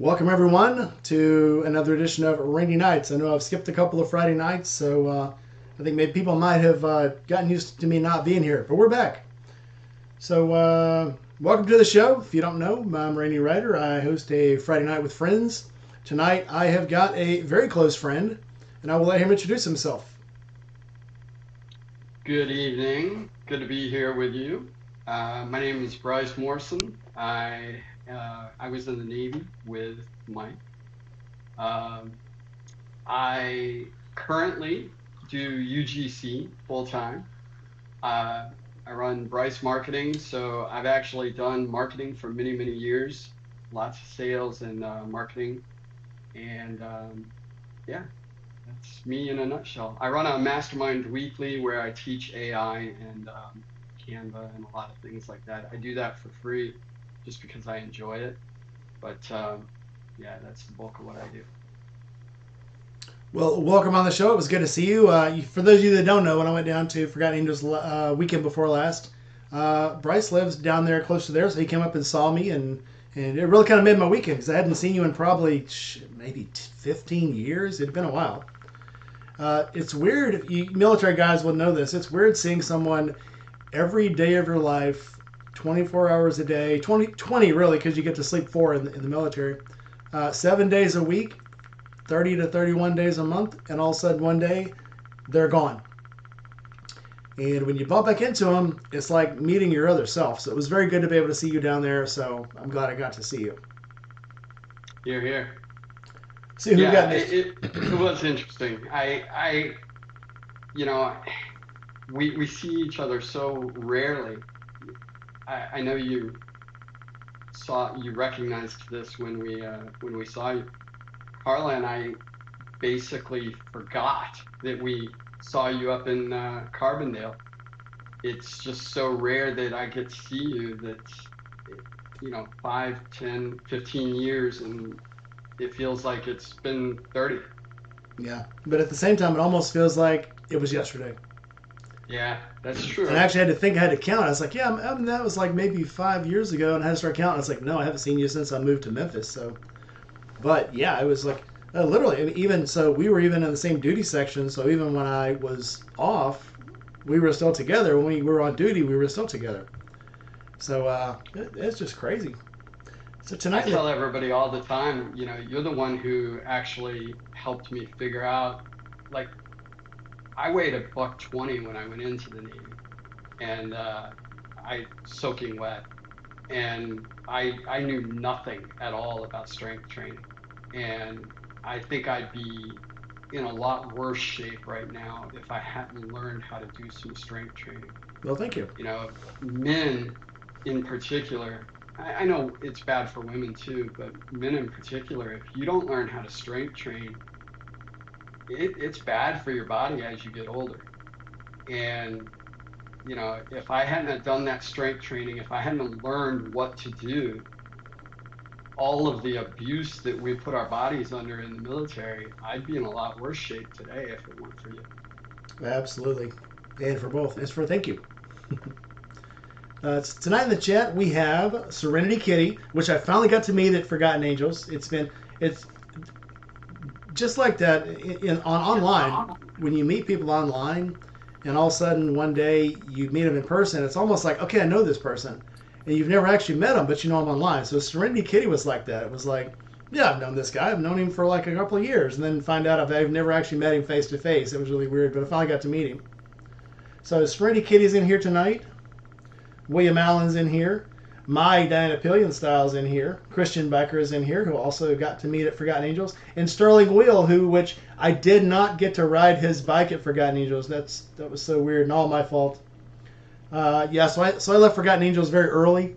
Welcome everyone to another edition of Rainy Nights. I know I've skipped a couple of Friday nights, so I think maybe people might have gotten used to me not being here, but we're back. So welcome to the show. If you don't know, I'm Rainy Ryder. I host a Friday night with friends. Tonight I have got a very close friend, and I will let him introduce himself. Good evening. Good to be here with you. My name is Bryce Morrison. I was in the Navy with Mike. Um, I currently do UGC full time. Uh, I run Bryce Marketing, so I've actually done marketing for many, many years. Lots of sales and marketing, and yeah, that's me in a nutshell. I run a mastermind weekly where I teach AI and Canva and a lot of things like that. I do that for free just because I enjoy it. But yeah, that's the bulk of what I do. Well, welcome on the show. It was good to see you. For those of you that don't know, when I went down to Forgotten Angels weekend before last, Bryce lives down there close to there, so he came up and saw me, and it really kind of made my weekend because I hadn't seen you in probably maybe 15 years. It had been a while. It's weird. You military guys will know this. It's weird seeing someone every day of your life, 24 hours a day, 20 really, because you get to sleep four in the military, 7 days a week, 30 to 31 days a month, and all of a sudden one day they're gone. And when you bump back into them, it's like meeting your other self. So it was very good to be able to see you down there. So I'm glad I got to see you. Here, here. See who Yeah, got next. it was interesting. You know, we see each other so rarely. I know you recognized this when we saw you. Carla and I basically forgot that we saw you up in Carbondale. It's just so rare that I get to see you that, 5, 10, 15 years, and it feels like it's been 30. Yeah, but at the same time, it almost feels like it was yesterday. Yeah, that's And I true. actually had to think, I had to count. I was like, yeah, that was like maybe 5 years ago, and I had to start counting. I was like, no, I haven't seen you since I moved to Memphis. So, but yeah, it was like literally, I mean, even so, we were even in the same duty section. So even when I was off, we were still together. When we were on duty, we were still together. So it's just crazy. So I tonight, tell everybody all the time, you're the one who actually helped me figure out, like, I weighed a buck 20 when I went into the Navy, and I soaking wet, and I knew nothing at all about strength training, and I think I'd be in a lot worse shape right now if I hadn't learned how to do some strength training. well, thank you. Men in particular, I know it's bad for women too, but men in particular, if you don't learn how to strength train, it's bad for your body as you get older. And if I hadn't have done that strength training, if I hadn't learned what to do, all of the abuse that we put our bodies under in the military, I'd be in a lot worse shape today if it weren't for you. Absolutely, and for both. It's for thank you. Tonight in the chat we have Serenity Kitty, which I finally got to meet at Forgotten Angels. It's just like that on online when you meet people online, and all of a sudden one day you meet them in person. It's almost like, okay, I know this person, and you've never actually met them, but you know them online. So Serenity Kitty was like that. It was like, yeah, I've known this guy. I've known him for like a couple of years, and then find out I've never actually met him face to face. It was really weird, but I finally got to meet him. So Serenity Kitty's in here tonight. William Allen's in here. My Diana Pillion Style's in here. Christian Becker is in here, who also got to meet at Forgotten Angels. And Sterling Wheel, which I did not get to ride his bike at Forgotten Angels. That was so weird and all my fault. Yeah, so I left Forgotten Angels very early.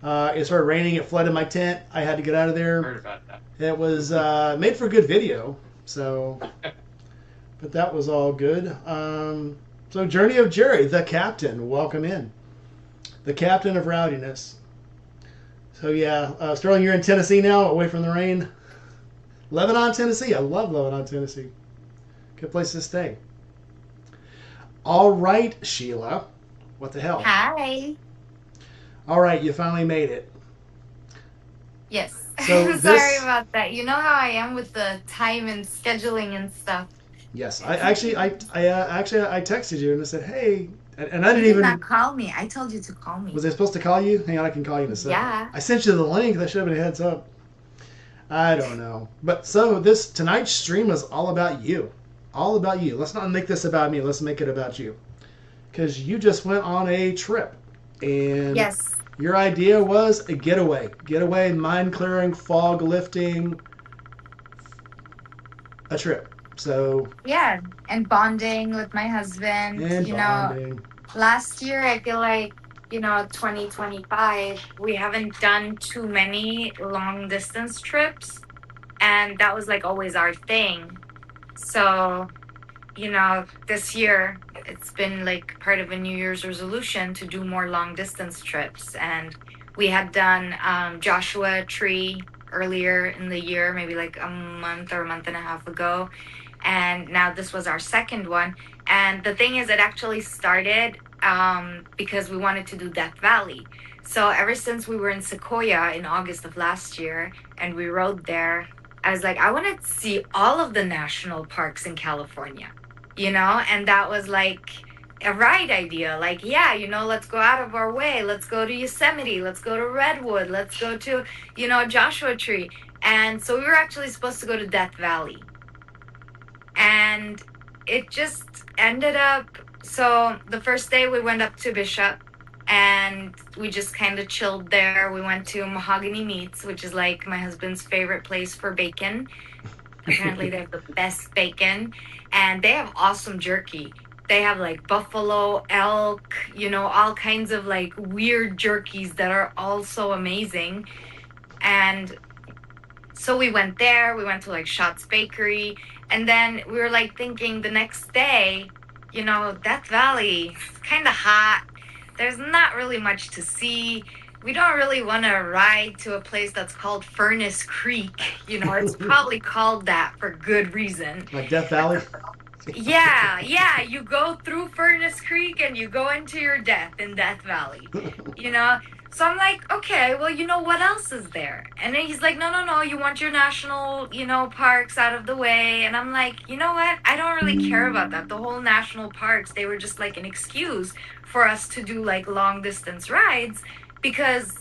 It started raining. It flooded my tent. I had to get out of there. Heard about that. It was made for a good video. So, but that was all good. So Journey of Jerry, the captain, welcome in. The captain of rowdiness. So yeah, Sterling, you're in Tennessee now, away from the rain. Lebanon, Tennessee. I love Lebanon, Tennessee. Good place to stay. All right, Shiela. What the hell? Hi. All right, you finally made it. Yes. So Sorry this, about that. You know how I am with the time and scheduling and stuff. yes, I It's actually, actually, I texted you and I said, hey, and I You didn't did not even. call me. I told you to call me. Was I supposed to call you? Hang on, I can call you in a second. Yeah. I sent you the link. That should have been a heads up. I don't know. But so this tonight's stream is all about you. All about you. Let's not make this about me. Let's make it about you. Because you just went on a trip. And Yes. your idea was a getaway. Getaway, mind clearing, fog lifting, a trip. So, Yeah. And bonding with my husband. and bonding. Last year, I feel like, 2025, we haven't done too many long distance trips. And that was like always our thing. So, this year it's been like part of a New Year's resolution to do more long distance trips. And we had done Joshua Tree earlier in the year, maybe like a month or a month and a half ago. And now this was our second one. And the thing is, it actually started because we wanted to do Death Valley. So ever since we were in Sequoia in August of last year and we rode there, I was like, I want to see all of the national parks in California, and that was like a ride idea. Like, yeah, let's go out of our way. Let's go to Yosemite. Let's go to Redwood. Let's go to, Joshua Tree. And so we were actually supposed to go to Death Valley. And it just ended up. So the first day we went up to Bishop and we just kind of chilled there. We went to Mahogany Meats, which is like my husband's favorite place for bacon. Apparently, they have the best bacon and they have awesome jerky. They have like buffalo, elk, all kinds of like weird jerkies that are also amazing. And so we went there, we went to like Shots Bakery, and then we were like thinking the next day, Death Valley, it's kind of hot. There's not really much to see. We don't really want to ride to a place that's called Furnace Creek. It's probably called that for good reason. Like Death Valley? Yeah, yeah. You go through Furnace Creek and you go into your death in Death Valley, you know? So I'm like, okay, well, what else is there? And then he's like, no, no, no, you want your national, parks out of the way. And I'm like, you know what? I don't really care about that. The whole national parks, they were just like an excuse for us to do like long distance rides because,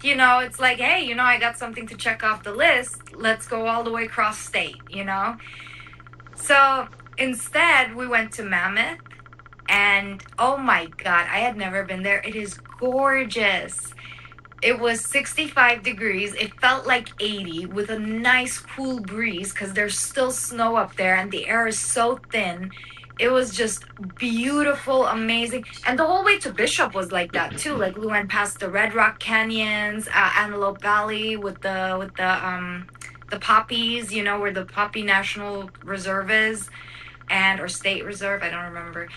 it's like, hey, I got something to check off the list. Let's go all the way across state. So instead, we went to Mammoth, and oh my God, I had never been there. It is gorgeous. It was 65 degrees. It felt like 80 with a nice cool breeze because there's still snow up there and the air is so thin. It was just beautiful, amazing. And the whole way to Bishop was like that too. Like we went past the Red Rock Canyons, Antelope Valley with the poppies, where the Poppy National Reserve is, and or State Reserve, I don't remember.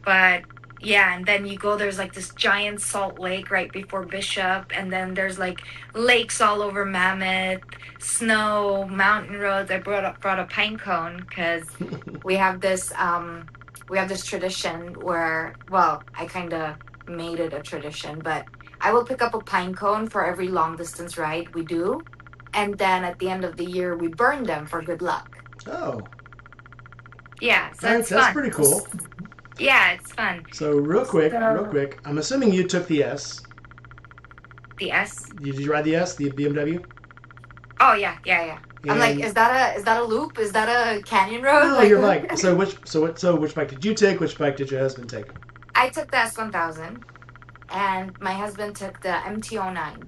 But yeah, and then you go, there's like this giant salt lake right before Bishop, and then there's like lakes all over Mammoth, snow, mountain roads. I brought a pine cone because we have this tradition where, well, I kind of made it a tradition, but I will pick up a pine cone for every long distance ride we do, and then at the end of the year we burn them for good luck. Oh, Yeah, so it's that's fun. pretty cool. Yeah, it's fun. So real So quick, I'm assuming you took the S. the S. Did you ride the S, the BMW? Oh yeah, yeah, yeah. I'm like, And is that a loop? Is that a canyon road? no, Like, your bike. So which bike did you take? Which bike did your husband take? I took the S1000, and my husband took the MT09.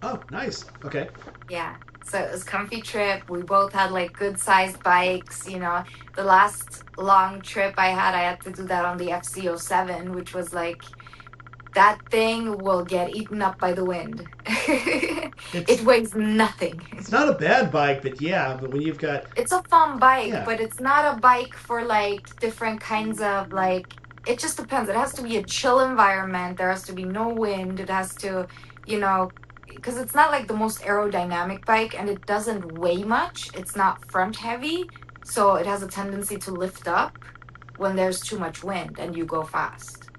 Oh, nice. Okay. Yeah. So it was comfy trip. We both had like good sized bikes. The last long trip I had to do that on the FC07, which was like that thing will get eaten up by the wind. It's It weighs nothing. it's not a bad bike, but yeah, but when you've got It's a fun bike, yeah, but it's not a bike for like different kinds of like. It just depends. It has to be a chill environment. There has to be no wind. It has to, because it's not like the most aerodynamic bike and it doesn't weigh much. It's not front heavy, so it has a tendency to lift up when there's too much wind and you go fast.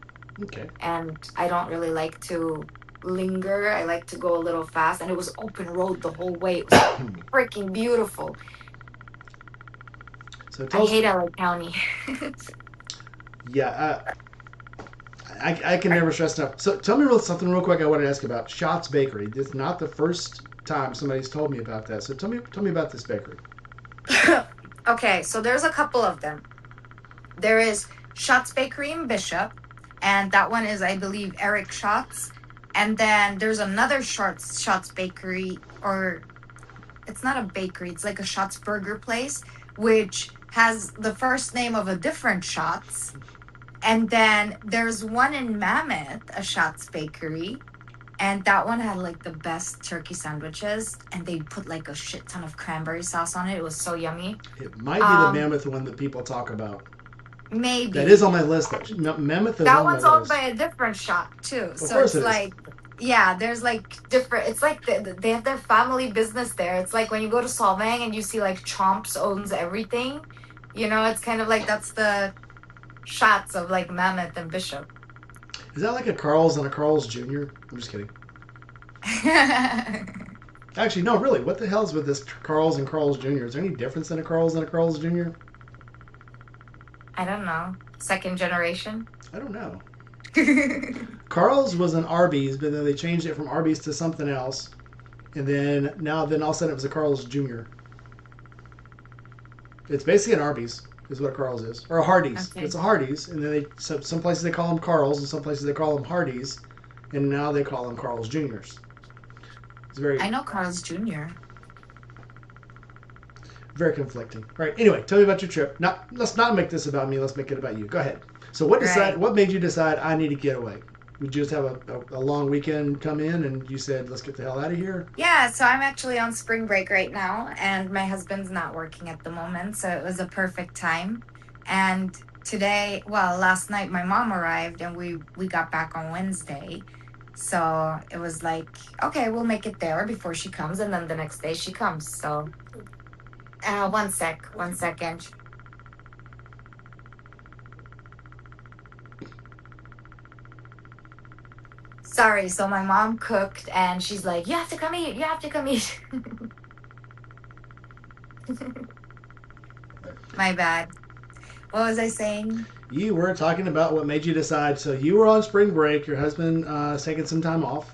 okay. And I don't really like to linger. I like to go a little fast, and it was open road the whole way. It was freaking beautiful. So I tell us, hate LA County. yeah, I can never stress enough. So tell me something real quick. I wanted to ask about Shots Bakery. This is not the first time somebody's told me about that. So tell me about this bakery. Okay, so there's a couple of them. There is Shots Bakery in Bishop, and that one is, I believe, Eric Shots. And then there's another Shots Bakery, or it's not a bakery, it's like a Shots burger place, which has the first name of a different Shots. And then there's one in Mammoth, a Shots Bakery, and that one had like the best turkey sandwiches, and they put like a shit ton of cranberry sauce on it. It was so yummy. It might be the Mammoth one that people talk about. Maybe. That is on my list. Mammoth is that on my one's list. owned by a different shop too. Of So course it's it is. like, yeah, there's like different. It's like they have their family business there. It's like when you go to Solvang and you see like Chomps owns everything. You know, it's kind of like that's the shots of like Mammoth and Bishop. Is that like a Carl's and a Carl's Jr.? I'm just kidding. Actually, no, really. What the hell is with this Carl's and Carl's Jr.? Is there any difference in a Carl's and a Carl's Jr.? I don't know. Second generation? I don't know. Carl's was an Arby's, but then they changed it from Arby's to something else. And then all of a sudden it was a Carl's Jr. It's basically an Arby's, is what a Carl's is. Or a Hardee's. Okay. It's a Hardee's. And then some places they call them Carl's, and some places they call them Hardee's. And now they call them Carl's Jr.'s. It's very... I know Carl's Jr. Very conflicting. Right. Anyway, tell me about your trip. Let's not make this about me. Let's make it about you. Go ahead. So what made you decide I need to get away? Would you just have a long weekend come in and you said, let's get the hell out of here? Yeah, so I'm actually on spring break right now, and my husband's not working at the moment, so it was a perfect time. And last night my mom arrived, and we got back on Wednesday. So it was like, okay, we'll make it there before she comes, and then the next day she comes. So, one second. Sorry, so my mom cooked, and she's like, you have to come eat. My bad. What was I saying? You were talking about what made you decide. So you were on spring break. Your husband is taking some time off.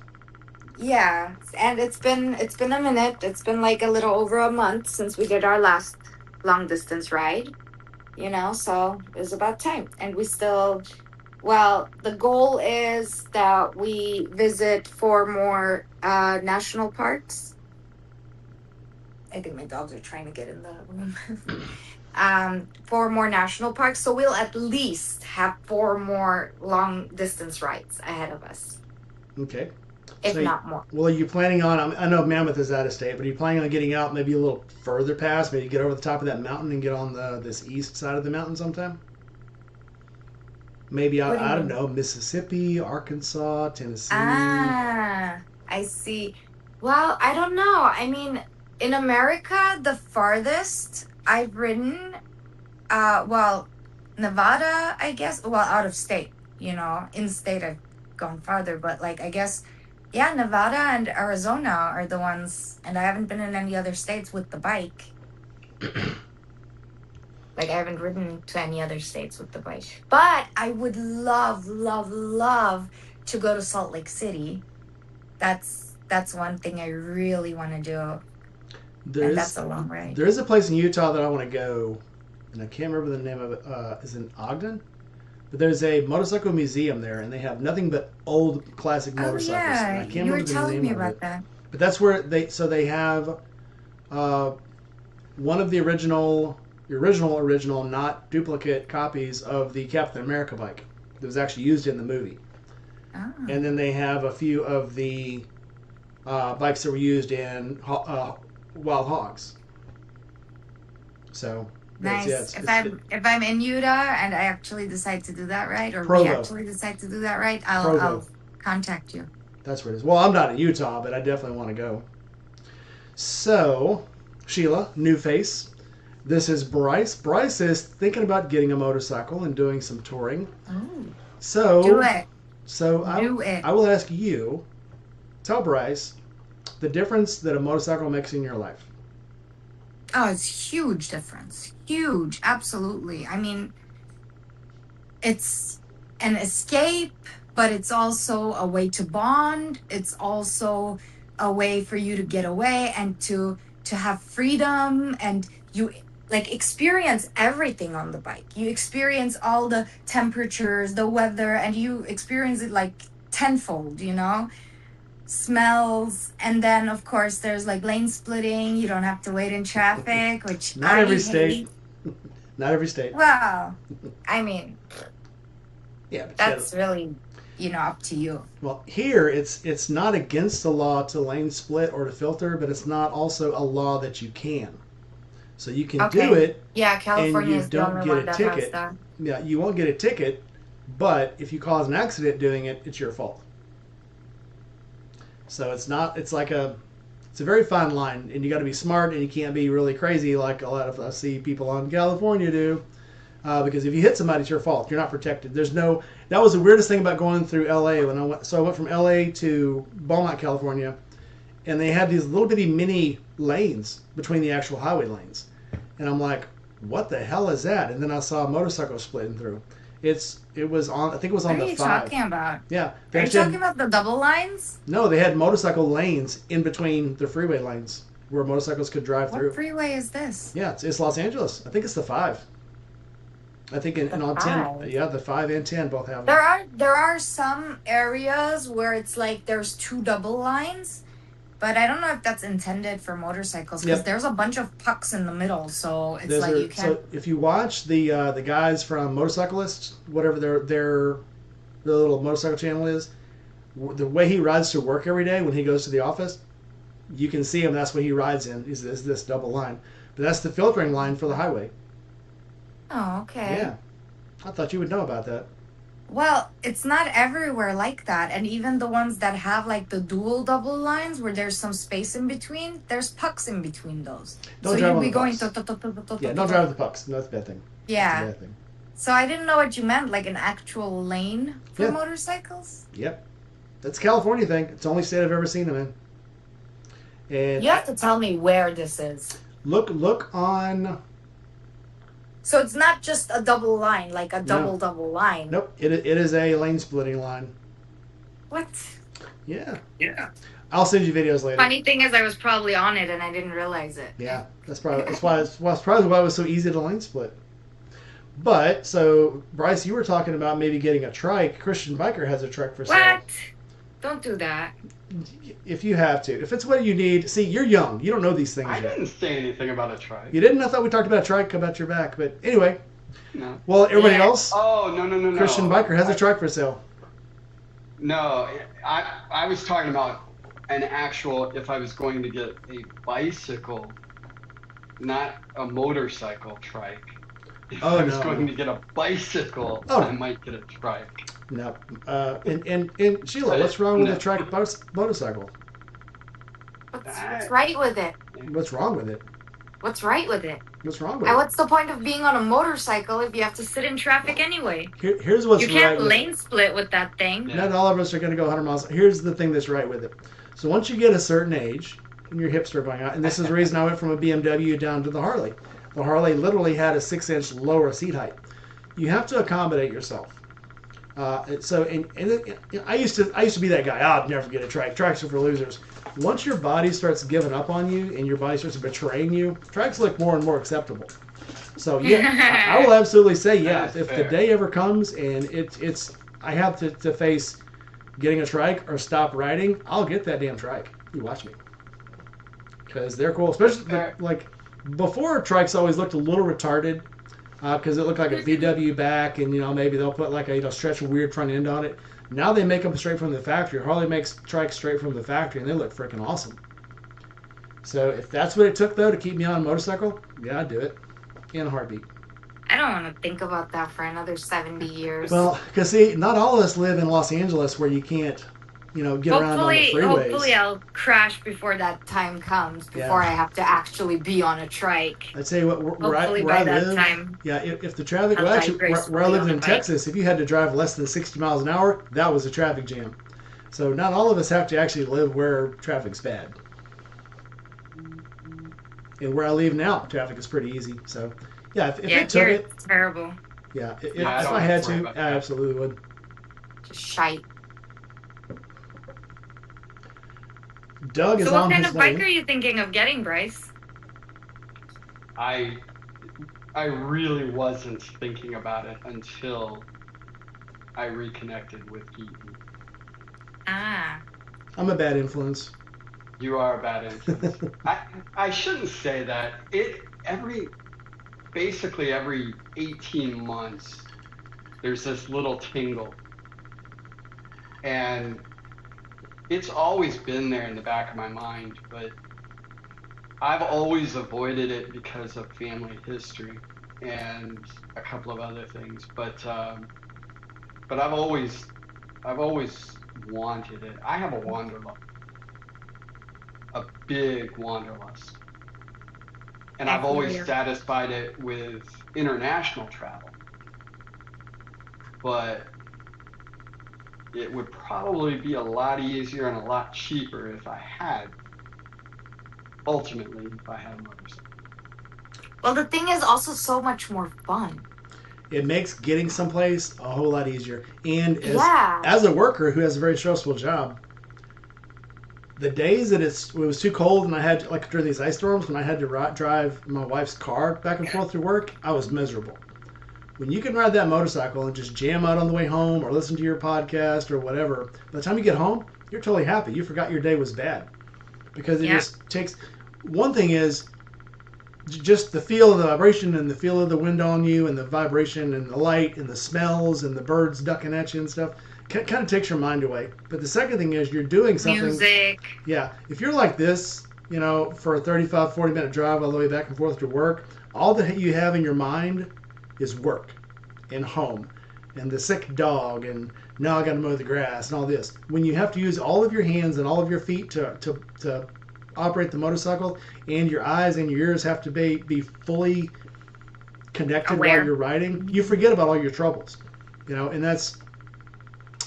Yeah, and it's been a minute. It's been like a little over a month since we did our last long distance ride. You know, so it was about time. And we still... Well, the goal is that we visit 4 more national parks. I think my dogs are trying to get in the room. 4 more national parks. So we'll at least have 4 more long distance rides ahead of us. Okay. If not more. Well, are you planning on, I know Mammoth is out of state, but are you planning on getting out maybe a little further past, maybe get over the top of that mountain and get on this east side of the mountain sometime? Maybe, I don't know, Mississippi, Arkansas, Tennessee. Ah, I see. Well, I don't know. I mean, in America, the farthest I've ridden, Nevada, I guess. Well, out of state, you know. In state, I've gone farther. But, like, I guess, yeah, Nevada and Arizona are the ones. And I haven't been in any other states with the bike. Like, I haven't ridden to any other states with the bike. But I would love, love, love to go to Salt Lake City. That's one thing I really want to do. And that's a long ride. There is a place in Utah that I want to go, and I can't remember the name of it. Is it Ogden? But there's a motorcycle museum there, and they have nothing but old classic motorcycles. Yeah, And I can't you were remember the telling name me of about it. that. But that's where they have one of the original, not duplicate copies of the Captain America bike that was actually used in the movie. Oh. And then they have a few of the bikes that were used in Wild Hogs. So Nice. If I'm in Utah and I actually decide to do that ride, or Provo. we actually decide to do that ride, I'll contact you. That's where it is. Well, I'm not in Utah, but I definitely want to go. So, Shiela, new face. This is Bryce. Bryce is thinking about getting a motorcycle and doing some touring. Oh. So Do it. So I will ask you, tell Bryce the difference that a motorcycle makes in your life. Oh, it's huge difference. Huge, absolutely. I mean, it's an escape, but it's also a way to bond. It's also a way for you to get away and to have freedom, and you like experience everything on the bike. You experience all the temperatures, the weather, and you experience it like tenfold, you know? Smells, and then of course there's like lane splitting. You don't have to wait in traffic, which Not I every hate. state. Not every state. Well, I mean, Yeah, but that's really, up to you. well, here it's not against the law to lane split or to filter, but it's not also a law that you can. So you can do Okay. it, Yeah, and California you is the don't only get one a that has ticket. that. Yeah, you won't get a ticket, but if you cause an accident doing it, it's your fault. So it's not. It's a very fine line, and you got to be smart, and you can't be really crazy like a lot of I see people on California do. Because if you hit somebody, it's your fault. You're not protected. There's no. That was the weirdest thing about going through LA when I went. So I went from LA to Beaumont, California, and they had these little bitty mini lanes between the actual highway lanes, and I'm like, what the hell is that? And then I saw a motorcycle splitting through. It was on. I think it was on What are the you 5. talking about? Yeah. They Are you actually talking about the double lines? no, they had motorcycle lanes in between the freeway lanes where motorcycles could drive What through. freeway is this? Yeah, it's Los Angeles. I think it's the 5. I think The and on 5? 10, yeah, the 5 and 10 both have them. There are some areas where it's like there's two double lines, but I don't know if that's intended for motorcycles because Yep. there's a bunch of pucks in the middle, so it's Those like are- you can't. So if you watch the guys from Motorcyclists, whatever their little motorcycle channel is, the way he rides to work every day when he goes to the office, you can see him. That's what he rides in. Is this double line? But that's the filtering line for the highway. Oh, okay. Yeah, I thought you would know about that. Well, it's not everywhere like that, and even the ones that have like the dual double lines where there's some space in between, there's pucks in between those. Don't So drive you'll on be the going pucks. Yeah, don't drive the pucks. No, that's a bad thing. That's a Yeah. bad thing. So I didn't know what you meant, like an actual lane for Yeah. motorcycles. Yep, that's a California thing. It's the only state I've ever seen them in. And You have to tell me where this is. look on. So it's not just a double line, like a double line. Nope, it is a lane splitting line. What? Yeah. I'll send you videos later. Funny thing is, I was probably on it and I didn't realize it. Yeah, that's probably why it was so easy to lane split. But so Bryce, you were talking about maybe getting a trike. Christian Biker has a trike for sale. What? Don't do that. If you have to, if it's what you need. See, you're young. You don't know these things I yet. didn't say anything about a trike. You didn't? I thought we talked about a trike about your back. But anyway, No. well, everybody Yeah. else, Oh, no. Christian Biker has a trike for sale. No, I was talking about an actual, if I was going to get a bicycle, not a motorcycle trike. If Oh, I was no. going to get a bicycle, Oh. I might get a trike. No. And Sheila, what's wrong with No. a trike motorcycle? What's right with it? What's wrong with it? What's right with it? What's wrong with And it? what's the point of being on a motorcycle if you have to sit in traffic anyway? Here's what's You right can't with it. lane split with that thing. Yeah. Not all of us are going to go 100 miles. Here's the thing that's right with it. So once you get a certain age, and your hips start going out, and this is the reason I went from a BMW down to the Harley. The Harley literally had a 6-inch lower seat height. You have to accommodate yourself. I used to be that guy. I'd never get a trike. Trikes are for losers. Once your body starts giving up on you and your body starts betraying you, trikes look more and more acceptable. So yeah, I will absolutely say yeah. That's If fair. the day ever comes and I have to face getting a trike or stop riding, I'll get that damn trike. You watch me, because they're cool. Especially Fair. like before, trikes always looked a little retarded because it looked like a VW back, and maybe they'll put like a stretch weird front end on it. Now they make them straight from the factory. Harley makes trikes straight from the factory, and they look freaking awesome. So if that's what it took though to keep me on a motorcycle, yeah, I'd do it in a heartbeat. I don't want to think about that for another 70 years. Well, because see, not all of us live in Los Angeles where you can't, get around on the freeways. hopefully I'll crash before that time comes, before I have to actually be on a trike. I'd say where Hopefully I by that live, time. yeah, if the traffic, I'll well, die actually, where I gracefully lived on a in bike. Texas, if you had to drive less than 60 miles an hour, that was a traffic jam. So not all of us have to actually live where traffic's bad. And where I live now, traffic is pretty easy. So, yeah, if Yeah, it took here it, it's terrible. yeah, Yeah, I if don't I have had to worry to, about I that. absolutely would. Just shite. Doug is So what on kind his of bike are way. you thinking of getting, Bryce? I I really wasn't thinking about it until I reconnected with Keaton. Ah. I'm a bad influence. You are a bad influence. I shouldn't say that. Basically every 18 months there's this little tingle, and it's always been there in the back of my mind, but I've always avoided it because of family history and a couple of other things. But I've always wanted it. I have a wanderlust, a big wanderlust, and I I've feel always you. satisfied it with international travel. But it would probably be a lot easier and a lot cheaper if I had, ultimately, if I had a motorcycle. Well, the thing is also so much more fun. It makes getting someplace a whole lot easier. And Yeah. as a worker who has a very stressful job, the days that it was too cold and I had like during these ice storms when I had to drive my wife's car back and forth to work, I was miserable. When you can ride that motorcycle and just jam out on the way home or listen to your podcast or whatever, by the time you get home, you're totally happy. You forgot your day was bad because it Yep. just takes. One thing is just the feel of the vibration and the feel of the wind on you and the vibration and the light and the smells and the birds ducking at you and stuff kind of takes your mind away. But the second thing is you're doing something. Music. Yeah, if you're like this, for a 35, 40-minute drive all the way back and forth to work, all that you have in your mind is work and home and the sick dog and now I got to mow the grass and all this. When you have to use all of your hands and all of your feet to operate the motorcycle and your eyes and your ears have to be fully connected while Aware. you're riding, you forget about all your troubles. And that's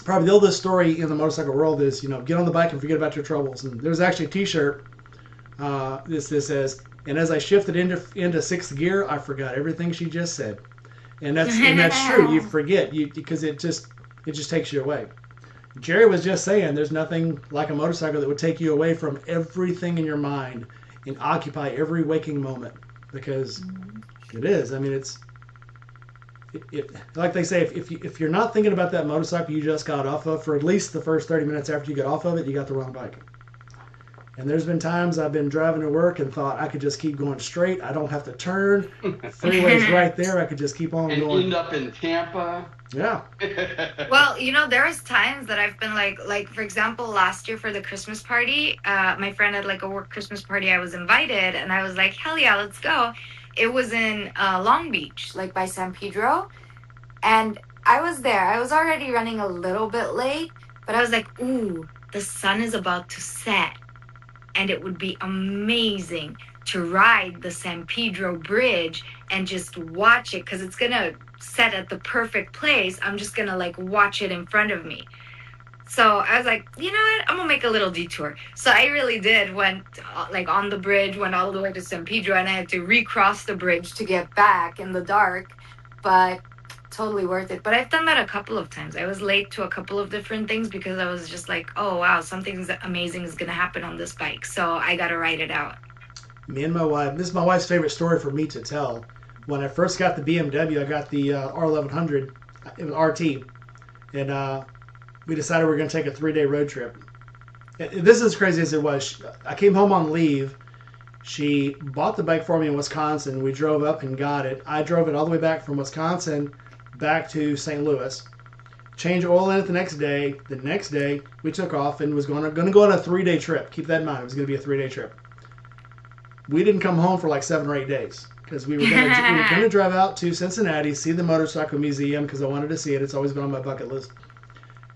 probably the oldest story in the motorcycle world is, get on the bike and forget about your troubles. And there's actually a t-shirt, this says, and as I shifted into sixth gear, I forgot everything she just said. And that's true. You forget because it just takes you away. Jerry was just saying there's nothing like a motorcycle that would take you away from everything in your mind and occupy every waking moment because it is. I mean, it like they say, if you're not thinking about that motorcycle you just got off of for at least the first 30 minutes after you get off of it, you got the wrong bike. And there's been times I've been driving to work and thought I could just keep going straight. I don't have to turn. Freeway's right there. I could just keep on And going. end up in Tampa. Yeah. Well, there's times that I've been like for example, last year for the Christmas party, my friend had like a work Christmas party. I was invited, and I was like, hell yeah, let's go. It was in Long Beach, like by San Pedro, and I was there. I was already running a little bit late, but I was like, ooh, the sun is about to set, and it would be amazing to ride the San Pedro Bridge and just watch it because it's gonna set at the perfect place. I'm just gonna like watch it in front of me. So I was like, you know what? I'm gonna make a little detour. So I really did went like on the bridge, went all the way to San Pedro, and I had to recross the bridge to get back in the dark. But totally worth it. But I've done that a couple of times. I was late to a couple of different things because I was just like, oh wow, something amazing is gonna happen on this bike. So I gotta ride it out. Me and my wife. This is my wife's favorite story for me to tell. When I first got the BMW, I got the R1100. It was RT, and we decided we were going to take a 3-day road trip. This is as crazy as it was. I came home on leave. She bought the bike for me in Wisconsin. We drove up and got it. I drove it all the way back from Wisconsin back to St. Louis. Changed oil in it the next day. The next day, we took off and was going to go on a 3-day trip. Keep that in mind. It was going to be a 3-day trip. We didn't come home for like 7 or 8 days because we were going to drive out to Cincinnati, see the motorcycle museum because I wanted to see it. It's always been on my bucket list.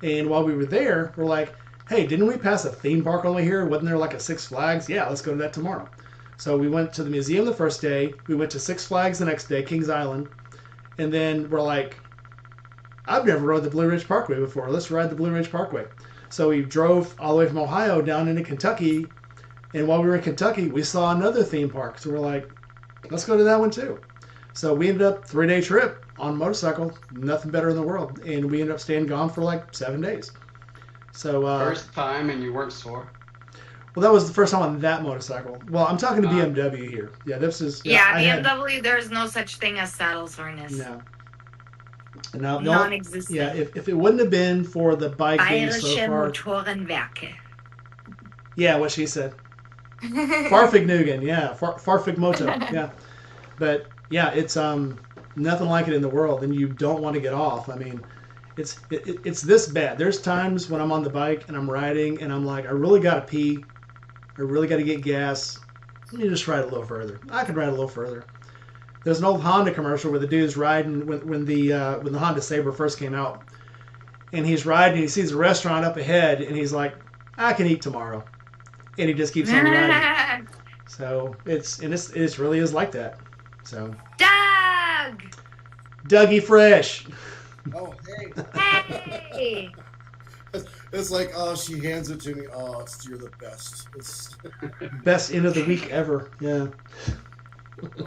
And while we were there, we're like, hey, didn't we pass a theme park over here? Wasn't there like a Six Flags? Yeah, let's go to that tomorrow. So we went to the museum the first day. We went to Six Flags the next day, Kings Island. And then we're like, I've never rode the Blue Ridge Parkway before. Let's ride the Blue Ridge Parkway. So we drove all the way from Ohio down into Kentucky, and while we were in Kentucky, we saw another theme park. So we're like, let's go to that one too. So we ended up 3-day trip on a motorcycle, nothing better in the world, and we ended up staying gone for like 7 days. So First time and you weren't sore? well, that was the first time on that motorcycle. Well, I'm talking to BMW here. Yeah, this is BMW. There's no such thing as saddle soreness. No. No, Non-existent. Yeah, if it wouldn't have been for the bike being so Bayerische far. Motorenwerke. Yeah, what she said. Farfignugan, yeah, Farfig Moto, yeah. But yeah, it's nothing like it in the world, and you don't want to get off. I mean, it's this bad. There's times when I'm on the bike and I'm riding, and I'm like, I really gotta pee, I really gotta get gas. Let me just ride a little further. I could ride a little further. There's an old Honda commercial where the dude's riding when the Honda Sabre first came out, and he's riding and he sees a restaurant up ahead, and he's like, I can eat tomorrow, and he just keeps on riding. So it really is like that. So Doug! Dougie Fresh. Oh, hey. Hey! It's like, oh, she hands it to me. Oh, you're the best. It's Best end of the week ever. Yeah.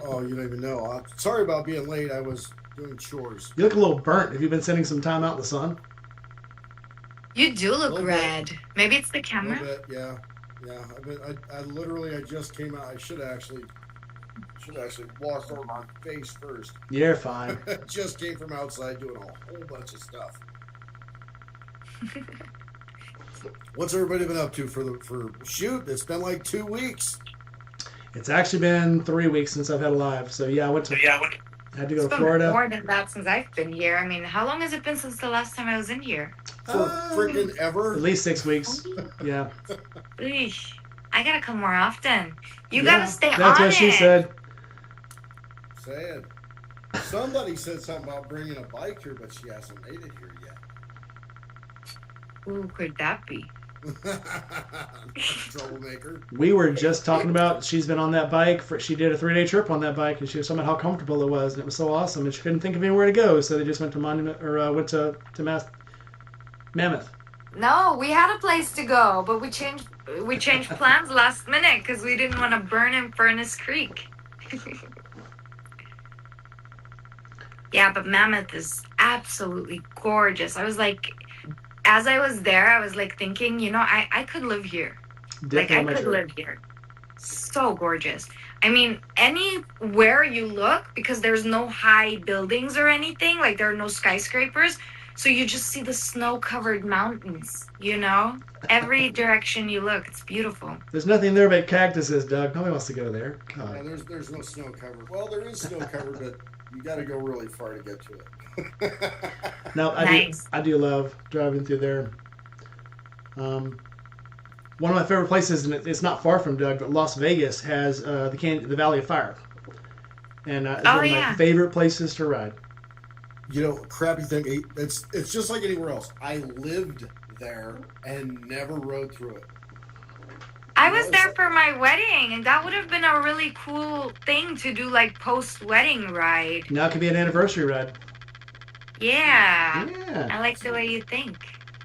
oh, you don't even know. I'm sorry about being late. I was doing chores. You look a little burnt. Have you been spending some time out in the sun? You do look Little red. Maybe it's the A camera. little bit, yeah. I literally, I just came out. I should actually wash over my face first. You're fine. Just came from outside doing a whole bunch of stuff. What's everybody been up to for shoot? It's been like 2 weeks. It's actually been 3 weeks since I've had a live. So yeah, I had to go It's to been Florida. more than that since I've been here. I mean, how long has it been since the last time I was in here? For freaking ever. At least 6 weeks. Yeah. Eesh. I gotta come more often. You Yeah, gotta stay on that's what she it. said. Sad. Somebody said something about bringing a bike here, but she hasn't made it here yet. Who could that be? Troublemaker. We were just talking about she's been on that bike. She did a 3-day trip on that bike, and she was talking about how comfortable it was, and it was so awesome. And she couldn't think of anywhere to go, so they just went to went to Mammoth. No, we had a place to go, but we changed plans last minute because we didn't want to burn in Furnace Creek. Yeah, but Mammoth is absolutely gorgeous. I was like, as I was there, I was like thinking, I could live here. Definitely I could live here. So gorgeous. I mean, anywhere you look, because there's no high buildings or anything, like there are no skyscrapers, so you just see the snow-covered mountains, Every direction you look, it's beautiful. There's nothing there but cactuses, Doug. Nobody wants to go there. Yeah, there's no snow cover. Well, there is snow cover, but you got to go really far to get to it. No, Nice. I do love driving through there. One of my favorite places, and it's not far from Doug, but Las Vegas has the Valley of Fire, and it's one of my favorite places to ride. Crappy thing. It's just like anywhere else. I lived there and never rode through it. I was there for my wedding, and that would have been a really cool thing to do, like post-wedding ride. Now it could be an anniversary ride. Yeah. Yeah. I like the way you think.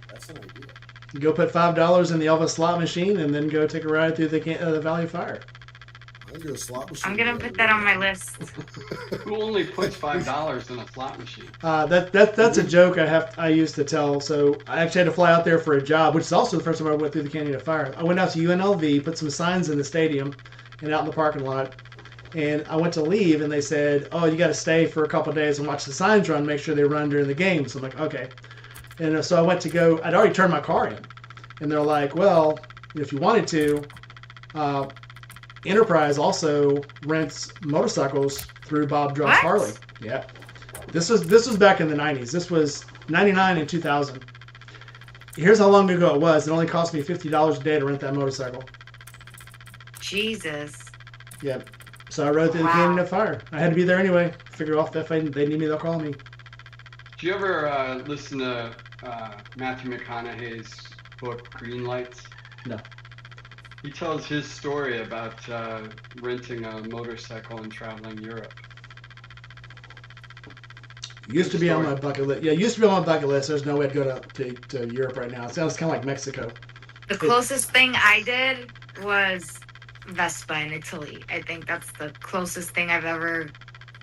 That's an idea. You go put $5 in the Elvis slot machine, and then go take a ride through the Valley of Fire. I'm do a slot machine. I'm gonna put that on my list. Who only puts $5 in a slot machine? That's a joke I used to tell. So I actually had to fly out there for a job, which is also the first time I went through the Canyon of Fire. I went out to UNLV, put some signs in the stadium and out in the parking lot, and I went to leave, and they said, "Oh, you got to stay for a couple of days and watch the signs run, make sure they run during the game." So I'm like, "Okay." And so I went to go. I'd already turned my car in, and they're like, "Well, if you wanted to." Enterprise also rents motorcycles through Bob Drops What? Harley. Yeah. This was back in the 90s. This was 99 and 2000. Here's how long ago it was. It only cost me $50 a day to rent that motorcycle. Jesus. Yeah. So I rode through the Canyon of Fire. I had to be there anyway. Figure off if they need me, they'll call me. Do you ever listen to Matthew McConaughey's book Green Lights? No. He tells his story about renting a motorcycle and traveling Europe. Used to be on my bucket list. Yeah, used to be on my bucket list. There's no way to go to Europe right now. It sounds kind of like Mexico. The closest thing I did was Vespa in Italy. I think that's the closest thing I've ever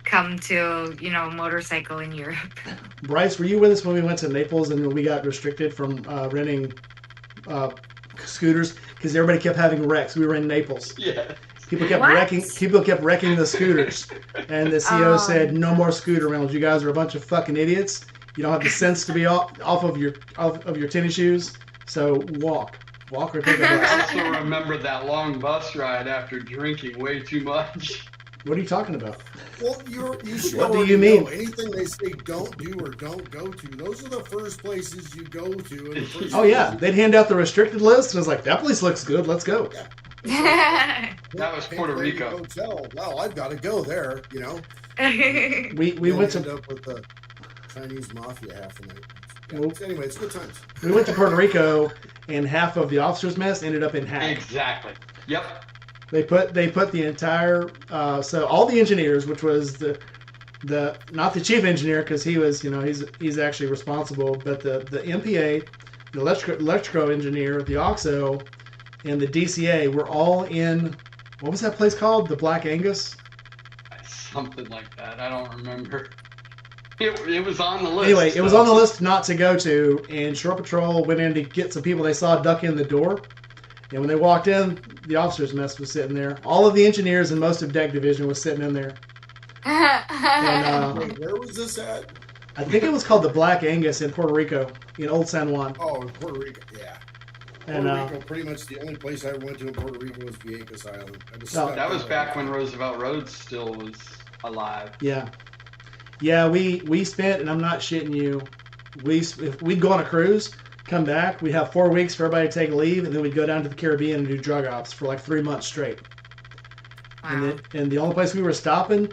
come to, motorcycle in Europe. Bryce, were you with us when we went to Naples and we got restricted from renting scooters because everybody kept having wrecks? We were in Naples. Yeah. People kept What? wrecking the scooters, and the CEO said, "No more scooter rentals. You guys are a bunch of fucking idiots. You don't have the sense to be off of your tennis shoes. So walk or take a bus." I also remember that long bus ride after drinking way too much. What are you talking about? Well, you should What do already you mean? know anything they say don't do or don't go to. Those are the first places you go to. And the first Oh yeah, places- they'd hand out the restricted list, and I was like, "That place looks good. Let's go." That was Puerto Rico. Hotel. Well, I've got to go there. We You went end to up with the Chinese mafia half the night. Yeah. Well- Anyway, it's good times. Puerto Rico, and half of the officers' mess ended up in Hack. Exactly. Yep. They put the entire so all the engineers, which was the not the chief engineer because he was he's actually responsible, but the MPA, the electrical engineer, the OXO, and the DCA were all in, what was that place called? The Black Angus? Something like that. I don't remember. It was on the list. Anyway, it was so- on the list not to go to, and Shore Patrol went in to get some people they saw duck in the door. And when they walked in, the officers' mess was sitting there. All of the engineers and most of Deck Division was sitting in there. And Wait, where was this at? I think it was called the Black Angus in Puerto Rico, in Old San Juan. Oh, in Puerto Rico. Yeah. And Puerto Rico, pretty much the only place I ever went to in Puerto Rico was Vieques Island. I just No, stepped That was out. back when Roosevelt Road still was alive. yeah, we spent, and I'm not shitting you, if we'd go on a cruise, come back, we'd have 4 weeks for everybody to take leave, and then we'd go down to the Caribbean and do drug ops for like 3 months straight. Wow. And the only place we were stopping,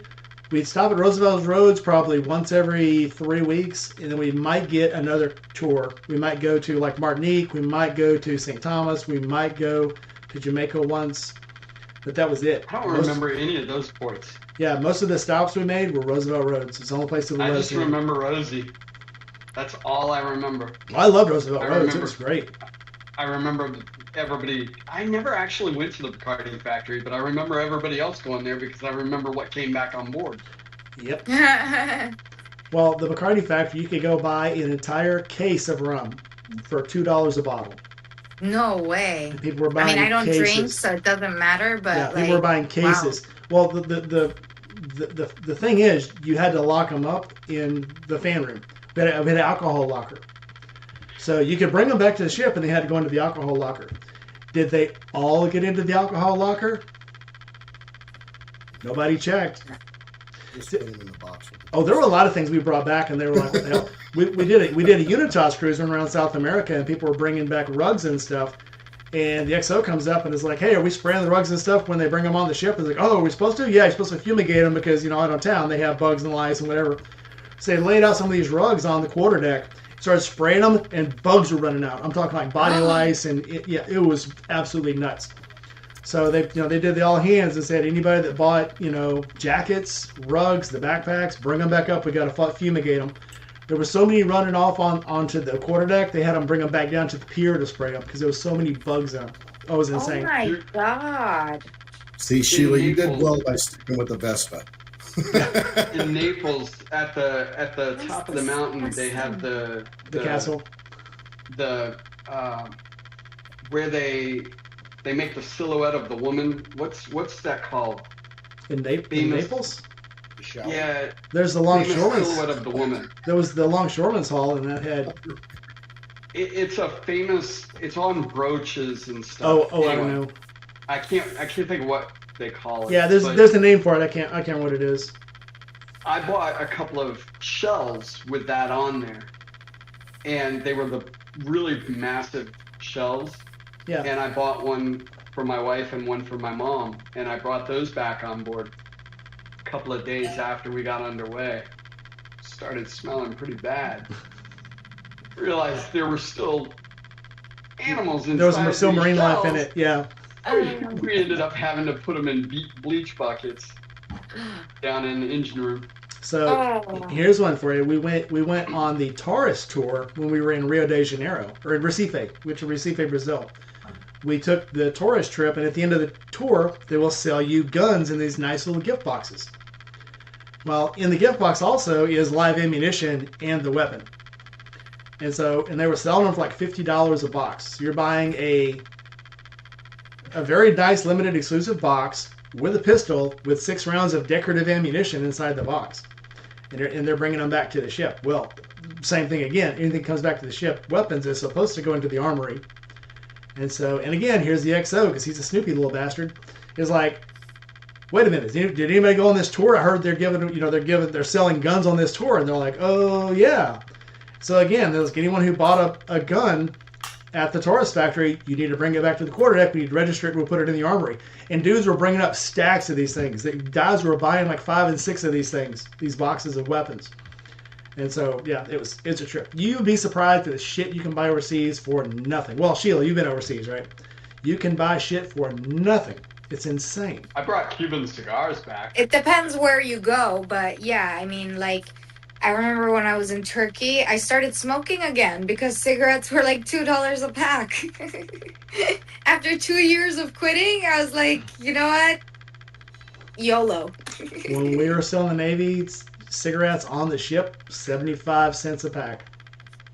we'd stop at Roosevelt's Roads probably once every 3 weeks, and then we might get another tour. We might go to like Martinique, we might go to St. Thomas, we might go to Jamaica once, but that was it. I don't remember any of those ports. Yeah, most of the stops we made were Roosevelt Roads. It's the only place that we I let just us in. remember Rosie. That's all I remember. I loved Roosevelt I Roads. It remember. was great. I remember everybody. I never actually went to the Bacardi factory, but I remember everybody else going there because I remember what came back on board. Yep. Well, the Bacardi factory, you could go buy an entire case of rum for $2 a bottle. No way. And people were I buying mean, I don't cases. drink, so it doesn't matter. But Yeah, like, people were buying cases. Well, the thing is, you had to lock them up in the fan room. We had an alcohol locker. So you could bring them back to the ship, and they had to go into the alcohol locker. Did they all get into the alcohol locker? Nobody checked. Just put them in the box. Oh, there were a lot of things we brought back, and they were like, what the hell? We did a Unitas cruise around South America, and people were bringing back rugs and stuff. And the XO comes up and is like, "Hey, are we spraying the rugs and stuff when they bring them on the ship?" And it's like, "Oh, are we supposed to? Yeah, you're supposed to fumigate them because out on town they have bugs and lice and whatever." So they laid out some of these rugs on the quarterdeck, started spraying them, and bugs were running out. I'm talking like body lice, and it was absolutely nuts. So they did the all hands and said, anybody that bought jackets, rugs, the backpacks, bring them back up. We got to fumigate them. There were so many running off onto the quarterdeck, they had them bring them back down to the pier to spray them because there was so many bugs in them. Oh, it was Oh insane. my god. See, Sheila, you did Naples. well by sticking with the Vespa. In Naples, at the top of the mountain, they have the castle. The where they make the silhouette of the woman. What's that called? In Famous- Naples, Yeah, there's the famous longshoremen's. silhouette of the woman. There was the longshoremen's hall, and that had. It's a famous. It's on brooches and stuff. Oh, I Anyway, don't know. I can't think of what they call it. Yeah, but there's a name for it. I can't remember what it is. I bought a couple of shells with that on there, and they were the really massive shells. Yeah. And I bought one for my wife and one for my mom, and I brought those back on board a couple of days after we got underway. Started smelling pretty bad. Realized there were still animals inside. There was still these marine life in shells. it. Yeah. We ended up having to put them in bleach buckets down in the engine room. So Oh. here's one for you. We went on the tourist tour when we were in Rio de Janeiro or in Recife, which is Recife, Brazil. We took the tourist trip, and at the end of the tour, they will sell you guns in these nice little gift boxes. Well, in the gift box also is live ammunition and the weapon. And they were selling them for like $50 a box. So you're buying a very nice limited exclusive box with a pistol with 6 rounds of decorative ammunition inside the box. And they're bringing them back to the ship. Well, same thing again. Anything comes back to the ship, weapons is supposed to go into the armory. And again, here's the XO, because he's a snoopy little bastard. He's like, wait a minute, did anybody go on this tour? I heard they're selling guns on this tour. And they're like, oh yeah. So again, anyone who bought a gun at the tourist factory, you need to bring it back to the quarterdeck. We need to register it. We'll put it in the armory. And dudes were bringing up stacks of these things. Guys were buying like 5 and 6 of these things, these boxes of weapons. And so, yeah, it's a trip. You'd be surprised at the shit you can buy overseas for nothing. Well, Sheila, you've been overseas, right? You can buy shit for nothing. It's insane. I brought Cuban cigars back. It depends where you go, but yeah, I mean, like, I remember when I was in Turkey, I started smoking again because cigarettes were like $2 a pack. After 2 years of quitting, I was like, you know what? YOLO. When we were still in the Navy, cigarettes on the ship, 75 cents a pack.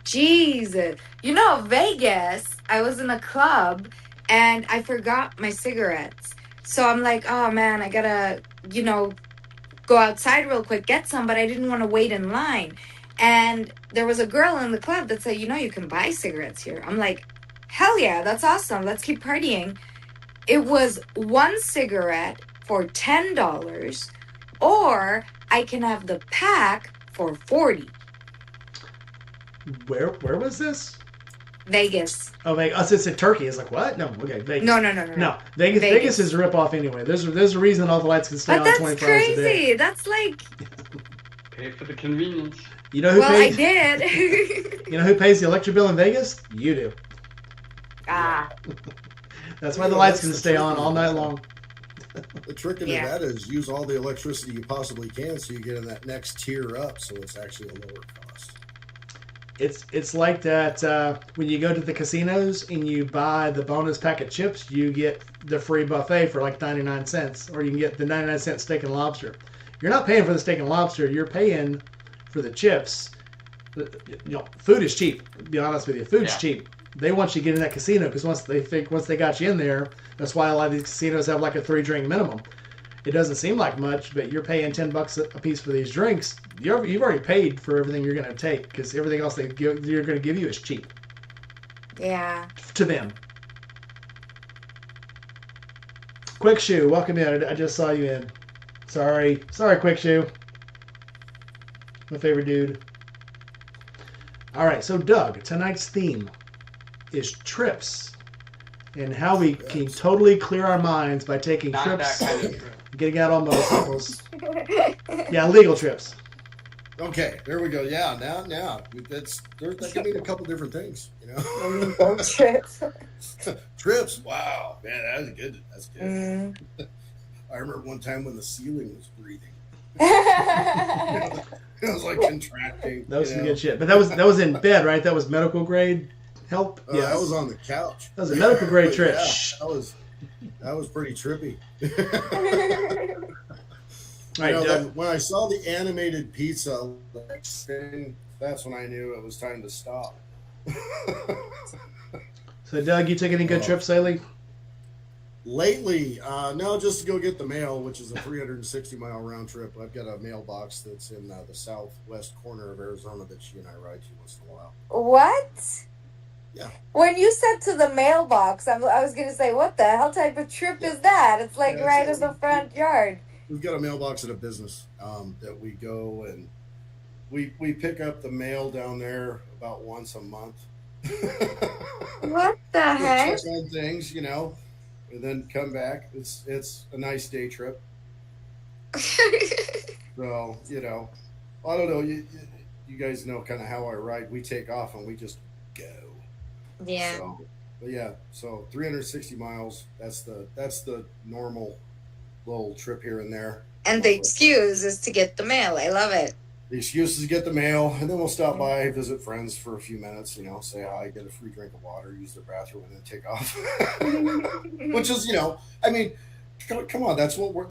Jesus. You know, Vegas, I was in a club and I forgot my cigarettes. So I'm like, oh man, I gotta, go outside real quick, get some, but I didn't want to wait in line. And there was a girl in the club that said, you can buy cigarettes here. I'm like, hell yeah, that's awesome. Let's keep partying. It was 1 cigarette for $10, or I can have the pack for $40. Where was this? Vegas. Oh, Vegas. It's in Turkey. It's like, what? No, okay, Vegas. No. No, Vegas is a ripoff anyway. There's a reason all the lights can stay But on 24 hours a day. that's crazy. That's like... Pay for the convenience. You know who I pays? did. You know who pays the electric bill in Vegas? You do. Ah. That's why the lights can stay on all night long. The trick in that is use all the electricity you possibly can so you get in that next tier up so it's actually a lower cost. It's like that when you go to the casinos and you buy the bonus pack of chips, you get the free buffet for like 99 cents, or you can get the 99-cent steak and lobster. You're not paying for the steak and lobster, you're paying for the chips. Food is cheap, to be honest with you. Food's cheap. They want you to get in that casino because once they got you in there, that's why a lot of these casinos have like a 3-drink minimum. It doesn't seem like much, but you're paying $10 a piece for these drinks. You've already paid for everything you're going to take because everything else they're going to give you is cheap. Yeah. To them. Quick Shoe, welcome in. I just saw you in. Sorry, Quick Shoe. My favorite dude. All right, so Doug, tonight's theme is trips and how we can totally clear our minds by taking Not trips, that kind of trip. getting out on motorcycles. Yeah, legal trips. Okay, there we go. Yeah, now that could mean a couple different things, Trips. Trips. Wow, man, that's good. That's good. I remember one time when the ceiling was breathing. It was like contracting. That was some good shit. But that was in bed, right? That was medical grade help. Yeah, that was on the couch. That was a medical grade trip. Yeah, that was pretty trippy. Doug. When I saw the animated pizza thing, that's when I knew it was time to stop. So, Doug, you took any good trips lately? Lately, no, just to go get the mail, which is a 360-mile round trip. I've got a mailbox that's in the southwest corner of Arizona that she and I ride to once in a while. What? Yeah. When you said to the mailbox, I was going to say, what the hell type of trip is that? It's like right in the front yard. We've got a mailbox at a business that we go and we pick up the mail down there about once a month. What the heck? Check on things, and then come back. It's a nice day trip. So, I don't know. You guys know kind of how I ride. We take off and we just go. Yeah. So, but yeah, so 360 miles. That's the normal little trip here and there. And the excuse is to get the mail. I love it. The excuse is to get the mail, and then we'll stop by, visit friends for a few minutes, say hi, get a free drink of water, use their bathroom, and then take off. Which is, I mean, come on, that's what we're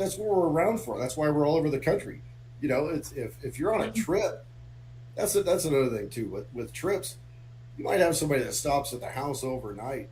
around for. That's why we're all over the country. It's if you're on a trip, that's another thing too. With trips, you might have somebody that stops at the house overnight.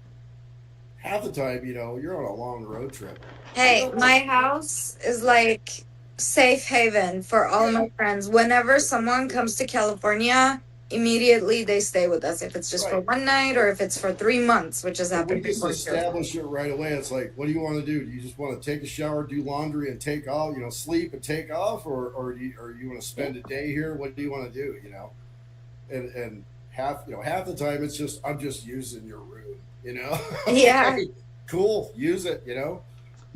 Half the time, you're on a long road trip. Hey, my house is like safe haven for all my friends. Whenever someone comes to California, immediately they stay with us. If it's just for one night or if it's for 3 months, which has happened We just before. establish it right away. It's like, what do you want to do? Do you just want to take a shower, do laundry, and take off? Sleep and take off, or do you want to spend a day here? What do you want to do? And half the time it's just, I'm just using your room. Yeah. Cool, use it.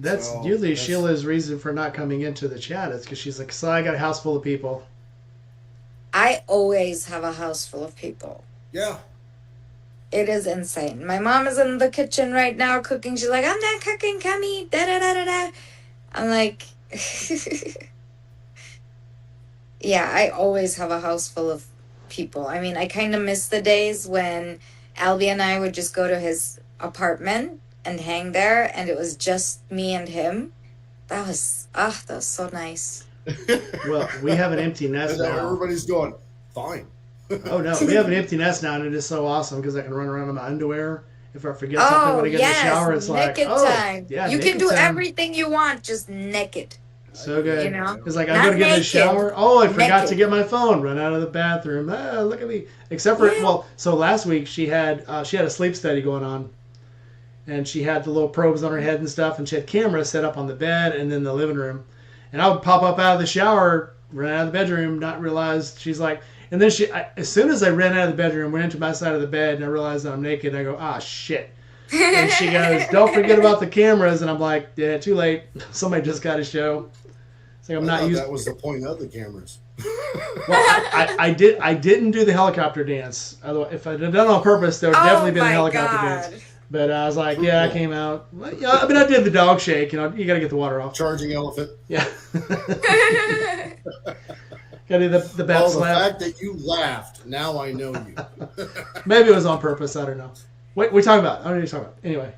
That's usually Sheila's reason for not coming into the chat. It's because she's like, so I got a house full of people. I always have a house full of people. Yeah. It is insane. My mom is in the kitchen right now cooking. She's like, I'm not cooking, come eat. Da, da, da, da, da. I'm like, yeah, I always have a house full of people. I mean, I kind of miss the days when Albie and I would just go to his apartment and hang there, and it was just me and him. That was so nice. Well, we have an empty nest now. Everybody's going, fine. Oh no, we have an empty nest now, and it is so awesome because I can run around in my underwear. If I forget something when I get in the shower, it's naked time. Yeah, you can do everything you want, just naked. So good. It's like Not I go to get in the naked. shower. Oh, I forgot Naked. to get my phone. Run out of the bathroom. Look at me. Except for so last week she had a sleep study going on, and she had the little probes on her head and stuff, and she had cameras set up on the bed and then the living room, and I would pop up out of the shower, run out of the bedroom, not realize she's like. And then as soon as I ran out of the bedroom, went into my side of the bed, and I realized that I'm naked. And I go, shit. And she goes, don't forget about the cameras. And I'm like, yeah, too late. Somebody just got a show. It's like I'm not used. That was the point of the cameras. Well, I didn't do the helicopter dance. Otherwise, if I had done it on purpose, there would definitely been a helicopter dance. But I was like, I came out. I mean, I did the dog shake. You got to get the water off. Charging elephant. Yeah. Got to do the bat slap. The fact that you laughed, now I know you. Maybe it was on purpose. I don't know. Wait, we're talking about. I don't know what you're talking about.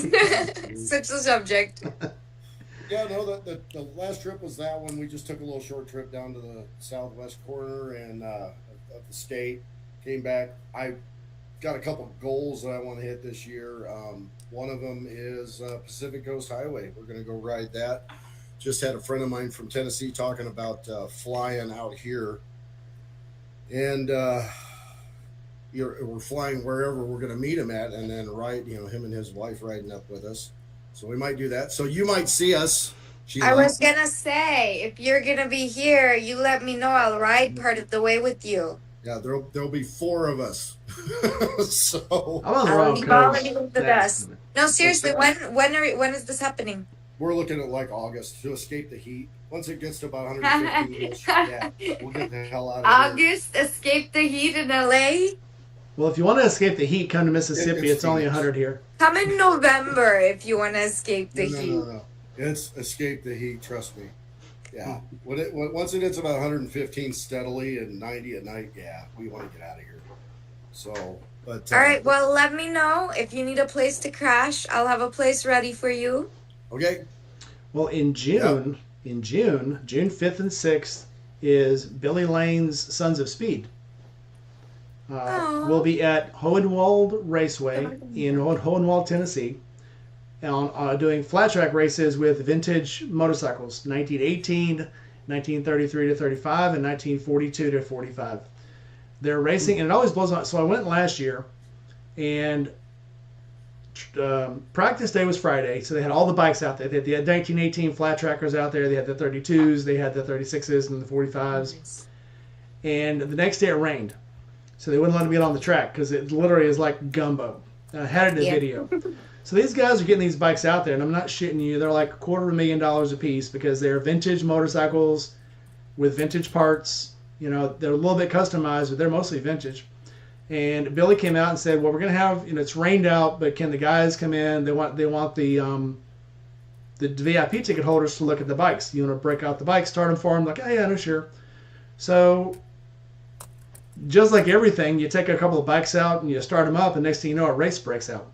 Anyway. Switch the subject. Yeah, no, the last trip was that one. We just took a little short trip down to the southwest corner and of the state. Came back. I got a couple goals that I want to hit this year. One of them is Pacific Coast Highway. We're going to go ride that. Just had a friend of mine from Tennessee talking about flying out here. And we're flying wherever we're going to meet him at, and then him and his wife riding up with us. So we might do that. So you might see us. I was going to say, if you're going to be here, you let me know. I'll ride part of the way with you. Yeah, there'll be 4 of us. So I'm on the wrong coast. The dust. No, seriously, when is this happening? We're looking at like August to escape the heat. Once it gets to about 150, we'll get the hell out of here. August, escape the heat in LA? Well, if you want to escape the heat, come to Mississippi. It's only 100 here. Come in November if you want to escape the heat. No. It's escape the heat, trust me. Yeah. Once it hits about 115 steadily and 90 at night, we want to get out of here. So, but all right, well, let me know if you need a place to crash. I'll have a place ready for you. Okay. Well, in June, June 5th and 6th is Billy Lane's Sons of Speed. We'll be at Hohenwald Raceway in Hohenwald, Tennessee, on doing flat track races with vintage motorcycles, 1918, 1933 to 35, and 1942 to 45. They're racing, and it always blows up. So I went last year, and practice day was Friday, so they had all the bikes out there. They had the 1918 flat trackers out there. They had the 32s, they had the 36s, and the 45s. And the next day it rained, so they wouldn't let them get on the track because it literally is like gumbo. And I had it in a video. So these guys are getting these bikes out there, and I'm not shitting you. They're like $250,000 a piece because they're vintage motorcycles with vintage parts. They're a little bit customized, but they're mostly vintage. And Billy came out and said, well, we're going to have, it's rained out, but can the guys come in? They want the the VIP ticket holders to look at the bikes. You want to break out the bikes, start them for them, like, oh yeah, no, sure. So just like everything, you take a couple of bikes out and you start them up, and next thing you know, a race breaks out.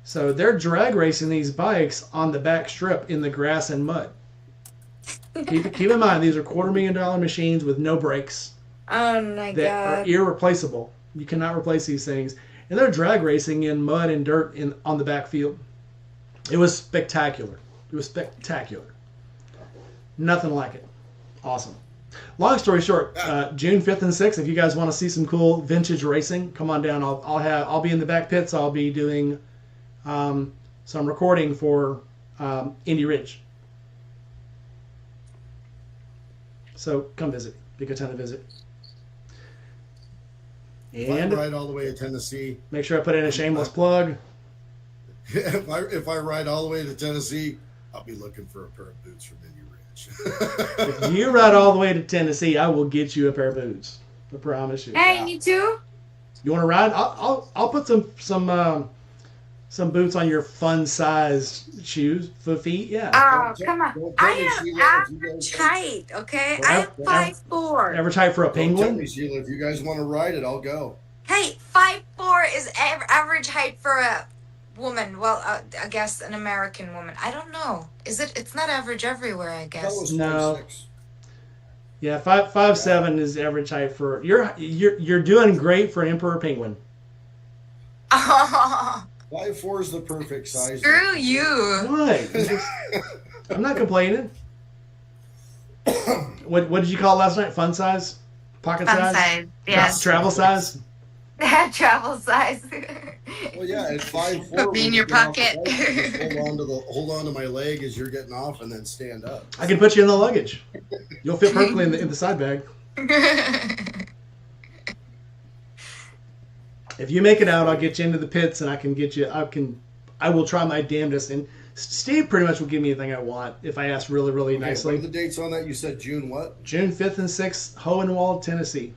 So they're drag racing these bikes on the back strip in the grass and mud. Keep in mind, these are $250,000 machines with no brakes Oh my that are god. irreplaceable. You cannot replace these things. And they're drag racing in mud and dirt on the back field. It was spectacular. It was spectacular. Nothing like it. Awesome. Long story short, June 5th and 6th, if you guys want to see some cool vintage racing, come on down. I'll be in the back pits. I'll be doing some recording for Indy Ridge. So come visit. Be a good time to visit. If I And ride all the way to Tennessee, make sure I put in a shameless plug. if I ride all the way to Tennessee, I'll be looking for a pair of boots from Indy Ridge. If you ride all the way to Tennessee, I will get you a pair of boots. I promise you. Hey, me too. You want to ride? I'll put some boots on your fun sized shoes for feet. Yeah. Oh, come on. Don't tell I me, am Sheila, if you average guys- height, okay? Well, I am 5'4". Ever type for a Don't tell penguin? me, Sheila, if you guys want to ride it, I'll go. Hey, 5'4" is average height for a woman. Well, I guess an American woman. I don't know. Is it? It's not average everywhere, I That guess. was No. 5'6". Yeah, 5'7" is average height for you're doing great for an emperor penguin. Oh, 5'4" is the perfect size. screw you. What? I'm not complaining. What did you call it last night? Fun size? Pocket Fun size? size. Yes. Travel size? Travel size. Well, yeah, at 5'4", Be in when your you get off the pocket. bike, just hold on to my leg as you're getting off, and then stand up. I can put you in the luggage. You'll fit perfectly in the side bag. If you make it out, I'll get you into the pits, and I will try my damnedest. And Steve pretty much will give me anything I want if I ask really, really Okay, what nicely. are the dates on that? You said June what? June 5th and 6th, Hohenwald, Tennessee.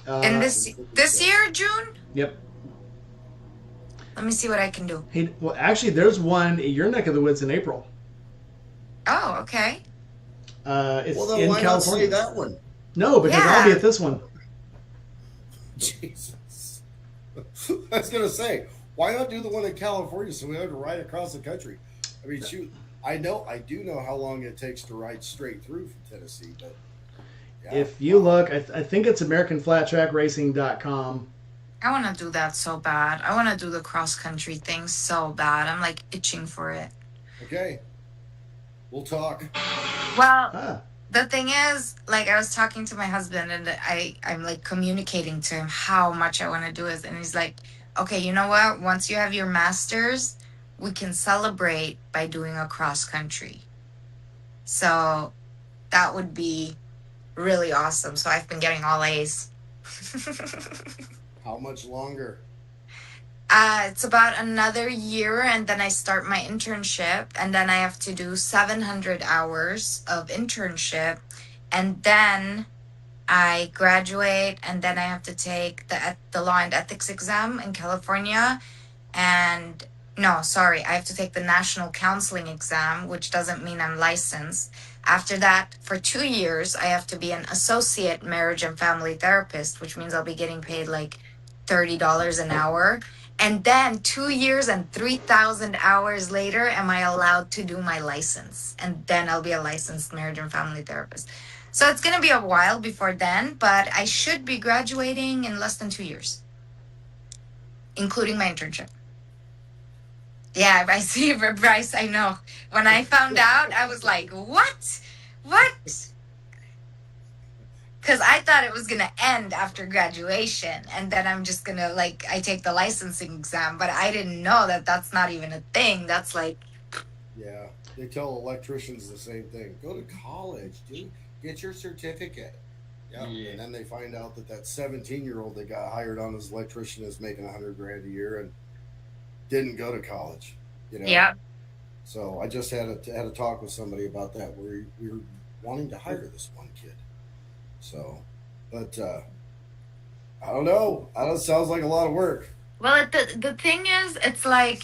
And this year, June? Yep. Let me see what I can do. Hey, well, actually, there's one in your neck of the woods in April. Oh, okay. It's Well, then in why not say California. that one? No, because Yeah. I'll be at this one. Jesus. I was gonna say, why not do the one in California so we don't have to ride across the country? I mean, shoot, I do know how long it takes to ride straight through from Tennessee, but yeah. If you look, I think it's AmericanFlatTrackRacing.com. I want to do that so bad. I want to do the cross country thing so bad. I'm like itching for it. Okay, we'll talk. Well, Ah, the thing is, like, I was talking to my husband and I'm like communicating to him how much I want to do it. And he's like, okay, you know what? Once you have your master's, we can celebrate by doing a cross country. So that would be really awesome. So I've been getting all A's. How much longer? It's about another year, and then I start my internship, and then I have to do 700 hours of internship, and then I graduate, and then I have to take the law and ethics exam in California, and no, sorry, I have to take the national counseling exam, which doesn't mean I'm licensed. After that, for 2 years, I have to be an associate marriage and family therapist, which means I'll be getting paid like $30 an hour. And then 2 years and 3,000 hours later, am I allowed to do my license? And then I'll be a licensed marriage and family therapist. So it's going to be a while before then, but I should be graduating in less than 2 years, including my internship. Yeah, I see, Bryce, I know. When I found out, I was like, what? What? Because I thought it was going to end after graduation. And then I'm just going to, like, I take the licensing exam. But I didn't know that that's not even a thing. That's like... Yeah, they tell electricians the same thing. Go to college, dude. Get your certificate. Yeah. And then they find out that 17-year-old that got hired on as electrician is making $100,000 a year and didn't go to college. You know. Yeah. So I just had a talk with somebody about that, where we were wanting to hire this one kid. So, but I don't know. It sounds like a lot of work. Well, the thing is, it's like,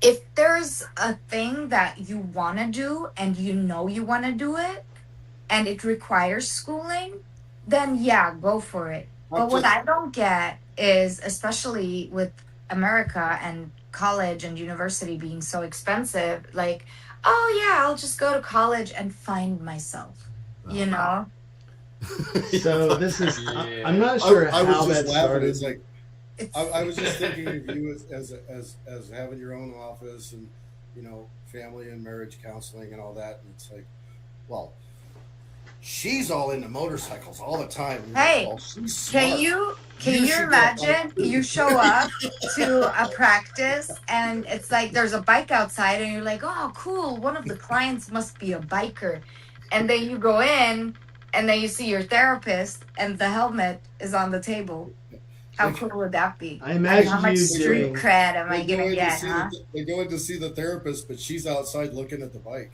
if there's a thing that you want to do and you know you want to do it and it requires schooling, then yeah, go for it. But what I don't get is, especially with America and college and university being so expensive, like, oh yeah, I'll just go to college and find myself, you know? So this is, Yeah. I'm not sure I how was that just laughing. started. It's like It's, I was just thinking of you as having your own office and family and marriage counseling and all that. And it's like, well, she's all into motorcycles all the time. And you're like, hey, well, she's can smart. you should get a bike imagine too. you show up to a practice and it's like there's a bike outside and you're like, oh cool, one of the clients must be a biker. And then you go in and then you see your therapist and the helmet is on the table. How They, cool would that be? I I mean, how imagine much you street doing, cred am they I go gonna in to get, see huh? they go in to see the therapist, but she's outside looking at the bike.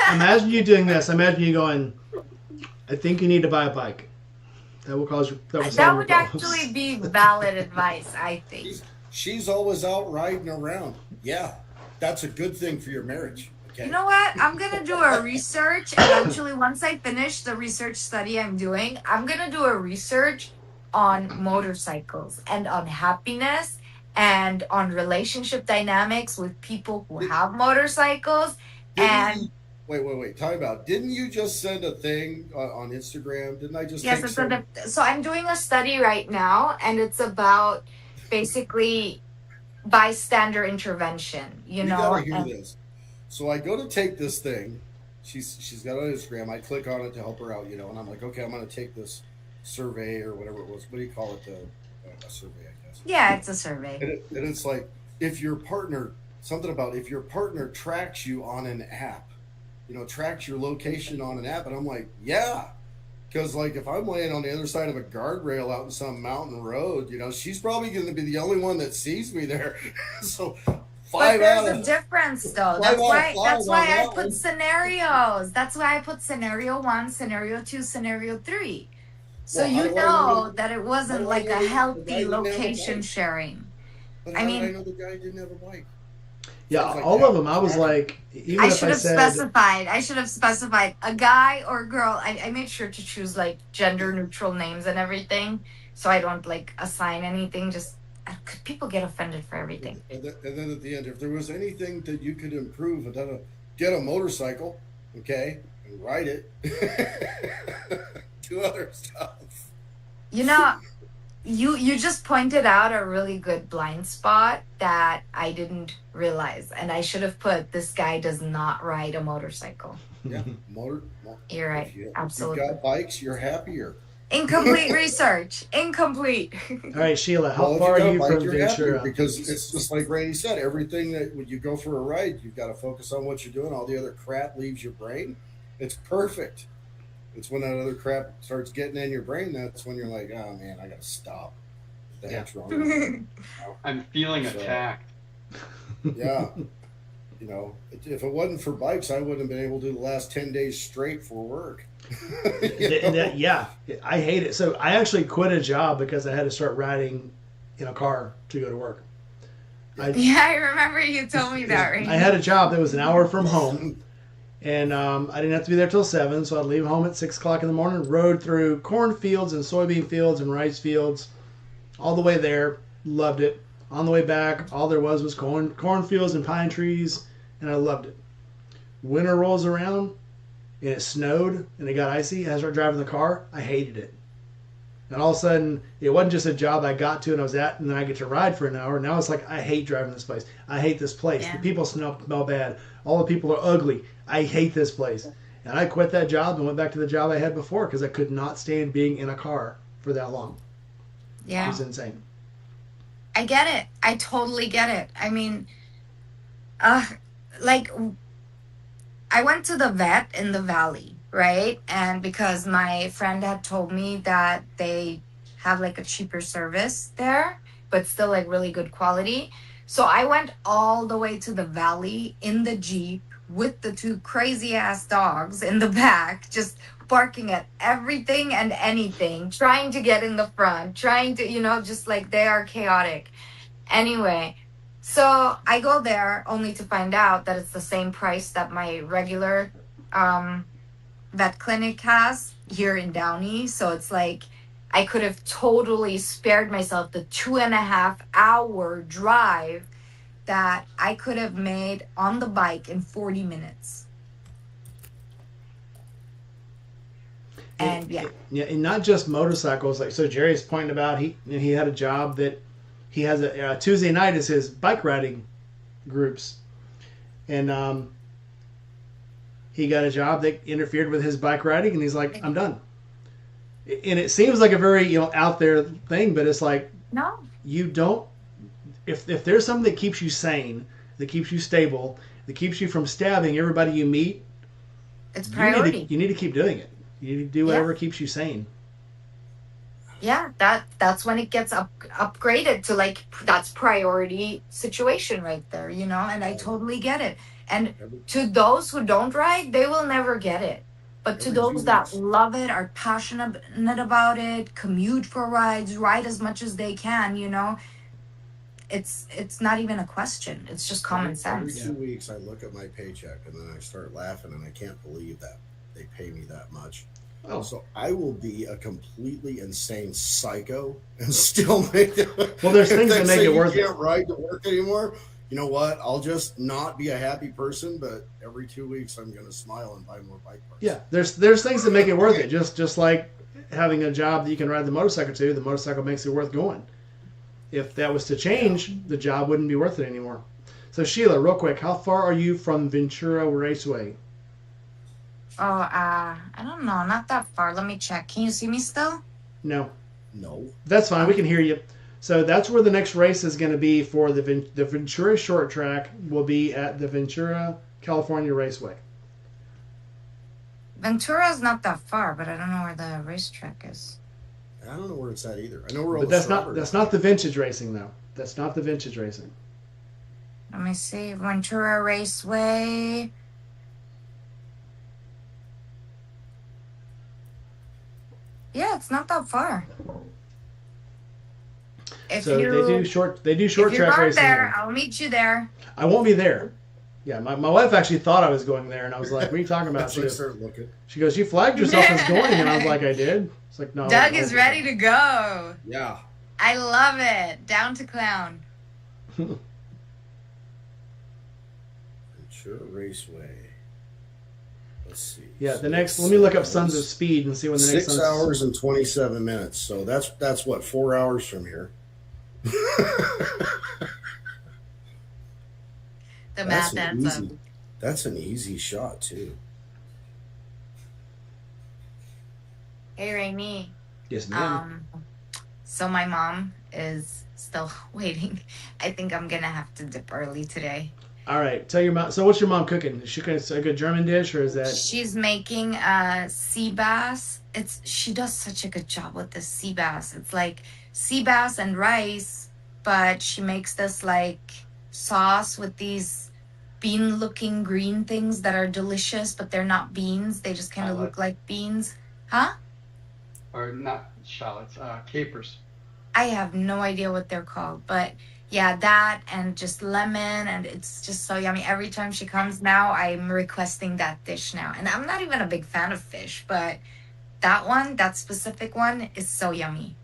imagine you doing this. Imagine you going, I think you need to buy a bike. That will that will That solve would your problems. actually be valid advice, I think. She's always out riding around. Yeah, that's a good thing for your marriage. You Okay. know what? I'm gonna do a research. Eventually, once I finish the research study I'm doing, I'm gonna do a research on motorcycles and on happiness and on relationship dynamics with people who Did, have motorcycles. didn't And you? Wait. Time out. Didn't you just send a thing on Instagram? Didn't I just yes, take it's some? so I'm doing a study right now, and it's about basically bystander intervention. You gotta hear this. So I go to take this thing. She's got it on Instagram. I click on it to help her out, and I'm like, okay, I'm gonna take this survey or whatever it was. What do you call it? A survey, I guess. Yeah, it's a survey. And it's like if your partner, something about if your partner tracks you on an app, tracks your location on an app, and I'm like, yeah. Because like if I'm laying on the other side of a guardrail out in some mountain road, she's probably going to be the only one that sees me there. So But five there's out a of difference though. five out of five That's on why I that put one. scenarios. That's why I put scenario 1, scenario 2, scenario 3. So Well, how you do I know know that it how wasn't do I like a know the guy healthy didn't have a location bike? sharing. But I how did I mean, know the guy didn't have a bike? Yeah, Sounds like all that of them. I was tracking. like, even if I said, I should have specified a guy or a girl. I made sure to choose like gender neutral names and everything. So I don't like assign anything. Just people get offended for everything. And then at the end, if there was anything that you could improve, and then get a motorcycle, okay, and ride it, do other stuff. You know, you just pointed out a really good blind spot that I didn't realize, and I should have put this guy does not ride a motorcycle. Yeah, You're right, if you've absolutely. got bikes, you're happier. Incomplete research. Incomplete. all right, Sheila, how Well, if far you are got a you bike, from you're happier Ventura? because it's just like Randy said. Everything that when you go for a ride, you've got to focus on what you're doing. All the other crap leaves your brain. It's perfect. It's when that other crap starts getting in your brain. That's when you're like, oh man, I got to stop. What the Yeah. heck's wrong with me? I'm feeling So, attacked. yeah. If it wasn't for bikes, I wouldn't have been able to do the last 10 days straight for work. Yeah, I hate it. So I actually quit a job because I had to start riding in a car to go to work. Yeah, I remember you told me that, right? I had a job that was an hour from home, and I didn't have to be there till 7, so I'd leave home at 6 o'clock in the morning, rode through cornfields and soybean fields and rice fields all the way there. Loved it. On the way back, all there was cornfields and pine trees, and I loved it. Winter rolls around, and it snowed, and it got icy, and I started driving the car. I hated it. And all of a sudden, it wasn't just a job I got to and I was at, and then I get to ride for an hour. Now it's like, I hate driving this place. I hate this place. Yeah. The people smell bad. All the people are ugly. I hate this place. And I quit that job and went back to the job I had before because I could not stand being in a car for that long. It Yeah. was insane. I get it. I totally get it. I mean, like, I went to the vet in the valley, right? And because my friend had told me that they have like a cheaper service there, but still like really good quality. So I went all the way to the valley in the Jeep with the 2 crazy ass dogs in the back, just barking at everything and anything, trying to get in the front, trying to, just like they are chaotic. Anyway, So I go there only to find out that it's the same price that my regular vet clinic has here in Downey. So it's like I could have totally spared myself the 2.5 hour drive that I could have made on the bike in 40 minutes. And yeah, and not just motorcycles. Like so, Jerry's pointing about he had a job that he has a Tuesday night is his bike riding groups, and he got a job that interfered with his bike riding, and he's like, I'm done. And it seems like a very out there thing, but it's like no, you don't. If there's something that keeps you sane, that keeps you stable, that keeps you from stabbing everybody you meet, it's priority. You need to keep doing it. You need to do whatever keeps you sane. Yeah, that's when it gets upgraded to like that's priority situation right there, and I totally get it. And to those who don't ride, they will never get it. But to those that love it, are passionate about it, commute for rides, ride as much as they can, it's not even a question. It's just common sense. Every 2 weeks, I look at my paycheck and then I start laughing, and I can't believe that they pay me that much. Oh. So I will be a completely insane psycho and still make it. Well, there's things that make it worth it. You can't ride to work anymore. You know what? I'll just not be a happy person, but every 2 weeks I'm going to smile and buy more bike parts. Yeah, there's things that make it worth it. Just like having a job that you can ride the motorcycle to, the motorcycle makes it worth going. If that was to change, the job wouldn't be worth it anymore. So Shiela, real quick, how far are you from Ventura Raceway? Oh, I don't know, not that far. Let me check. Can you see me still? No. No. That's fine. We can hear you. So that's where the next race is going to be for the Ventura Short Track. Will be at the Ventura, California Raceway. Ventura is not that far, but I don't know where the racetrack is. I don't know where it's at either. I know where all but the that's not the vintage racing though. That's not the vintage racing. Let me see. Ventura Raceway. Yeah, it's not that far. They do short track racing. There, I'll meet you there. I won't be there. Yeah, my wife actually thought I was going there, and I was like, "What are you talking about?" She goes, "You flagged yourself as going," and I was like, "I did." It's like, no. Doug is ready to go. Yeah. I love it. Down to clown. Ventura Raceway. Let's see. Yeah, the next. Let me look up Sons of Speed and see when the next. 6 hours and 27 minutes. So that's what 4 hours from here. The math adds up. That's an easy shot too. Hey, Rainy. Yes, ma'am. So my mom is still waiting. I think I'm gonna have to dip early today. All right. Tell your mom. So what's your mom cooking? Is she cooking a good German dish, or is that? She's making sea bass. She does such a good job with this sea bass. It's like sea bass and rice, but she makes this like sauce with these bean-looking green things that are delicious, but they're not beans. They just kind of look like beans. Huh? Or not shallots, capers. I have no idea what they're called, but yeah, that and just lemon, and it's just so yummy. Every time she comes now, I'm requesting that dish now. And I'm not even a big fan of fish, but that specific one is so yummy.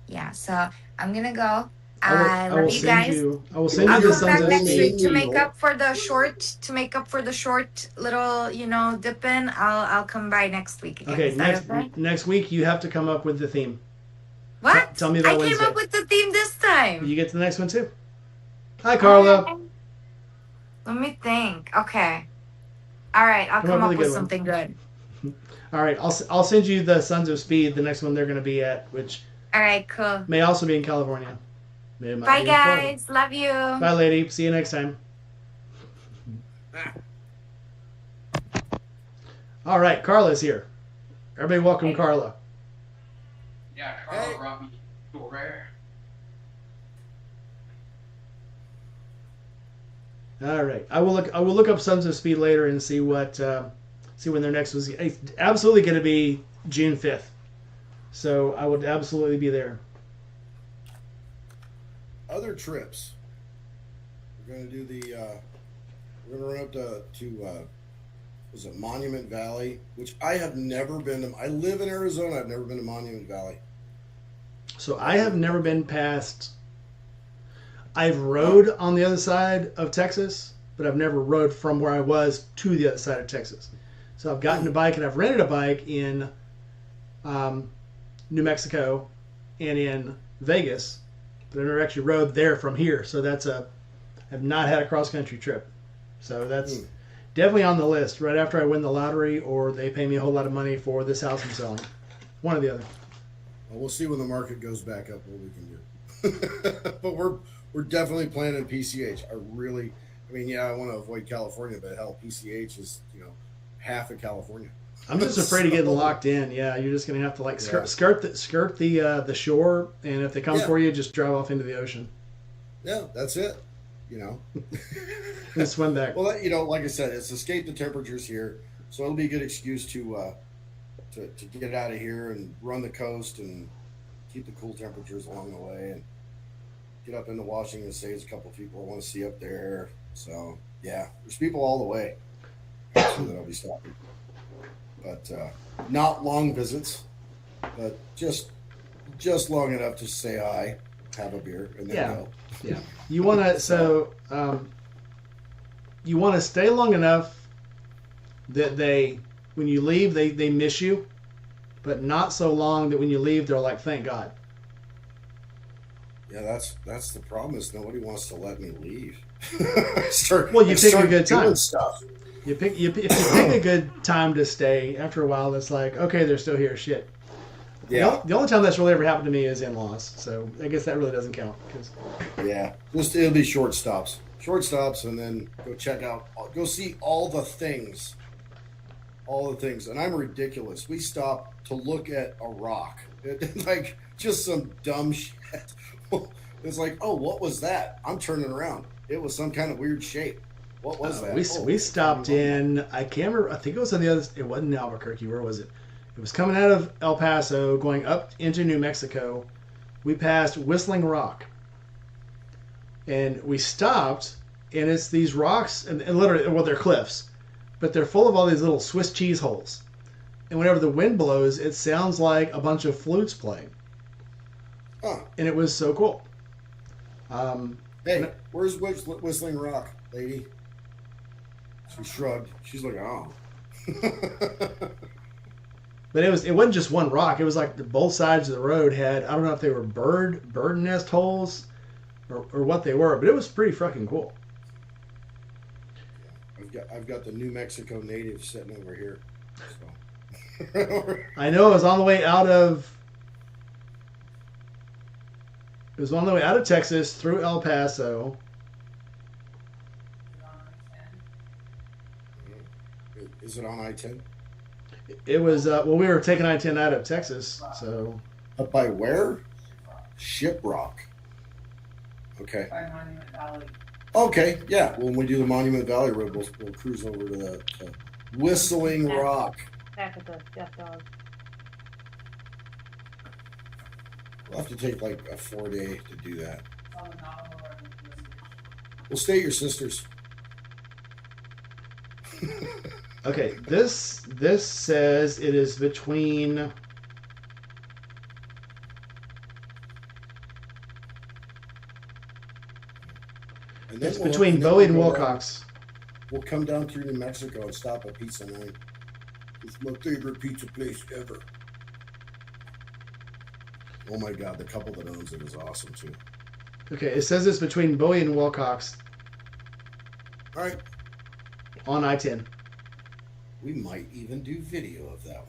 Yeah, so I'm gonna go. I love you guys. I will send you the I'll come back Sons of next week Speed. to make up for the short little, dip in. I'll come by next week again. Okay, next week you have to come up with the theme. What? Tell me about Wednesday. I came up with the theme this time. You get to the next one too. Hi, Carla. Okay. Let me think. Okay. All right, I'll come up with something good. All right, I'll send you the Sons of Speed, the next one they're going to be at, which all right, cool. May also be in California. Bye, guys. Love you. Bye, lady. See you next time. All right, Carla's here. Everybody welcome Carla. Yeah, Carla brought me over here. All right, I will look up Sons of Speed later and see when their next was. It's absolutely going to be June 5th, so I would absolutely be there. other trips. We're gonna do the. We're gonna run up to was it Monument Valley, which I have never been to. I live in Arizona. I've never been to Monument Valley. So I have never been past. I've rode on the other side of Texas, but I've never rode from where I was to the other side of Texas. So I've gotten a bike and I've rented a bike in New Mexico and in Vegas, but I've never actually rode there from here. So I've not had a cross country trip. So that's definitely on the list right after I win the lottery or they pay me a whole lot of money for this house I'm selling. One or the other. Well, we'll see when the market goes back up what we can do. But we're definitely planning PCH. I mean, yeah, I want to avoid California, but hell, PCH is, half of California. I'm just afraid of getting locked in. Yeah, you're just gonna have to skirt the shore, and if they come for you, just drive off into the ocean. Yeah, that's it. And swim back. Well, like I said, it's escape the temperatures here, so it'll be a good excuse to get out of here and run the coast and keep the cool temperatures along the way and get up into Washington State. There's a couple of people I want to see up there. So yeah, there's people all the way. So that I'll be stopping, but not long visits, but just long enough to say hi, have a beer, and then go. Yeah. You want to you want to stay long enough that when you leave they miss you, but not so long that when you leave they're like, thank God. Yeah, that's the problem is nobody wants to let me leave. You pick a good time. Stuff. If you pick a good time to stay, after a while it's like, okay, they're still here. Shit. Yeah. The only time that's really ever happened to me is in-laws, so I guess that really doesn't count. Yeah, it'll be short stops, and then go see all the things, and I'm ridiculous. We stopped to look at a rock, like just some dumb shit. It's like, oh, what was that? I'm turning around. It was some kind of weird shape. What was that? We stopped in, I can't remember, I think it was on the other, it wasn't Albuquerque, where was it? It was coming out of El Paso, going up into New Mexico. We passed Whistling Rock. And we stopped, and it's these rocks, and literally, well, they're cliffs, but they're full of all these little Swiss cheese holes. And whenever the wind blows, it sounds like a bunch of flutes playing. Oh. And it was so cool. Hey, where's Whistling Rock, lady? She shrugged. She's like, oh. But it wasn't just one rock. It was like both sides of the road had, I don't know if they were bird nest holes or what they were, but it was pretty fucking cool. I've got the New Mexico native sitting over here. So. I know it was on the way out of Texas through El Paso. Is it on I-10? It was, we were taking I-10 out of Texas, so. Up by where? Shiprock. Okay. By Monument Valley. Okay, yeah. Well, when we do the Monument Valley Road, we'll cruise over to the Whistling Rock. Back at the Death Dog. We'll have to take like a 4-day to do that. On the Navajo Reservation. We'll stay at your sister's. Okay, this says it is between it's between Bowie and Wilcox. We'll come down through New Mexico and stop at Pizza 9. It's my favorite pizza place ever. Oh my God, the couple that owns it is awesome too. Okay, it says it's between Bowie and Wilcox. All right. On I-10. We might even do video of that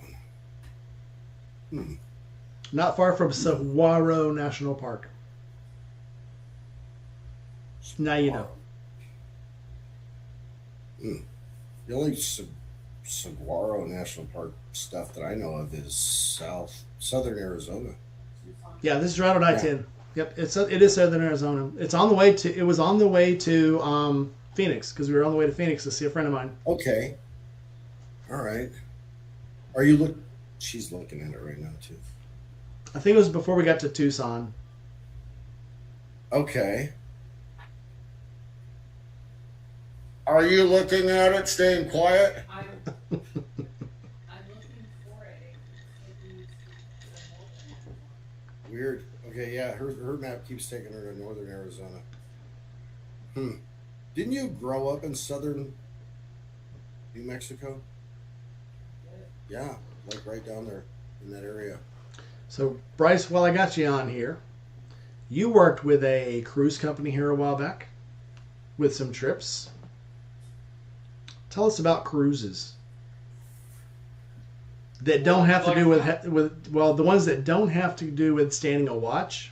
one. Not far from Saguaro National Park. Now you know. The only Saguaro National Park stuff that I know of is southern Arizona. Yeah, this is right on I-10. Yep, it is southern Arizona. It was on the way to Phoenix, because we were on the way to Phoenix to see a friend of mine. Okay. All right. Are you She's looking at it right now too. I think it was before we got to Tucson. Okay. Are you looking at it, staying quiet? I'm looking for it. It's taking some open. Weird. Okay, yeah, her map keeps taking her to northern Arizona. Hmm. Didn't you grow up in southern New Mexico? Yeah, like right down there in that area. So, Bryce, while I got you on here, you worked with a cruise company here a while back with some trips. Tell us about cruises that don't have to do with well, the ones that don't have to do with standing a watch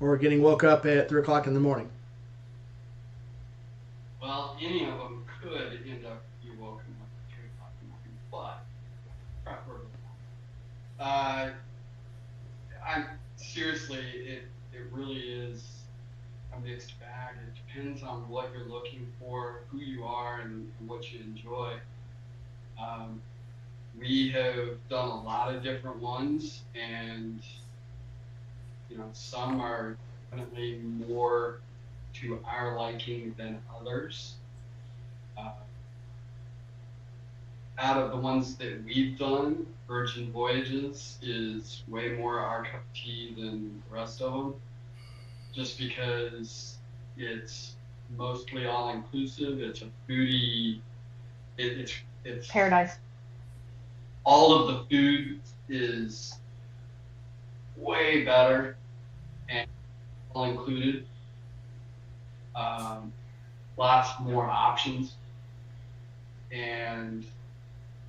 or getting woke up at 3 o'clock in the morning. Well, any of them could end up you woken up at 3 o'clock in the morning, but preferably not. I'm seriously, it really is a mixed bag. It depends on what you're looking for, who you are, and what you enjoy. We have done a lot of different ones, and some are definitely more to our liking than others. Uh, Out of the ones that we've done, Virgin Voyages is way more our cup of tea than the rest of them, just because it's mostly all inclusive. It's a foodie. It's Paradise. all of the food is way better and all included. Lots more options, and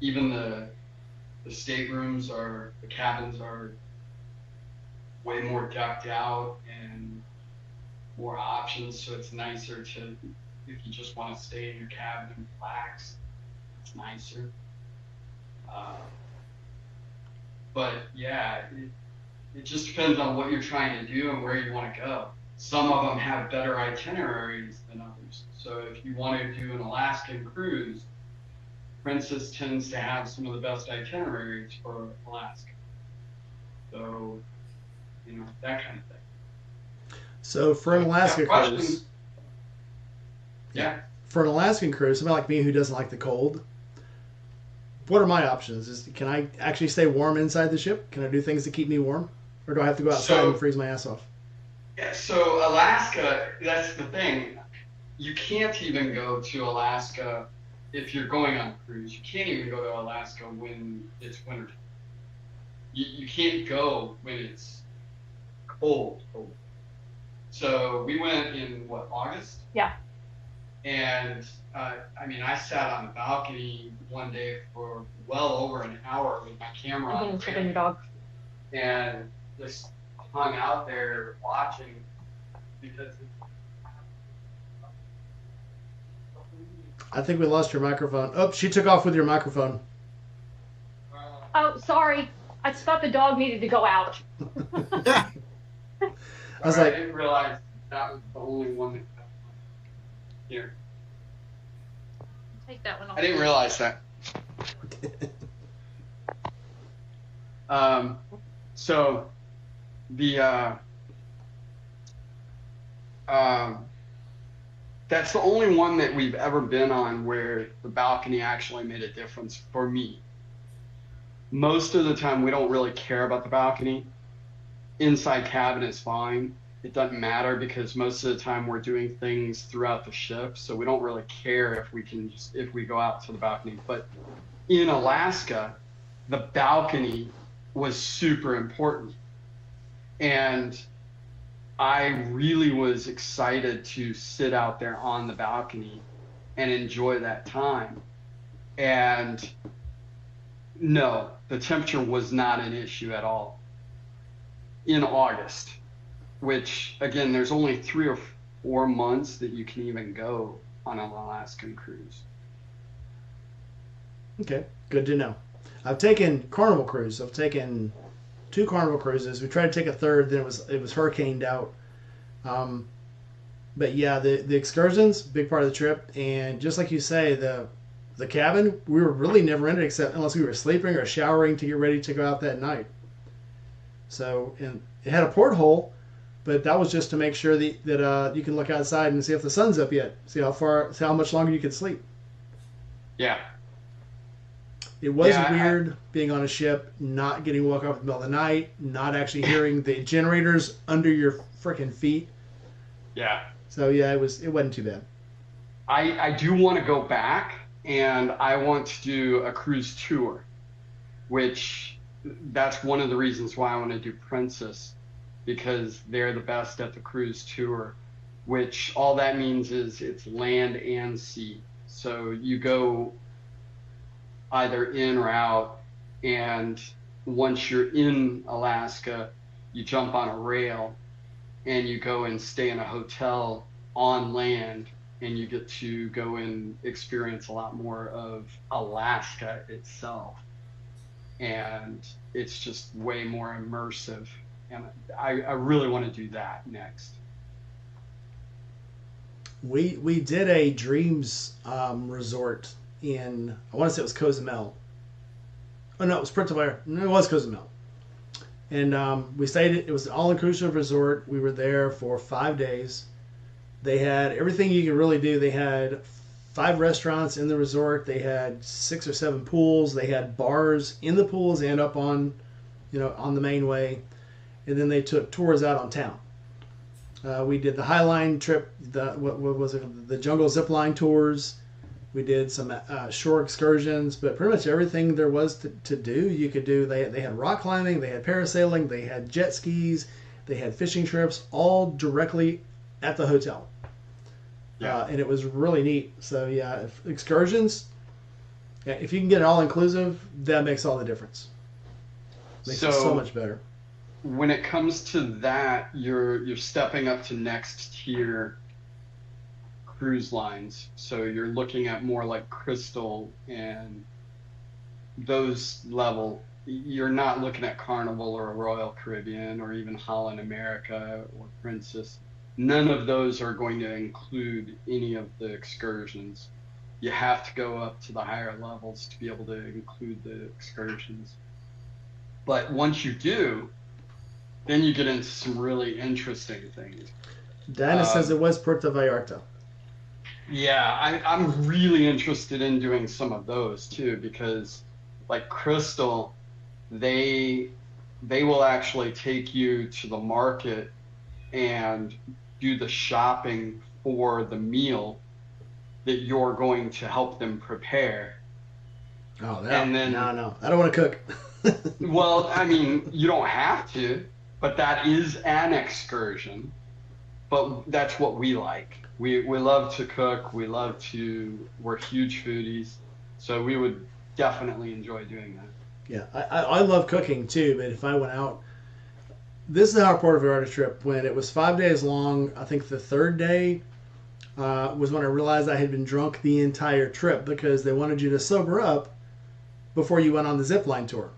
even the staterooms the cabins are way more decked out and more options, so it's nicer to, if you just want to stay in your cabin and relax, it's nicer. But yeah, it just depends on what you're trying to do and where you want to go. Some of them have better itineraries than others. So if you want to do an Alaskan cruise, Princess tends to have some of the best itineraries for Alaska. So, that kind of thing. So for an Alaska cruise, Yeah. for an Alaskan cruise, somebody like me who doesn't like the cold, what are my options? Can I actually stay warm inside the ship? Can I do things to keep me warm? Or do I have to go outside and freeze my ass off? Yeah, so Alaska, that's the thing. You can't even go to Alaska if you're going on a cruise. You can't even go to Alaska when it's winter. You can't go when it's cold. So we went in, August? Yeah. And I sat on the balcony one day for well over an hour with my camera I'm on. getting sick of your dog. And just hung out there watching because I think we lost your microphone. Oh, she took off with your microphone. Oh, sorry. I just thought the dog needed to go out. I was I like, didn't realize that was the only one that here. Take that one off. I didn't realize that. So the that's the only one that we've ever been on where the balcony actually made a difference for me. Most of the time, we don't really care about the balcony. Inside cabin is fine. It doesn't matter because most of the time we're doing things throughout the ship, so we don't really care if we go out to the balcony. But in Alaska, the balcony was super important, and I really was excited to sit out there on the balcony and enjoy that time. And no, the temperature was not an issue at all in August, which again, there's only 3 or 4 months that you can even go on an Alaskan cruise. okay, good to know. I've taken Carnival cruise. I've taken 2 Carnival cruises. We tried to take a third, then it was hurricaned out. But yeah, the excursions, big part of the trip, and just like you say, the cabin, we were really never in it except unless we were sleeping or showering to get ready to go out that night. So, and it had a porthole, But that was just to make sure that you can look outside and see if the sun's up yet. See how much longer you can sleep. Yeah. It was Yeah, weird being on a ship, not getting woke up in the middle of the night, not actually hearing the generators under your freaking feet. yeah. So yeah, it wasn't too bad. I do want to go back and I want to do a cruise tour, which that's one of the reasons why I want to do Princess, because they're the best at the cruise tour, which all that means is it's land and sea. So you go either in or out, and once you're in Alaska, you jump on a rail and you go and stay in a hotel on land, and you get to go and experience a lot more of Alaska itself. And it's just way more immersive. And I really want to do that next. We did a dreams resort in, I want to say it was Cozumel. Oh no, it was Puerto Vallarta. No, it was Cozumel. And we stayed. It was an all-inclusive resort. We were there for 5 days. They had everything you could really do. They had 5 restaurants in the resort. They had 6 or 7 pools. They had bars in the pools and up on, on the mainway. And then they took tours out on town. We did the Highline trip. What was it? The jungle zip line tours. We did some shore excursions, but pretty much everything there was to do, you could do. They had rock climbing, they had parasailing, they had jet skis, they had fishing trips, all directly at the hotel. Yeah. And it was really neat. So yeah, excursions, yeah, if you can get it all inclusive, that makes all the difference. Makes it so much better. When it comes to that, you're stepping up to next tier cruise lines. So you're looking at more like Crystal and those level. You're not looking at Carnival or Royal Caribbean or even Holland America or Princess. None of those are going to include any of the excursions. You have to go up to the higher levels to be able to include the excursions. But once you do, then you get into some really interesting things. Diana says it was Puerto Vallarta. Yeah, I'm really interested in doing some of those too, because like Crystal, they will actually take you to the market and do the shopping for the meal that you're going to help them prepare. Oh, And then, no, I don't want to cook. well, I mean, you don't have to, but that is an excursion. But that's what we like. We love to cook. We're huge foodies. So we would definitely enjoy doing that. Yeah, I love cooking too, but if I went out, this is our Puerto Vallarta trip when it was 5 days long. I think the third day was when I realized I had been drunk the entire trip because they wanted you to sober up before you went on the zipline tour.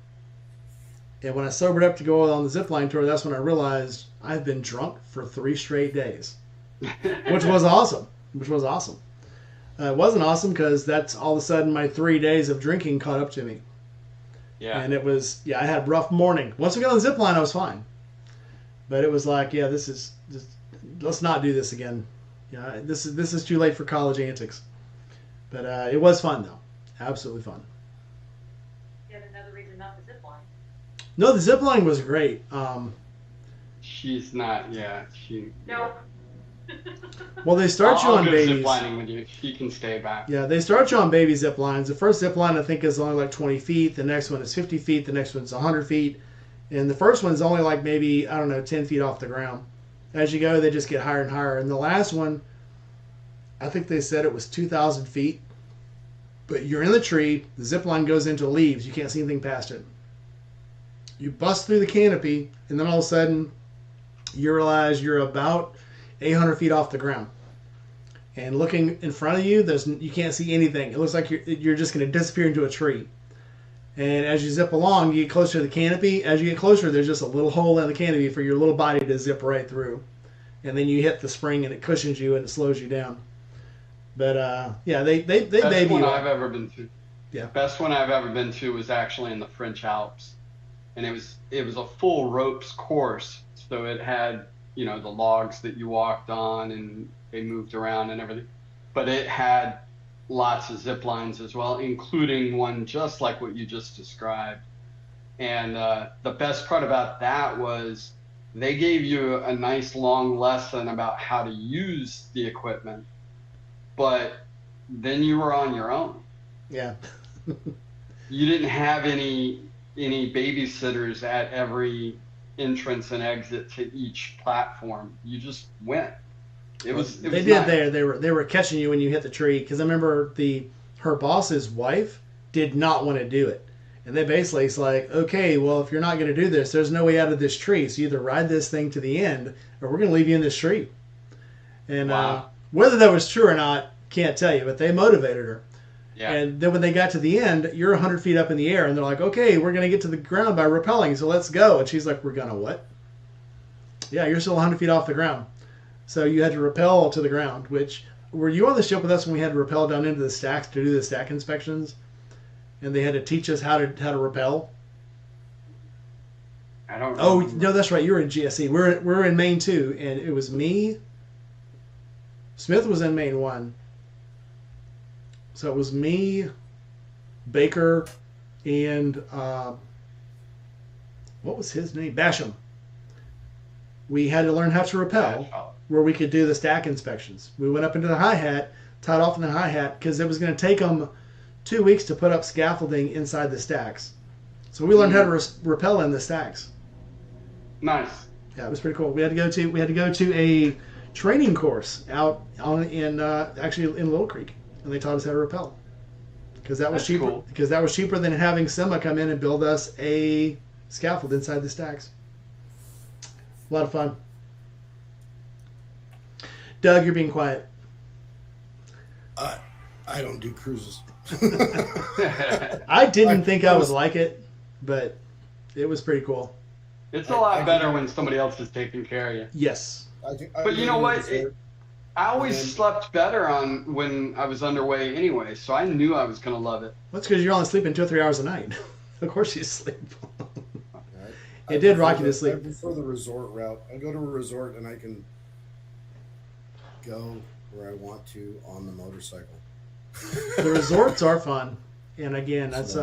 And when I sobered up to go on the zipline tour, that's when I realized I've been drunk for 3 straight days, which was awesome. It wasn't awesome because that's all of a sudden my 3 days of drinking caught up to me. Yeah. And it was, I had a rough morning. Once we got on the zipline, I was fine. But it was like, let's not do this again. Yeah, this is too late for college antics. But it was fun though, absolutely fun. Yet another reason not to zip line. No, the zip line was great. She's not, yeah. Nope. Well, they start you on I'll go babies. zip lining with you. She can stay back. Yeah, they start you on baby zip lines. The first zip line I think is only like 20 feet. The next one is 50 feet. The next one's 100 feet. And the first one's only like maybe, 10 feet off the ground. As you go, they just get higher and higher. And the last one, I think they said it was 2,000 feet. But you're in the tree. The zip line goes into leaves. You can't see anything past it. You bust through the canopy, and then all of a sudden, you realize you're about 800 feet off the ground. And looking in front of you, you can't see anything. It looks like you're just going to disappear into a tree. And as you zip along, you get closer to the canopy. As you get closer, there's just a little hole in the canopy for your little body to zip right through. And then you hit the spring, and it cushions you, and it slows you down. But, they Best baby one you I've up. ever been to. Yeah. Best one I've ever been to was actually in the French Alps. And it was a full ropes course. So it had the logs that you walked on and they moved around and everything. But it had lots of zip lines as well, including one just like what you just described. And the best part about that was they gave you a nice long lesson about how to use the equipment, but then you were on your own. Yeah. You didn't have any babysitters at every entrance and exit to each platform. You just went. It was They nice. did there. They were catching you when you hit the tree, because I remember her boss's wife did not want to do it. And they basically, it's like, okay, well, if you're not going to do this, there's no way out of this tree. So you either ride this thing to the end, or we're going to leave you in this tree. And Wow. whether that was true or not, can't tell you. But they motivated her. Yeah. And then when they got to the end, you're 100 feet up in the air, and they're like, okay, we're going to get to the ground by rappelling, so let's go. And she's like, we're going to what? Yeah, you're still 100 feet off the ground. So you had to rappel to the ground, which, were you on the ship with us when we had to rappel down into the stacks to do the stack inspections? And they had to teach us how to rappel? I don't Oh, remember. no, that's right. You were in GSE. We're in Maine 2, and it was me. Smith was in Maine 1. So it was me, Baker, and what was his name? Basham. We had to learn how to rappel, where we could do the stack inspections. We went up into the hi-hat, tied off in the hi-hat, because it was going to take them 2 weeks to put up scaffolding inside the stacks. So we learned how to rappel in the stacks. Nice. Yeah, it was pretty cool. We had to go to a training course out actually in Little Creek, and they taught us how to rappel, because that was That's cheaper. cool. Because that was cheaper than having SEMA come in and build us a scaffold inside the stacks. A lot of fun. Doug, you're being quiet. I don't do cruises. I didn't think I would like it, but it was pretty cool. It's a lot better when somebody else is taking care of you. Yes. But you know what? I always And- slept better on when I was underway anyway, so I knew I was going to love it. That's because you're only sleeping 2 or 3 hours a night. Of course you sleep. I It did prefer rock you to the- sleep. I prefer the resort route. I go to a resort and I can go where I want to on the motorcycle. The resorts are fun, and again, that's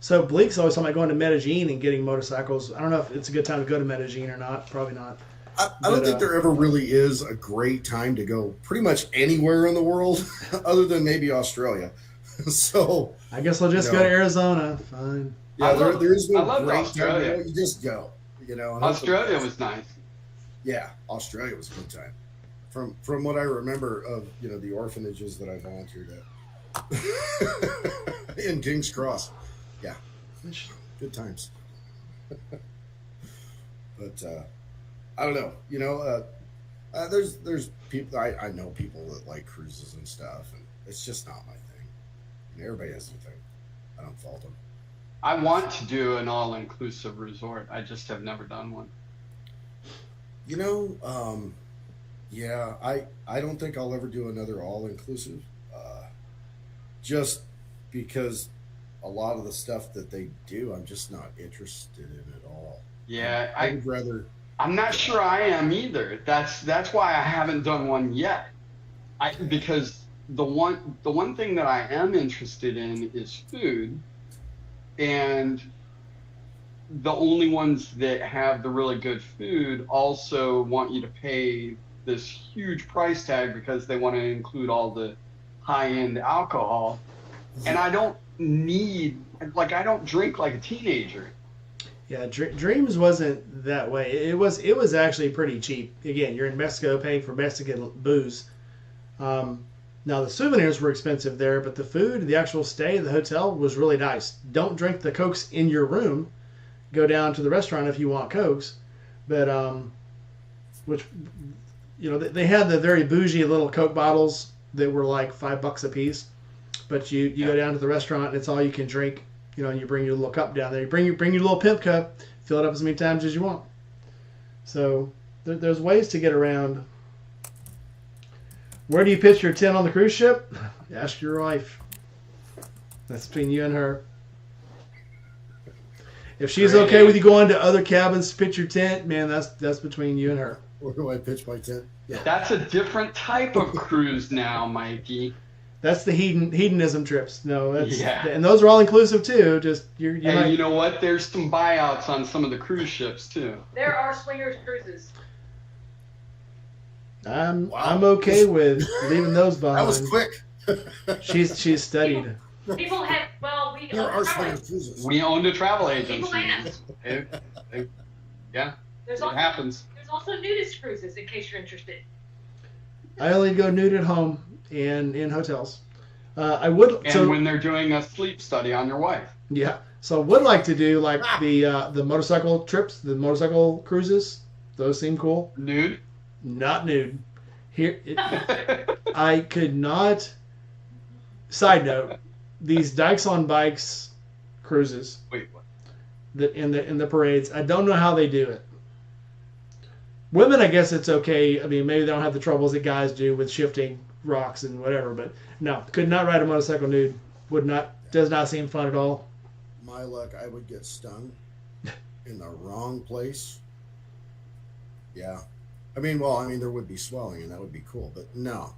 So Bleak's always talking about going to Medellin and getting motorcycles. I don't know if it's a good time to go to Medellin or not. Probably not. I don't think there ever really is a great time to go pretty much anywhere in the world other than maybe Australia. So I guess we'll just go to Arizona. Fine. yeah, there is I no loved great time Australia. to go. You just go. And Australia was nice. Yeah, Australia was a good time. From what I remember of the orphanages that I volunteered at in King's Cross, yeah, good times. But I don't know, there's people I know people that like cruises and stuff, and it's just not my thing. Everybody has their thing. I don't fault them. I want to do an all-inclusive resort. I just have never done one. Yeah, I don't think I'll ever do another all-inclusive, just because a lot of the stuff that they do, I'm just not interested in at all. Yeah, I would rather. I'm not sure I am either. That's why I haven't done one yet. Because the one thing that I am interested in is food, and the only ones that have the really good food also want you to pay this huge price tag because they want to include all the high-end alcohol, and I don't drink like a teenager. Yeah, Dreams wasn't that way. It was actually pretty cheap. Again, you're in Mexico paying for Mexican booze. Now the souvenirs were expensive there, but the food, the actual stay, the hotel was really nice. Don't drink the Cokes in your room. Go down to the restaurant if you want Cokes. But which they had the very bougie little Coke bottles that were like $5 a piece. But you go down to the restaurant and it's all you can drink. And you bring your little cup down there. You bring your little pimp cup, fill it up as many times as you want. So there's ways to get around. Where do you pitch your tent on the cruise ship? Ask your wife. That's between you and her. If she's okay with you going to other cabins to pitch your tent, man, that's between you and her. Where do I pitch my tent? Yeah. That's a different type of cruise now, Mikey. That's the hedonism trips. No, that's Yeah. and those are all inclusive too. Just you And might, you know what? There's some buyouts on some of the cruise ships too. There are swingers cruises. I'm Wow. I'm okay with leaving those behind. That was quick. She's studied. People have, well, we There are travel- swinger cruises. We owned a travel agency. People ask. Yeah, There's it also, happens. there's also nudist cruises in case you're interested. I only go nude at home and in hotels. I would And when they're doing a sleep study on your wife. yeah. So I would like to do like the motorcycle trips, the motorcycle cruises. Those seem cool. Nude? Not nude. I could not. Side note: these Dykes on Bikes cruises Wait, what? that in the parades. I don't know how they do it. Women, I guess it's okay. I mean, maybe they don't have the troubles that guys do with shifting rocks and whatever. But no, could not ride a motorcycle nude. Would not. Does not seem fun at all. My luck, I would get stung in the wrong place. Yeah. I mean, there would be swelling, and that would be cool, but no.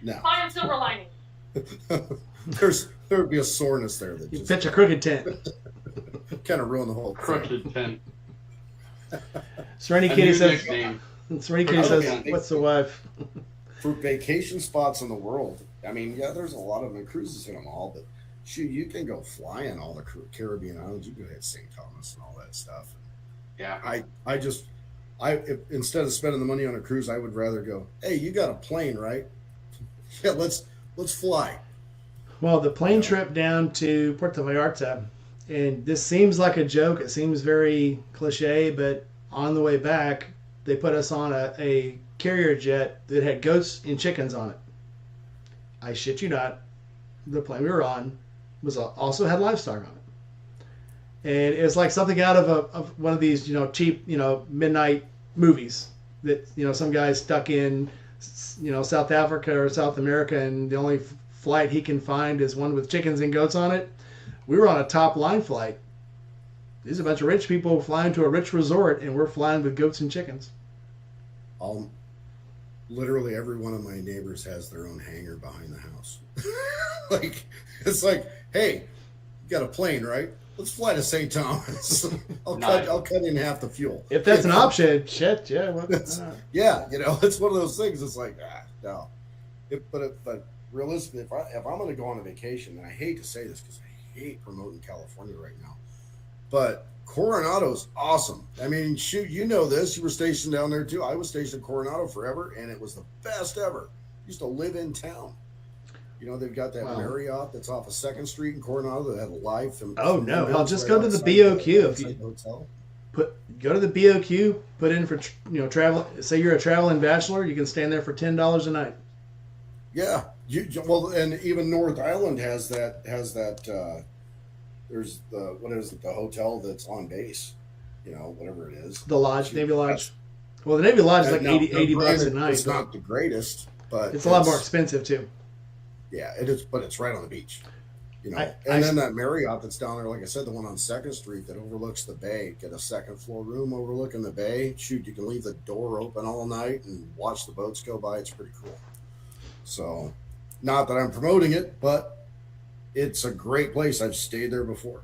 No. Find a silver lining. There would be a soreness there that You just pitch a crooked tent. kind of ruined the whole thing. Crooked tent. Serenity A Kitty new says. nickname. Serenity Kitty says, Okay. "What's the wife?" For vacation spots in the world, I mean, yeah, there's a lot of them, and cruises in them all, but shoot, you can go flying all the Caribbean islands. You can hit St. Thomas and all that stuff. Yeah. If, instead of spending the money on a cruise, I would rather go, hey, you got a plane, right? Yeah, let's fly. Well, the plane trip down to Puerto Vallarta, and this seems like a joke. It seems very cliche, but on the way back, they put us on a carrier jet that had goats and chickens on it. I shit you not. The plane we were on also had livestock on it, and it was like something out of one of these cheap midnight movies that some guy's stuck in South Africa or South America, and the only flight he can find is one with chickens and goats on it. We were on a top line flight. These are a bunch of rich people flying to a rich resort, and we're flying with goats and chickens. Literally every one of my neighbors has their own hangar behind the house. It's like, hey, you got a plane, right? Let's fly to St. Thomas. I'll cut in half the fuel. If that's an option, shit, yeah. Yeah, it's one of those things. It's like, no. But realistically, if I'm going to go on a vacation, and I hate to say this because I hate promoting California right now, but Coronado's awesome. I mean, shoot, you know this. You were stationed down there too. I was stationed in Coronado forever, and it was the best ever. Used to live in town. They've got that Marriott that's off of 2nd Street in Coronado that had a live film. Oh no! Hell, just right go to the outside BOQ. outside the hotel. Go to the BOQ. Put in for travel. Say you're a traveling bachelor, you can stand there for $10 a night. Yeah, and even North Island has that. There's the hotel that's on base. Whatever it is. The lodge, Navy Lodge. Well, the Navy Lodge is like $80 a night. It's not the greatest, but it's a lot more expensive too. Yeah, it is, but it's right on the beach. Then that Marriott that's down there, like I said, the one on 2nd Street that overlooks the bay. Get a 2nd floor room overlooking the bay. Shoot, you can leave the door open all night and watch the boats go by. It's pretty cool. So, not that I'm promoting it, but it's a great place. I've stayed there before.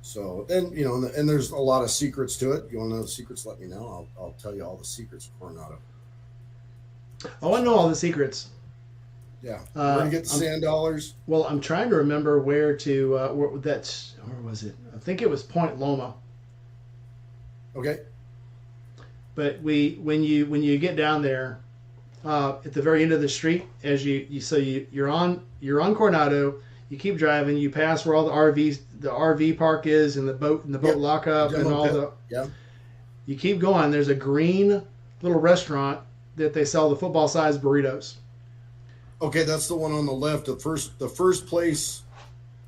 So, and there's a lot of secrets to it. You want to know the secrets? Let me know. I'll tell you all the secrets of Coronado. I want to know all the secrets. Yeah, where to get the sand dollars? Well, I'm trying to remember where was it? I think it was Point Loma. Okay. But when you get down there, at the very end of the street, as you're on Coronado, you keep driving, you pass where all the RV park is, and the boat lockup and all the. Yeah. You keep going. There's a green little restaurant that they sell the football-sized burritos. Okay, that's the one on the left. The first place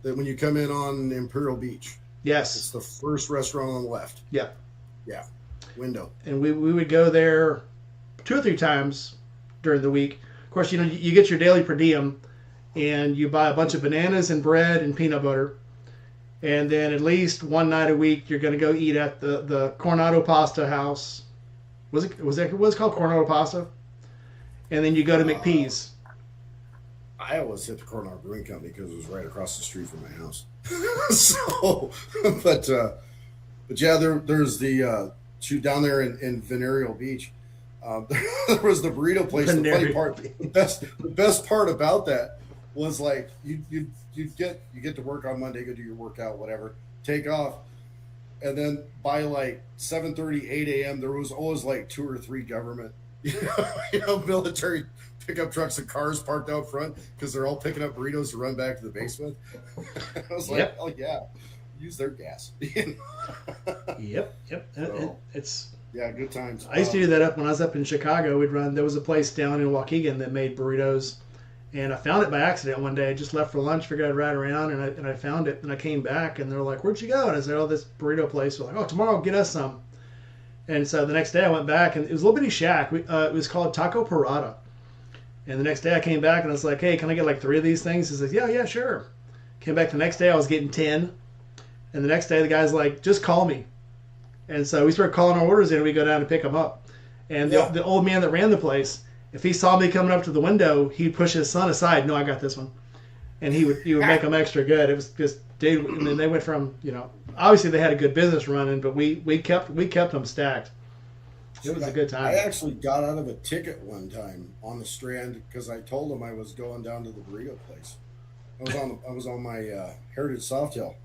that when you come in on Imperial Beach. Yes. It's the first restaurant on the left. Yeah. Yeah. Window. And we would go there 2 or 3 times during the week. Of course, you get your daily per diem, and you buy a bunch of bananas and bread and peanut butter, And then at least one night a week, you're going to go eat at the Cornado Pasta House. Was it called Cornado Pasta? And then you go to McPee's. I always hit the Coronado Brewing Company because it was right across the street from my house. So, but yeah, there's the shoot down there in Venereal Beach. There was the burrito place. The funny part, the best part about that was like you get to work on Monday, go do your workout, whatever, take off, and then by like 7:30, 8 a.m. there was always like 2 or 3 government, military pickup trucks and cars parked out front because they're all picking up burritos to run back to the basement. I was like, oh yeah, use their gas. Yep. So, It's yeah, good times. I used to do that up when I was up in Chicago. There was a place down in Waukegan that made burritos, and I found it by accident one day. I just left for lunch, figured I'd ride around, and I found it, and I came back, and they're like, "Where'd you go?" And I said, "Oh, this burrito place." They're like, "Oh, tomorrow get us some." And so the next day I went back, and it was a little bitty shack. It was called Taco Parada. And the next day I came back, and I was like, "Hey, can I get like 3 of these things?" He says, "Yeah, sure." Came back the next day, I was getting 10, and the next day the guy's like, "Just call me." And so we started calling our orders in, and we go down to pick them up. And the old man that ran the place, if he saw me coming up to the window, he'd push his son aside. "No, I got this one," and he would make them extra good. It was just, dude. I mean, they went from, obviously they had a good business running, but we kept them stacked. It was a good time. I actually got out of a ticket one time on the Strand because I told him I was going down to the burrito place. I was on my Heritage Softail.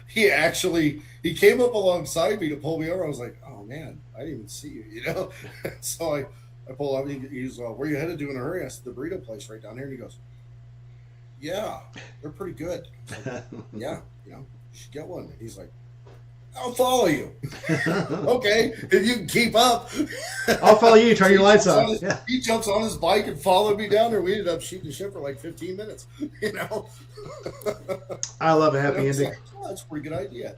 he came up alongside me to pull me over. I was like, "Oh man, I didn't even see you," So I pull up. He's "Where you headed to in a hurry?" I said, "The burrito place right down here." And he goes, "Yeah, they're pretty good." Like, "Yeah, you should get one." And he's like, "I'll follow you." Okay, if you can keep up. I'll follow you. Turn your lights on. He jumps on his bike and followed me down there. We ended up shooting the shit for like 15 minutes. I love a happy ending. Like, oh, that's a pretty good idea.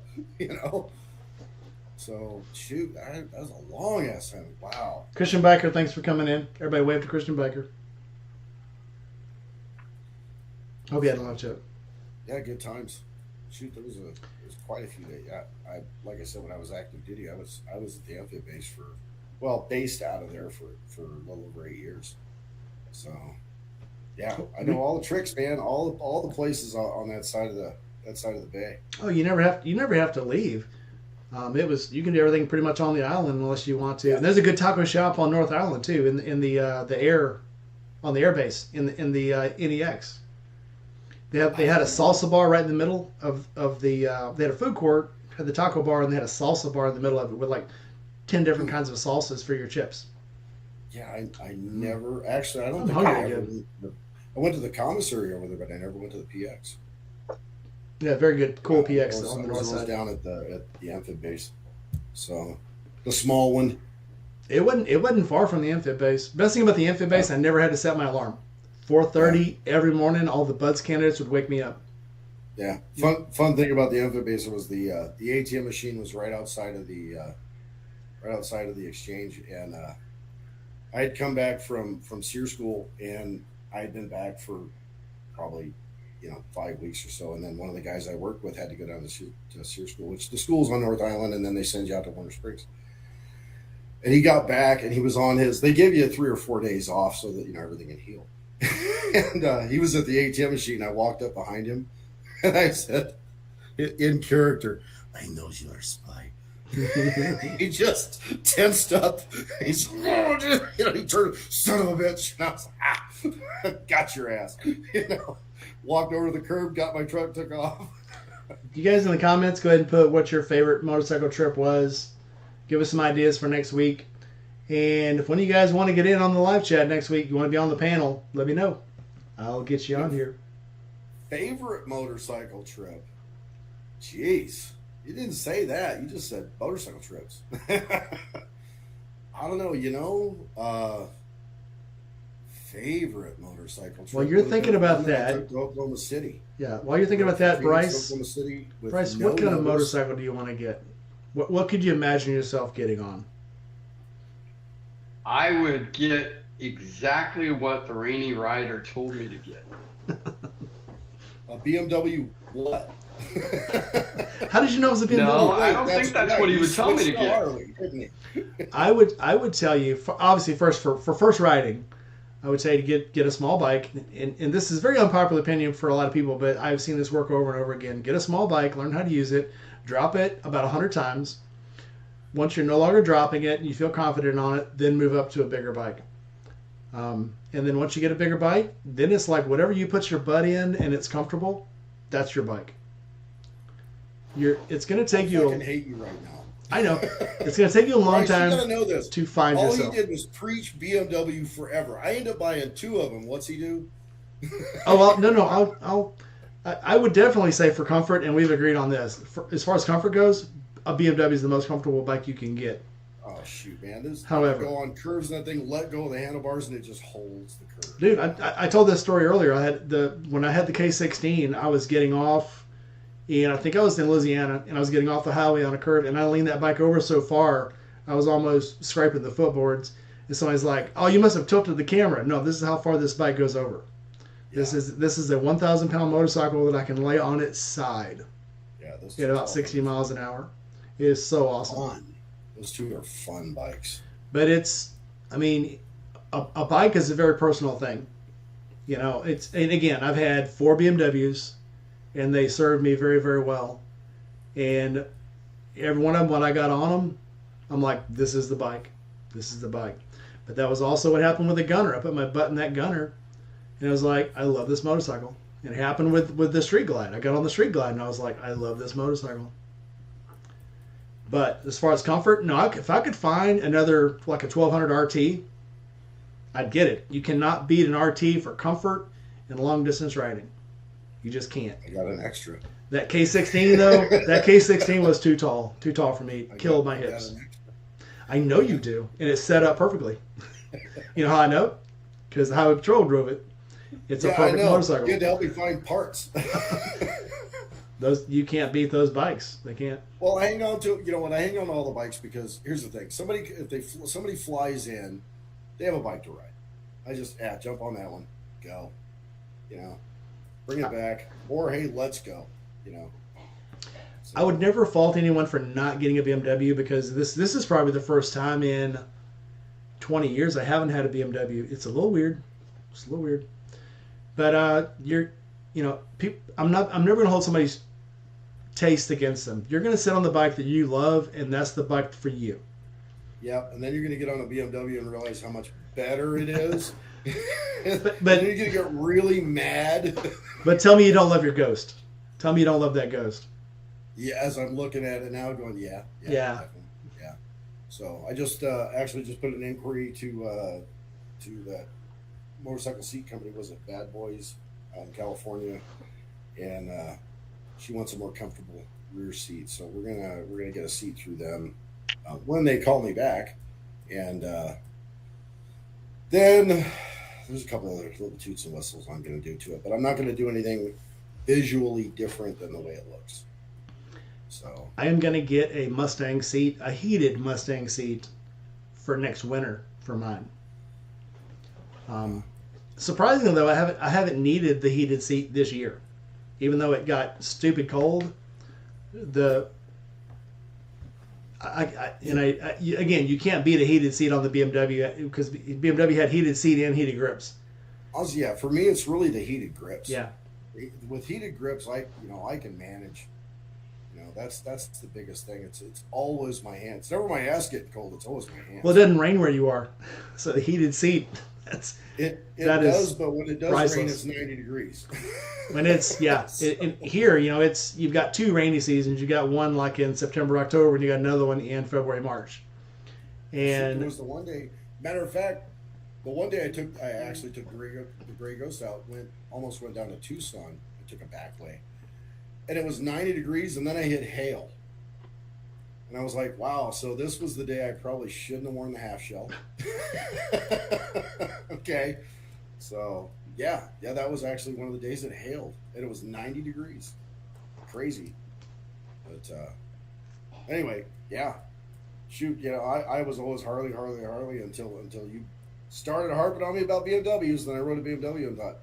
So shoot, that was a long ass time. Wow. Christian Biker, thanks for coming in. Everybody wave to Christian Biker. Hope you had a lunch up. Yeah, good times. Shoot, there was quite a few days. I like I said, when I was active duty, I was at the amphib base based out of there for a little over 8 years. So yeah, I know all the tricks, man. All the places on that side of the bay. Oh, you never have to leave. You can do everything pretty much on the island unless you want to. Yeah. And there's a good taco shop on North Island too, in the air, on the air base in the NEX. They had a salsa bar right in the middle of the. They had a food court, had the taco bar, and they had a salsa bar in the middle of it with like 10 different kinds of salsas for your chips. Yeah, I never actually. I don't I'm think I hungry ever. again. I went to the commissary over there, but I never went to the PX. Yeah, very good, cool PX I was, on the I north was side. down at the amphib base, so the small one. It wasn't far from the amphib base. Best thing about the amphib base, I never had to set my alarm. 4:30 every morning, all the buds candidates would wake me up. Yeah, fun thing about the amphib base was the ATM machine was right outside of the exchange, and I had come back from SEER school, and I had been back for probably 5 weeks or so, and then one of the guys I worked with had to go down to SEER school, which the school's on North Island, and then they send you out to Warner Springs. And he got back, and he was on they give you 3 or 4 days off so that everything can heal. And he was at the ATM machine. I walked up behind him, and I said, in character, "I know you're a spy." He just tensed up. He's, he turned, "Son of a bitch." And I was like, "Got your ass." Walked over to the curb, got my truck, took off. You guys in the comments, go ahead and put what your favorite motorcycle trip was. Give us some ideas for next week. And if one of you guys want to get in on the live chat next week, you want to be on the panel, let me know. I'll get you on here. Favorite motorcycle trip? Jeez. You didn't say that. You just said motorcycle trips. I don't know, favorite motorcycle trip. Well, you're thinking about that. To Oklahoma City. Yeah. While you're thinking about that, Bryce, Oklahoma City with what kind of numbers. motorcycle do you want to get? What could you imagine yourself getting on? I would get exactly what the Rainy Rider told me to get. A BMW What? How did you know it was a BMW? No, I don't think that's what he would tell me to switched get. Harley, didn't he? I would tell you, obviously, first for first riding, I would say to get a small bike, and this is a very unpopular opinion for a lot of people, but I've seen this work over and over again. Get a small bike, learn how to use it, drop it about 100 times. Once you're no longer dropping it and you feel confident on it, then move up to a bigger bike. And then once you get a bigger bike, then it's like whatever you put your butt in and it's comfortable, that's your bike. It's going to take you. I fucking hate you right now. I know. It's going to take you a long Bryce, time you gotta know this. to find All yourself. he did was preach BMW forever. I ended up buying 2 of them. What's he do? Oh well, no. I would definitely say for comfort, and we've agreed on this. As far as comfort goes, a BMW is the most comfortable bike you can get. Oh shoot, man! This However, go on curves and that thing, let go of the handlebars, and it just holds the curve. dude, I told this story earlier. When I had the K16, I was getting off, and I think I was in Louisiana, and I was getting off the highway on a curve, and I leaned that bike over so far, I was almost scraping the footboards. And somebody's like, "Oh, you must have tilted the camera." No, this is how far this bike goes over. Yeah. This is a 1,000-pound motorcycle that I can lay on its side Yeah, those at about 60 miles an hour. It is so awesome. Fun. Those 2 are fun bikes. But a bike is a very personal thing. You know, and again, I've had 4 BMWs, and they served me very, very well. And every one of them, when I got on them, I'm like, this is the bike. This is the bike. But that was also what happened with the Gunner. I put my butt in that Gunner, and I was like, I love this motorcycle. It happened with the Street Glide. I got on the Street Glide, and I was like, I love this motorcycle. But as far as comfort, no. If I could find another, like a 1200 RT, I'd get it. You cannot beat an RT for comfort and long distance riding. You just can't. I got an extra. That K16 though, that K16 was too tall for me. Killed my hips. I know you do, and it's set up perfectly. You know how I know? Because the Highway Patrol drove it. It's a perfect motorcycle. You had to help me find parts. You can't beat those bikes. They can't. Well, I hang on to I hang on to all the bikes because here's the thing: somebody flies in, they have a bike to ride. I just jump on that one, go, bring it back, or hey, let's go, So, I would never fault anyone for not getting a BMW because this is probably the first time in 20 years I haven't had a BMW. It's a little weird. It's a little weird, but I'm never gonna hold somebody's taste against them. You're going to sit on the bike that you love, and that's the bike for you. Yeah, and then you're going to get on a BMW and realize how much better it is. but then you're going to get really mad. But tell me you don't love your Ghost. Tell me you don't love that Ghost. Yeah, as I'm looking at it now, going, yeah. Definitely. Yeah. So I just actually just put an inquiry to that motorcycle seat company. Was it Bad Boys in California? And she wants a more comfortable rear seat, so we're gonna get a seat through them when they call me back, and then there's a couple other little toots and whistles I'm gonna do to it, but I'm not gonna do anything visually different than the way it looks. So I am gonna get a Mustang seat, a heated Mustang seat, for next winter for mine. Surprisingly though, I haven't needed the heated seat this year. Even though it got stupid cold, again, you can't beat a heated seat on the BMW because BMW had heated seat and heated grips. Also, yeah, for me, it's really the heated grips. Yeah, with heated grips, I can manage. That's the biggest thing. It's always my hand. It's never my ass getting cold. It's always my hand. Well, it doesn't rain where you are, so the heated seat. It does, but when it does priceless. rain, it's 90 degrees. When it's here, you've got 2 rainy seasons. You got one like in September, October, and you got another one in February, March. And it was the one day. Matter of fact, the one day I actually took the Gray Ghost out. Almost went down to Tucson. I took a back way, and it was 90 degrees, and then I hit hail. And I was like, wow, so this was the day I probably shouldn't have worn the half shell. Okay. So, yeah, that was actually one of the days it hailed. And it was 90 degrees. Crazy. But anyway, yeah. Shoot, I was always Harley until you started harping on me about BMWs. Then I rode a BMW and thought,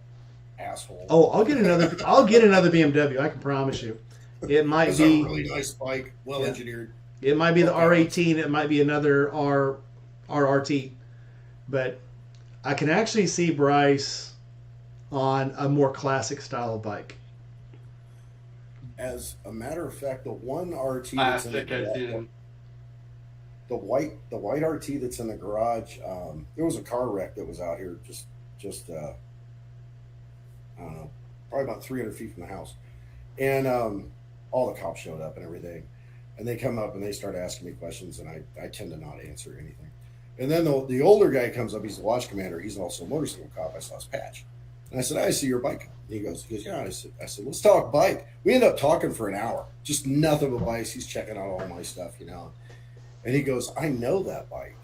asshole. Oh, I'll get another. I'll get another BMW. I can promise you. It might It's be. a really nice bike, well engineered. It might be the Okay. R18. It might be another RRT. But I can actually see Bryce on a more classic style of bike. As a matter of fact, the one RT that's in the Classic as garage, in. the white RT that's in the garage, there was a car wreck that was out here just I don't know, probably about 300 feet from the house, and all the cops showed up and everything, and they come up and they start asking me questions, and I tend to not answer anything, and then the older guy comes up. He's the watch commander. He's also a motorcycle cop. I saw his patch. And I said, I see your bike. And he goes, yeah. I said, let's talk bike. We ended up talking for an hour, just nothing but bikes. He's checking out all my stuff, you know. And he goes, I know that bike.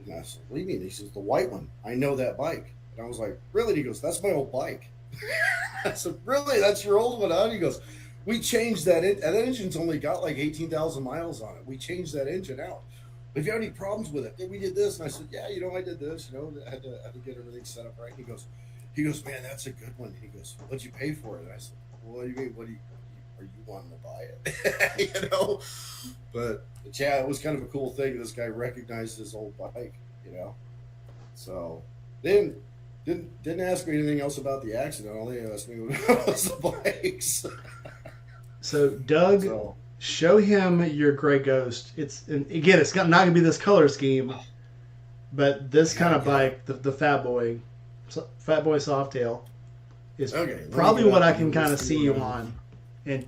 And I said, what do you mean? He says, the white one. I know that bike. And I was like, really? And he goes, that's my old bike. I said, really? That's your old one, huh? And he goes, we changed that. That engine's only got like 18,000 miles on it. We changed that engine out. If you have any problems with it, we did this. And I said, yeah, I did this. I had to get everything set up right. And he goes, man, that's a good one. He goes, what'd you pay for it? And I said, well, what do you mean? Are you wanting to buy it? But yeah, it was kind of a cool thing. This guy recognized his old bike, So they didn't ask me anything else about the accident. All they asked me was the bikes. So Doug, show him your Gray Ghost. It's not going to be this color scheme, but this kind of bike, the Fat Boy Softail, is probably what I can kind of see you on. And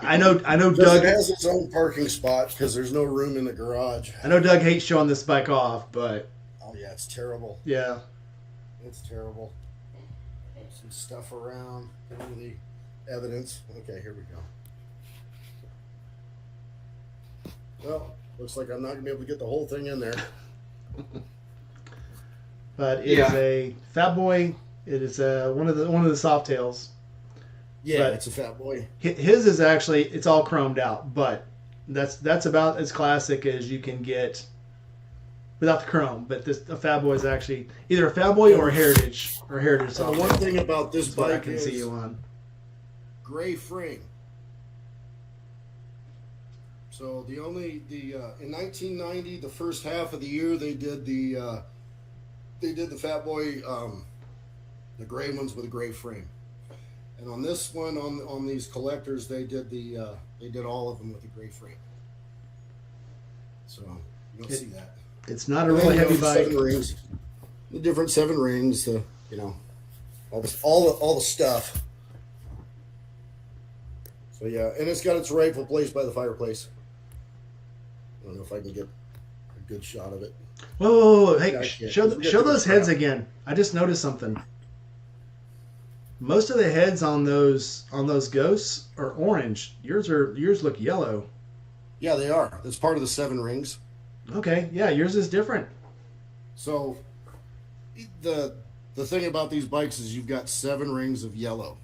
I know Doug it has its own parking spot because there's no room in the garage. I know Doug hates showing this bike off, but oh yeah, it's terrible. Yeah, it's terrible. Some stuff around. The evidence. Okay, here we go. Well, looks like I'm not gonna be able to get the whole thing in there. But it is a Fat Boy. It is one of the Softails. Yeah, but it's a Fat Boy. His is actually, it's all chromed out, but that's about as classic as you can get without the chrome. But a Fat Boy is actually either a Fat Boy or a Heritage Softail. The one thing about this That's bike what I can is see you on. gray frame. So in 1990, the first half of the year, they did the Fat Boy, the gray ones with a gray frame. And on this one, on these collectors, they did all of them with a gray frame. So you don't see that. It's not a really heavy bike. 7 rings, the different 7 rings, all the stuff. So yeah, and it's got its rightful place by the fireplace. I don't know if I can get a good shot of it. Whoa. Hey, Yeah, show those heads again. I just noticed something. Most of the heads on those ghosts are orange. Yours look yellow. Yeah, they are. That's part of the 7 rings. Okay, yeah, yours is different. So the thing about these bikes is you've got 7 rings of yellow.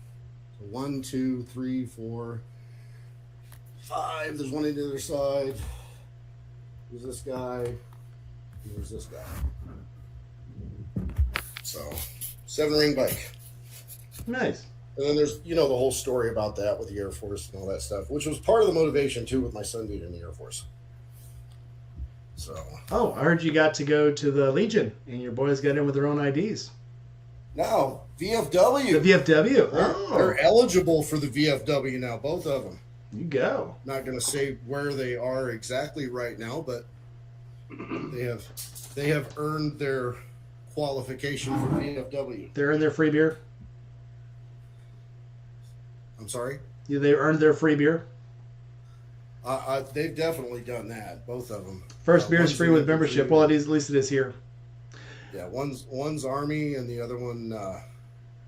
So 1, 2, 3, 4, 5. There's one on the other side. There's this guy. There's this guy. So 7-ring bike. Nice. And then there's, the whole story about that with the Air Force and all that stuff, which was part of the motivation, too, with my son being in the Air Force. So. Oh, I heard you got to go to the Legion, and your boys got in with their own IDs. Now, VFW. The VFW? Oh. They're eligible for the VFW now, both of them. You go. Not going to say where they are exactly right now, but they have earned their qualification for VFW. They're in their free beer? I'm sorry? Yeah, they earned their free beer? They've definitely done that, both of them. First beer is free with membership. Well, at least it is here. Yeah, one's Army, and the other one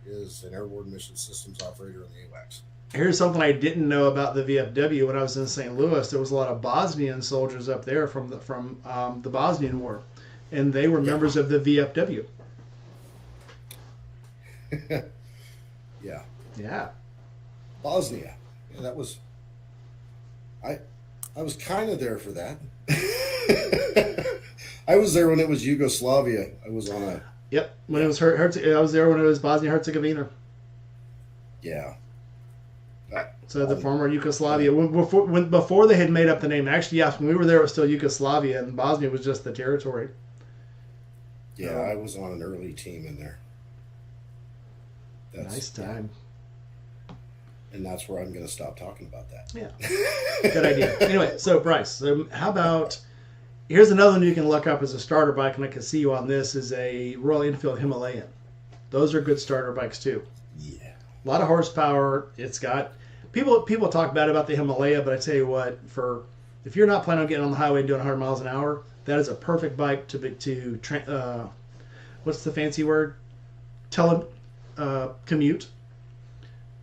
is an airborne mission systems operator in the AWACS. Here's something I didn't know about the VFW. When I was in St. Louis, there was a lot of Bosnian soldiers up there from the Bosnian War, and they were members of the VFW. Yeah. Yeah. Bosnia. Yeah, that was. I was kind of there for that. I was there when it was Yugoslavia. I was on a. Yep. When it was I was there when it was Bosnia Herzegovina. Yeah. So the former Yugoslavia, before they had made up the name. Actually, yes, when we were there, it was still Yugoslavia, and Bosnia was just the territory. Yeah, I was on an early team in there. Nice time. And that's where I'm going to stop talking about that. Yeah. Good idea. Anyway, so Bryce, how about, here's another one you can look up as a starter bike, and I can see you on this, is a Royal Enfield Himalayan. Those are good starter bikes too. Yeah. A lot of horsepower. It's got, people talk bad about the Himalaya, but I tell you what, if you're not planning on getting on the highway and doing 100 miles an hour, that is a perfect bike to what's the fancy word? Commute.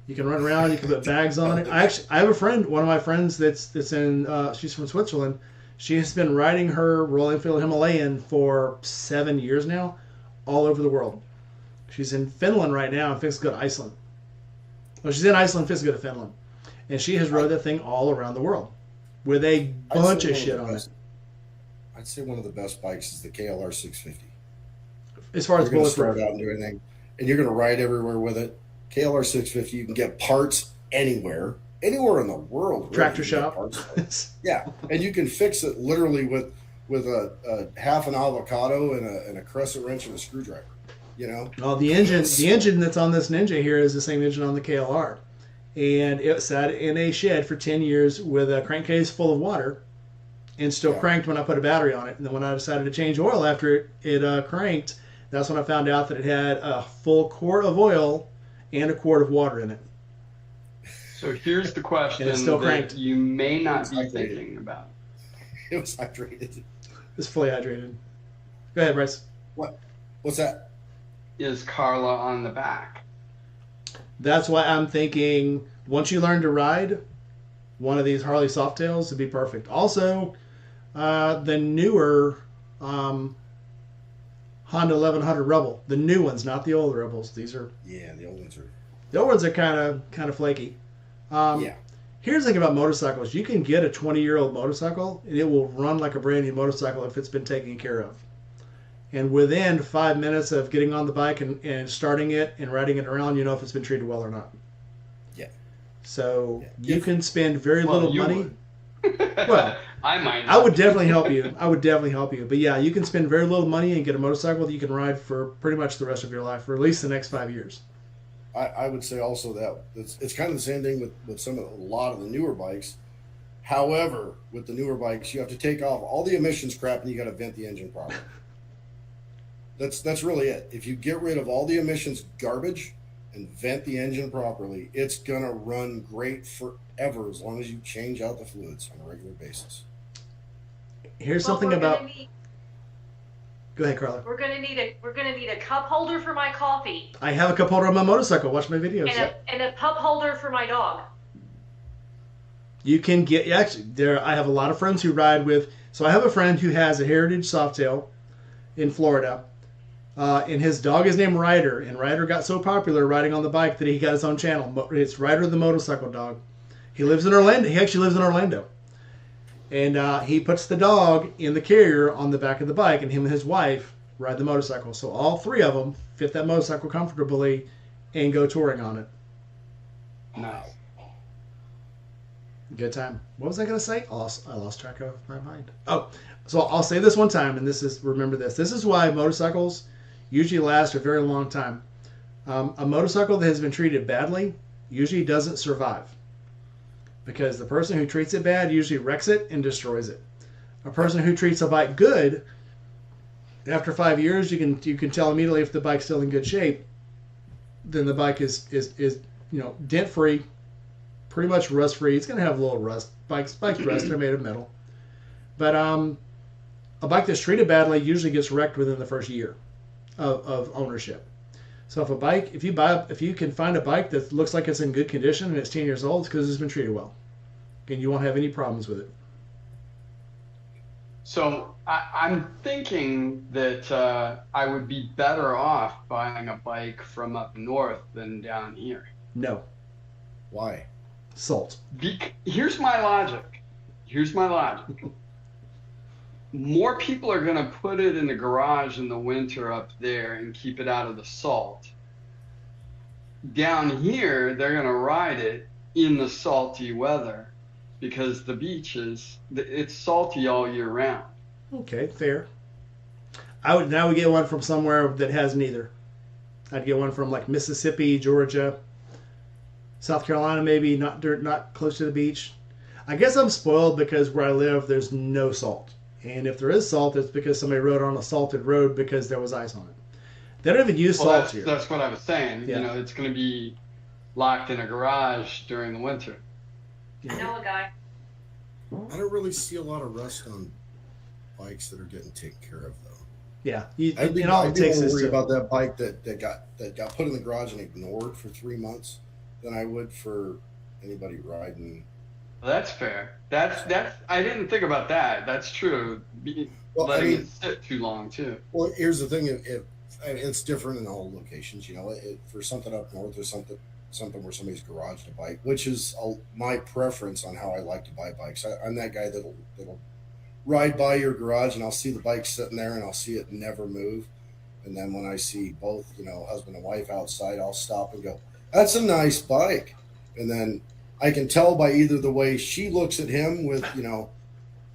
You can run around. You can put bags on it. I have a friend. One of my friends that's in. She's from Switzerland. She has been riding her Royal Enfield Himalayan for 7 years now, all over the world. She's in Finland right now and fixed to go to Iceland. Well, she's in Iceland, fixed to go to Finland, and she has rode that thing all around the world with a bunch of shit on it. I'd say one of the best bikes is the KLR 650. As far as you're going to bulletproof, start out and do anything, and you're going to ride everywhere with it. KLR 650, you can get parts anywhere in the world. Really. Tractor shop. Yeah, and you can fix it literally with a half an avocado and a crescent wrench and a screwdriver. You know. Well, the engine that's on this Ninja here is the same engine on the KLR, and it sat in a shed for 10 years with a crankcase full of water, and still cranked when I put a battery on it. And then when I decided to change oil after it cranked, that's when I found out that it had a full quart of oil and a quart of water in it. So here's the question that you may not be thinking about. It was hydrated. It's fully hydrated. Go ahead, Bryce. What's that? Is Carla on the back? That's why I'm thinking once you learn to ride, one of these Harley Softails would be perfect. Also, the newer Honda 1100 Rebel, the new ones, not the old Rebels. These are the old ones are. The old ones are kind of flaky. Here's the thing about motorcycles: you can get a 20-year-old motorcycle, and it will run like a brand new motorcycle if it's been taken care of. And within 5 minutes of getting on the bike and starting it and riding it around, you know if it's been treated well or not. Yeah. So you can spend very little money. Well, I might. I would definitely help you. But yeah, you can spend very little money and get a motorcycle that you can ride for pretty much the rest of your life, for at least the next 5 years. I would say also that it's kind of the same thing with a lot of the newer bikes. However, with the newer bikes, you have to take off all the emissions crap and you got to vent the engine properly. That's really it. If you get rid of all the emissions garbage and vent the engine properly, it's gonna run great forever as long as you change out the fluids on a regular basis. Here's something about. Go ahead, Carla. We're gonna need a cup holder for my coffee. I have a cup holder on my motorcycle. Watch my videos. And a cup holder for my dog. You can get I have a lot of friends who ride with. So I have a friend who has a Heritage Softail in Florida. And his dog is named Ryder, and Ryder got so popular riding on the bike that he got his own channel. It's Ryder the Motorcycle Dog. He lives in Orlando. He actually lives in Orlando. And he puts the dog in the carrier on the back of the bike, and him and his wife ride the motorcycle. So all three of them fit that motorcycle comfortably and go touring on it. Nice. Good time. What was I going to say? I lost track of my mind. Oh, so I'll say this one time, and remember this. This is why motorcycles usually last a very long time. A motorcycle that has been treated badly usually doesn't survive, because the person who treats it bad usually wrecks it and destroys it. A person who treats a bike good, after 5 years, you can tell immediately if the bike's still in good shape. Then the bike is dent free, pretty much rust free. It's going to have a little rust. Bikes rust. They're made of metal, but a bike that's treated badly usually gets wrecked within the first year of ownership. So if you can find a bike that looks like it's in good condition and it's 10 years old, it's because it's been treated well, and you won't have any problems with it. So I'm thinking that I would be better off buying a bike from up north than down here. No. Why? Salt. Here's my logic. More people are going to put it in the garage in the winter up there and keep it out of the salt down here, they're going to ride it in the salty weather because the beach it's salty all year round. Okay, fair. I would get one from somewhere that has neither. I'd get one from like Mississippi, Georgia, South Carolina, maybe not close to the beach. I guess I'm spoiled because where I live, there's no salt, and if there is salt, it's because somebody rode on a salted road because there was ice on it. They don't even use Well, salt here. that's what I was saying. Yeah. You know, it's going to be locked in a garage during the winter. I know a guy. I don't really see a lot of rust on bikes that are getting taken care of, though. Yeah, I'd be, all I'd it be takes more is worried to. about that bike that got put in the garage and ignored for 3 months than I would for anybody riding. Well, that's fair. That's I didn't think about that. That's true. Well, Letting I mean, it sit too long too. well, here's the thing: if I mean, it's different in all locations, you know. For something up north or something where somebody's garaged a bike, which is my preference on how I like to buy bikes. I'm that guy that'll ride by your garage and I'll see the bike sitting there and I'll see it never move. And then when I see both, you know, husband and wife outside, I'll stop and go, "That's a nice bike." And then I can tell by either the way she looks at him with, you know,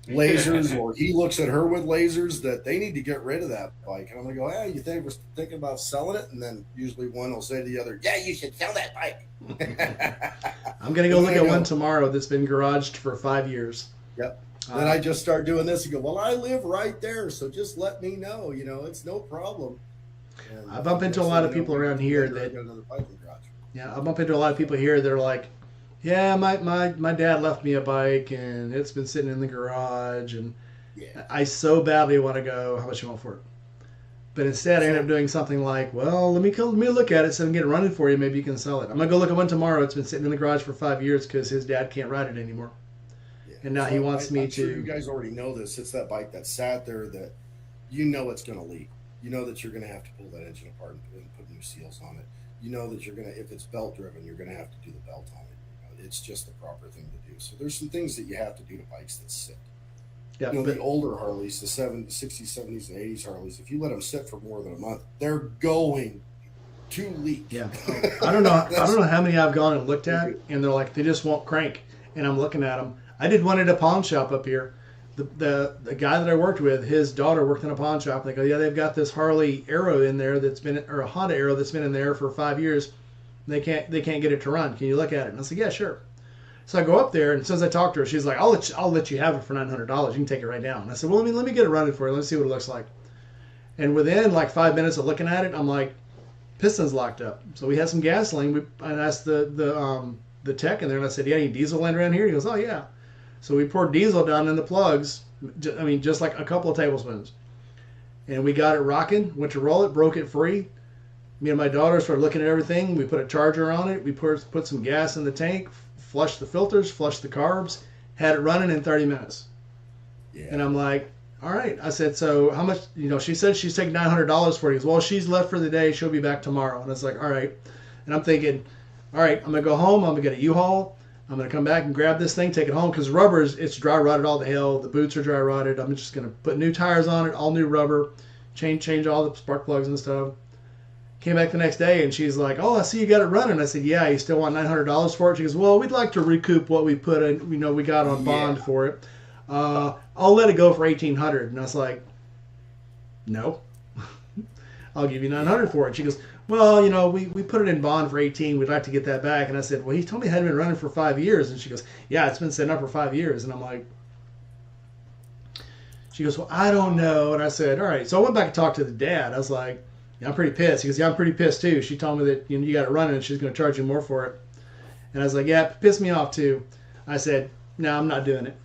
lasers or he looks at her with lasers that they need to get rid of that bike. And I'm going to go, "Hey, you think we're thinking about selling it?" And then usually one will say to the other, "Yeah, you should sell that bike." I'm gonna go look at one tomorrow that's been garaged for 5 years. Yep. Then I just start doing this and go, "Well, I live right there, so just let me know. You know, it's no problem." And I bump into a lot of people around here that. got another bike in the garage. Yeah, I bump into a lot of people here that are like, "Yeah, my dad left me a bike and it's been sitting in the garage and Yeah. I so badly want to go. How much you want for it?" But instead, I end up doing something like, "Well, let me look at it so I can get it running for you. Maybe you can sell it." I'm gonna go look at one tomorrow. It's been sitting in the garage for 5 years because his dad can't ride it anymore. Yeah. And now he wants me I'm sure to- you guys already know this. It's that bike that sat there that you know it's going to leak. You know that you're going to have to pull that engine apart and put new seals on it. You know that you're going to, if it's belt driven, you're going to have to do the belt on it. You know, it's just the proper thing to do. So there's some things that you have to do to bikes that sit. Yeah, You know, but the older Harleys, the 60s, 70s, and 80s Harleys, if you let them sit for more than a month, they're going to leak. yeah, I don't know. I don't know how many I've gone and looked at, and they're like, they just won't crank. And I'm looking at them. I did one at a pawn shop up here. The guy that I worked with, his daughter worked in a pawn shop. They go, "Yeah, they've got this Harley Arrow in there or a Honda Arrow that's been in there for 5 years. They can't get it to run. Can you look at it?" And I said, "Yeah, sure." So I go up there, and as soon as I talk to her, she's like, "I'll let you have it for $900. You can take it right now." And I said, "Well, let me get it running for you. Let's see what it looks like." And within like 5 minutes of looking at it, I'm like, piston's locked up. So we had some gasoline. I asked the tech in there, and I said, "Yeah, any diesel laying around here?" He goes, "Oh yeah." So we poured diesel down in the plugs. I mean, just like a couple of tablespoons, and we got it rocking. Went to roll it, broke it free. Me and my daughter started looking at everything. We put a charger on it. We put some gas in the tank, flushed the filters, flushed the carbs, had it running in 30 minutes. Yeah. And I'm like, "All right." I said, "So how much?" You know, she said she's taking $900 for it. He goes, "Well, she's left for the day. She'll be back tomorrow." And I was like, "All right." And I'm thinking, "All right, I'm gonna go home. I'm gonna get a U-Haul. I'm gonna come back and grab this thing, take it home because rubber's it's dry rotted all the hell. The boots are dry rotted. I'm just gonna put new tires on it, all new rubber, change all the spark plugs and stuff." Came back the next day and she's like, "Oh, I see you got it running." I said, "Yeah, you still want $900 for it?" She goes, "Well, we'd like to recoup what we put in. You know, we got on bond for it. I'll let it go for $1,800." And I was like, "No, I'll give you $900 for it." She goes, "Well, you know, we put it in bond for 18. We'd like to get that back." And I said, "Well, he told me it hadn't been running for 5 years." And she goes, "Yeah, it's been sitting up for 5 years." And I'm like, she goes, "Well, I don't know." And I said, "All right." So I went back and talked to the dad. I was like, "Yeah, I'm pretty pissed." He goes, "Yeah, I'm pretty pissed too. She told me that you got it running and she's going to charge you more for it." And I was like, "Yeah, it pissed me off too." I said, "No, I'm not doing it."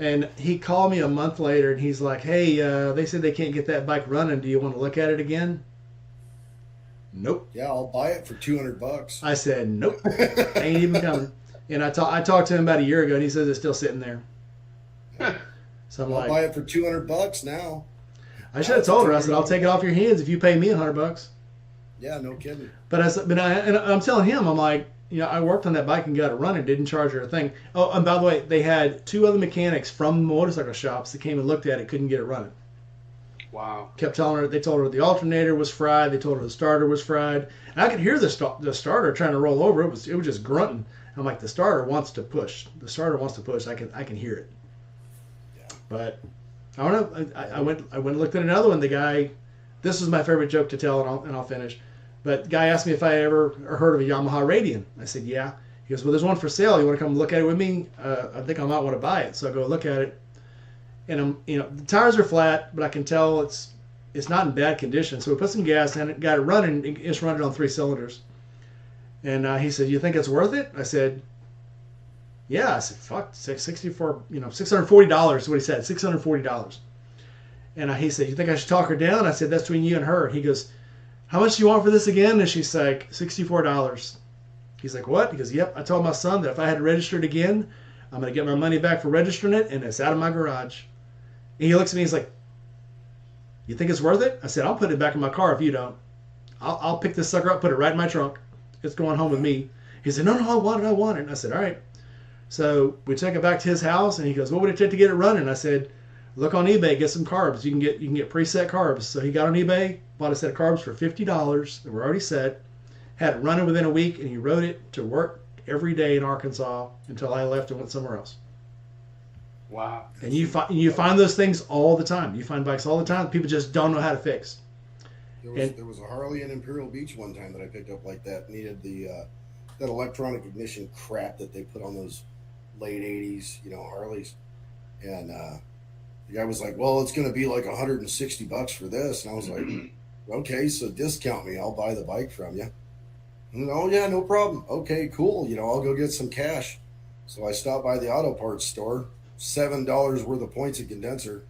And he called me a month later and he's like, "Hey, they said they can't get that bike running. Do you want to look at it again?" Nope. Yeah, I'll buy it for $200. I said, "Nope, ain't even coming." And I talked to him about a year ago and he says it's still sitting there. So I'm I'll like, buy it for $200 now. I should have told her. I said, "I'll take it off your hands if you pay me $100." Yeah, no kidding. But I'm telling him, I'm like, you know, I worked on that bike and got it running, didn't charge her a thing. Oh, and by the way, they had 2 other mechanics from motorcycle shops that came and looked at it, couldn't get it running. Wow. Kept telling her, they told her the alternator was fried. They told her the starter was fried. And I could hear the starter trying to roll over. It was just grunting. I'm like, the starter wants to push. The starter wants to push. I can hear it. Yeah. But I don't know. I went and looked at another one. The guy, this was my favorite joke to tell, and I'll finish. But the guy asked me if I ever heard of a Yamaha Radian. I said, yeah. He goes, well, there's one for sale. You want to come look at it with me? I think I might want to buy it. So I go look at it. And the tires are flat, but I can tell it's not in bad condition. So we put some gas in it, got it running. It's running on 3 cylinders. And he said, "You think it's worth it?" I said, "Yeah." I said, "Fuck, $640 is what he said, $640." And he said, "You think I should talk her down?" I said, "That's between you and her." He goes, "How much do you want for this again?" And she's like, $64. He's like, "What?" He goes, "Yep. I told my son that if I had to register it again, I'm gonna get my money back for registering it, and it's out of my garage." And he looks at me. He's like, "You think it's worth it?" I said, "I'll put it back in my car if you don't. I'll pick this sucker up, put it right in my trunk. It's going home with me." He said, "No, I want it." And I said, "All right." So we took it back to his house, and he goes, "What would it take to get it running?" I said, "Look on eBay, get some carbs. You can get preset carbs." So he got on eBay, bought a set of carbs for $50 that were already set, had it running within a week, and he rode it to work every day in Arkansas until I left and went somewhere else. Wow. And you find those things all the time. You find bikes all the time. People just don't know how to fix. There was a Harley in Imperial Beach one time that I picked up like that. Needed that electronic ignition crap that they put on those late '80s, Harleys. And the guy was like, "Well, it's going to be like $160 for this," and I was like, "Okay, so discount me. I'll buy the bike from you." And, "Oh yeah, no problem. Okay, cool. I'll go get some cash." So I stopped by the auto parts store, $7 worth of points and condenser.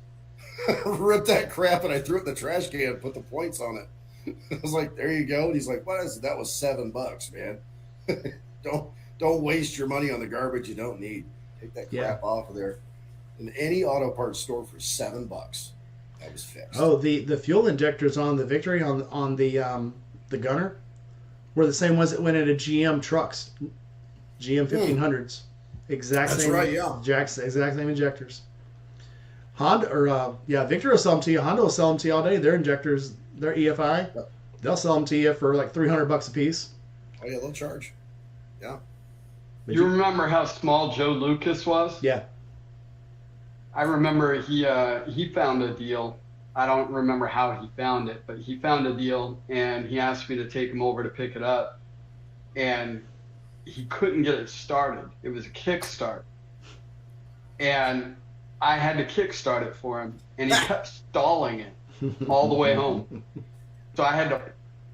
Ripped that crap and I threw it in the trash can and put the points on it. I was like, "There you go." And he's like, "What is it?" "That was $7, man." Don't waste your money on the garbage you don't need. Take that crap off of there. In any auto parts store for $7, that was fixed. Oh, the fuel injectors on the Victory on the Gunner were the same ones that went into GM trucks, GM 1500s. Exact That's same. right, yeah. Exact same injectors. Honda Victory will sell them to you. Honda will sell them to you all day. Their injectors, their EFI, they'll sell them to you for like $300 a piece. Oh yeah, they'll charge. Yeah. But You remember how small Joe Lucas was? Yeah. I remember he found a deal. I don't remember how he found it, but he found a deal and he asked me to take him over to pick it up. And he couldn't get it started. It was a kickstart. And I had to kickstart it for him, and he kept stalling it all the way home. So I had to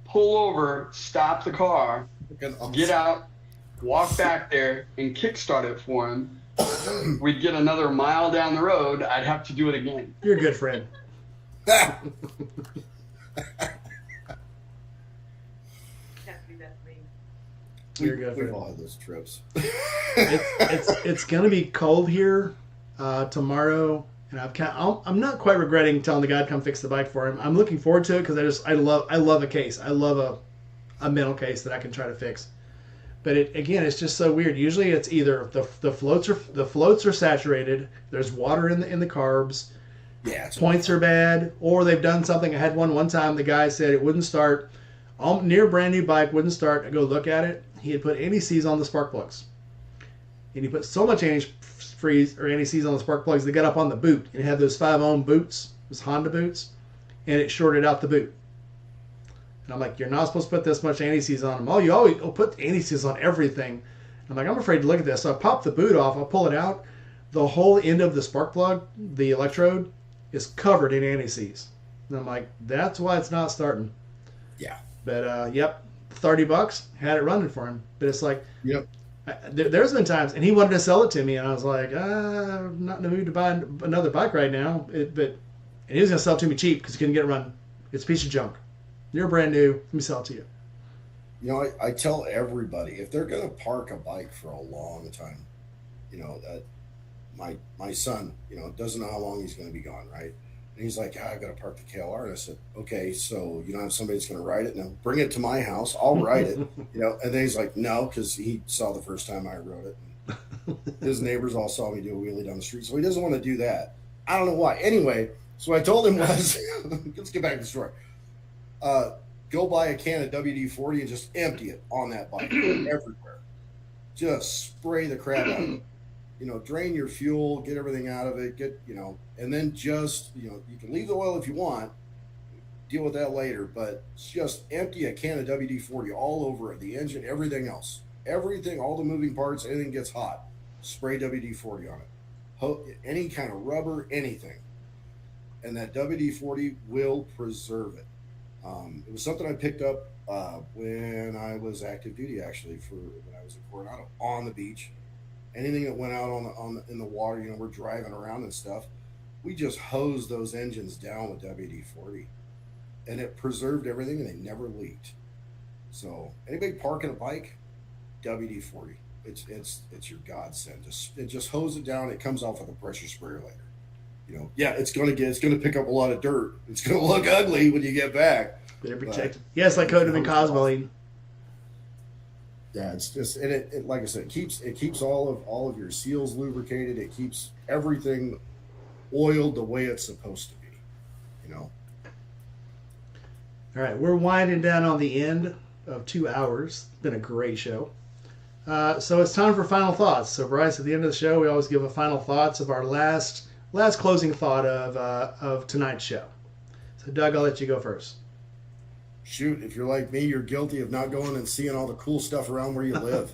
pull over, stop the car, get out, walk back there, and kickstart it for him. We'd get another mile down the road. I'd have to do it again. You're a good friend. You're a good We've friend. all had those trips. It's gonna be cold here tomorrow, and I'm not quite regretting telling the guy to come fix the bike for him. I'm looking forward to it because I love a case. I love a metal case that I can try to fix. But it's just so weird. Usually it's either the floats are saturated. There's water in the carbs. Yeah. Points are bad, or they've done something. I had one time. The guy said it wouldn't start. Near brand new bike wouldn't start. I go look at it. He had put anti-seize on the spark plugs, and he put so much anti-seize on the spark plugs they got up on the boot. And it had those 5-ohm boots, those Honda boots, and it shorted out the boot. And I'm like, "You're not supposed to put this much anti-seize on them." "Oh, you always put anti-seize on everything." I'm like, "I'm afraid to look at this." So I pop the boot off. I pull it out. The whole end of the spark plug, the electrode, is covered in anti-seize. And I'm like, "That's why it's not starting." Yeah. But $30 had it running for him. But it's like, Yep. There's been times, and he wanted to sell it to me, and I was like, I'm not in the mood to buy another bike right now. And he was gonna sell it to me cheap because he couldn't get it running. It's a piece of junk. You're brand new. Let me sell it to you. I tell everybody if they're going to park a bike for a long time, that my son, doesn't know how long he's going to be gone, right? And he's like, "I've got to park the KLR." And I said, "Okay, so you don't have somebody that's going to ride it? No, bring it to my house. I'll ride it." And then he's like, "No," because he saw the first time I rode it. And his neighbors all saw me do a wheelie down the street, so he doesn't want to do that. I don't know why. Anyway, So what I told him was, let's get back to the story. Go buy a can of WD-40 and just empty it on that bike everywhere. Just spray the crap out of it. Drain your fuel, get everything out of it, and then just, you can leave the oil if you want, deal with that later, but just empty a can of WD-40 all over it, the engine, everything else. Everything, all the moving parts, anything gets hot, spray WD-40 on it. Any kind of rubber, anything. And that WD-40 will preserve it. It was something I picked up when I was active duty, actually, when I was in Coronado, on the beach. Anything that went out in the water, we're driving around and stuff, we just hosed those engines down with WD-40, and it preserved everything, and they never leaked. So anybody parking a bike, WD-40, it's your godsend. Just hose it down. It comes off with a pressure sprayer later. Yeah, it's gonna pick up a lot of dirt. It's gonna look ugly when you get back. They're protected. Yes, like coated in Cosmoline. Yeah, it's just, and it like I said, it keeps all of your seals lubricated. It keeps everything oiled the way it's supposed to be. All right, we're winding down on the end of 2 hours. It's been a great show. So it's time for final thoughts. So Bryce, at the end of the show, we always give a final thoughts of our last closing thought of tonight's show. So Doug, I'll let you go first. Shoot, if you're like me, you're guilty of not going and seeing all the cool stuff around where you live.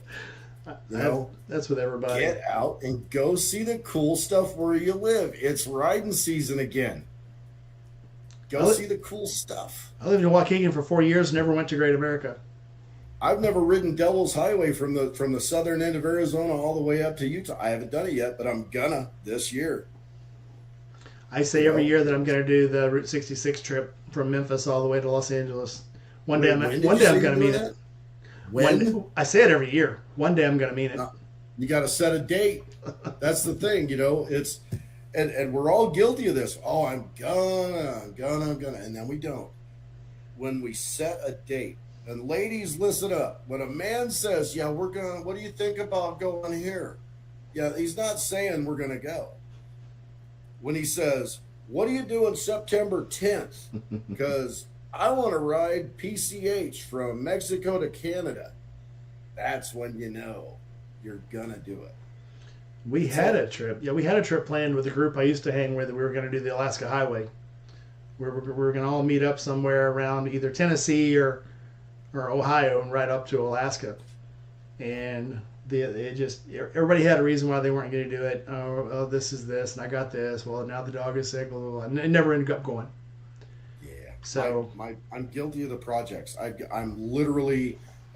That's with everybody. Get out and go see the cool stuff where you live. It's riding season again. Go see the cool stuff. I lived in Waukegan for 4 years, never went to Great America. I've never ridden Devil's Highway from the southern end of Arizona all the way up to Utah. I haven't done it yet, but I'm gonna this year. I say every year that I'm going to do the Route 66 trip from Memphis all the way to Los Angeles. One day I'm going to mean it. I say it every year. One day I'm going to mean it. You got to set a date. That's the thing, it's, and we're all guilty of this. Oh, I'm gonna, and then we don't. When we set a date, and ladies, listen up. When a man says, yeah, what do you think about going here? Yeah, he's not saying we're going to go. When he says, what are you doing September 10th? Because I want to ride PCH from Mexico to Canada. That's when you know you're going to do it. We had a trip. Yeah, we had a trip planned with the group I used to hang with. We were going to do the Alaska Highway. We were going to all meet up somewhere around either Tennessee or Ohio and ride up to Alaska. And everybody had a reason why they weren't going to do it. Oh, this is this, and I got this. Well, now the dog is sick. Blah, blah, blah. And it never ended up going. Yeah. So I'm guilty of the projects. I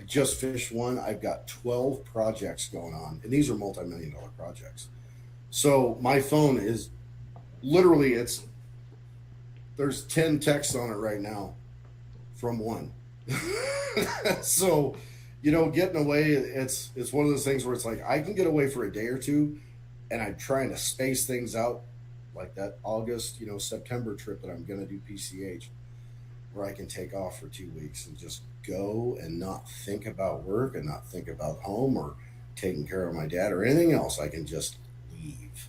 just finished one. I've got 12 projects going on, and these are multi-million-dollar projects. So my phone is literally there's 10 texts on it right now from one. So. Getting away, it's one of those things where it's like I can get away for a day or two, and I'm trying to space things out, like that August, September trip that I'm going to do PCH, where I can take off for 2 weeks and just go and not think about work and not think about home or taking care of my dad or anything else. I can just leave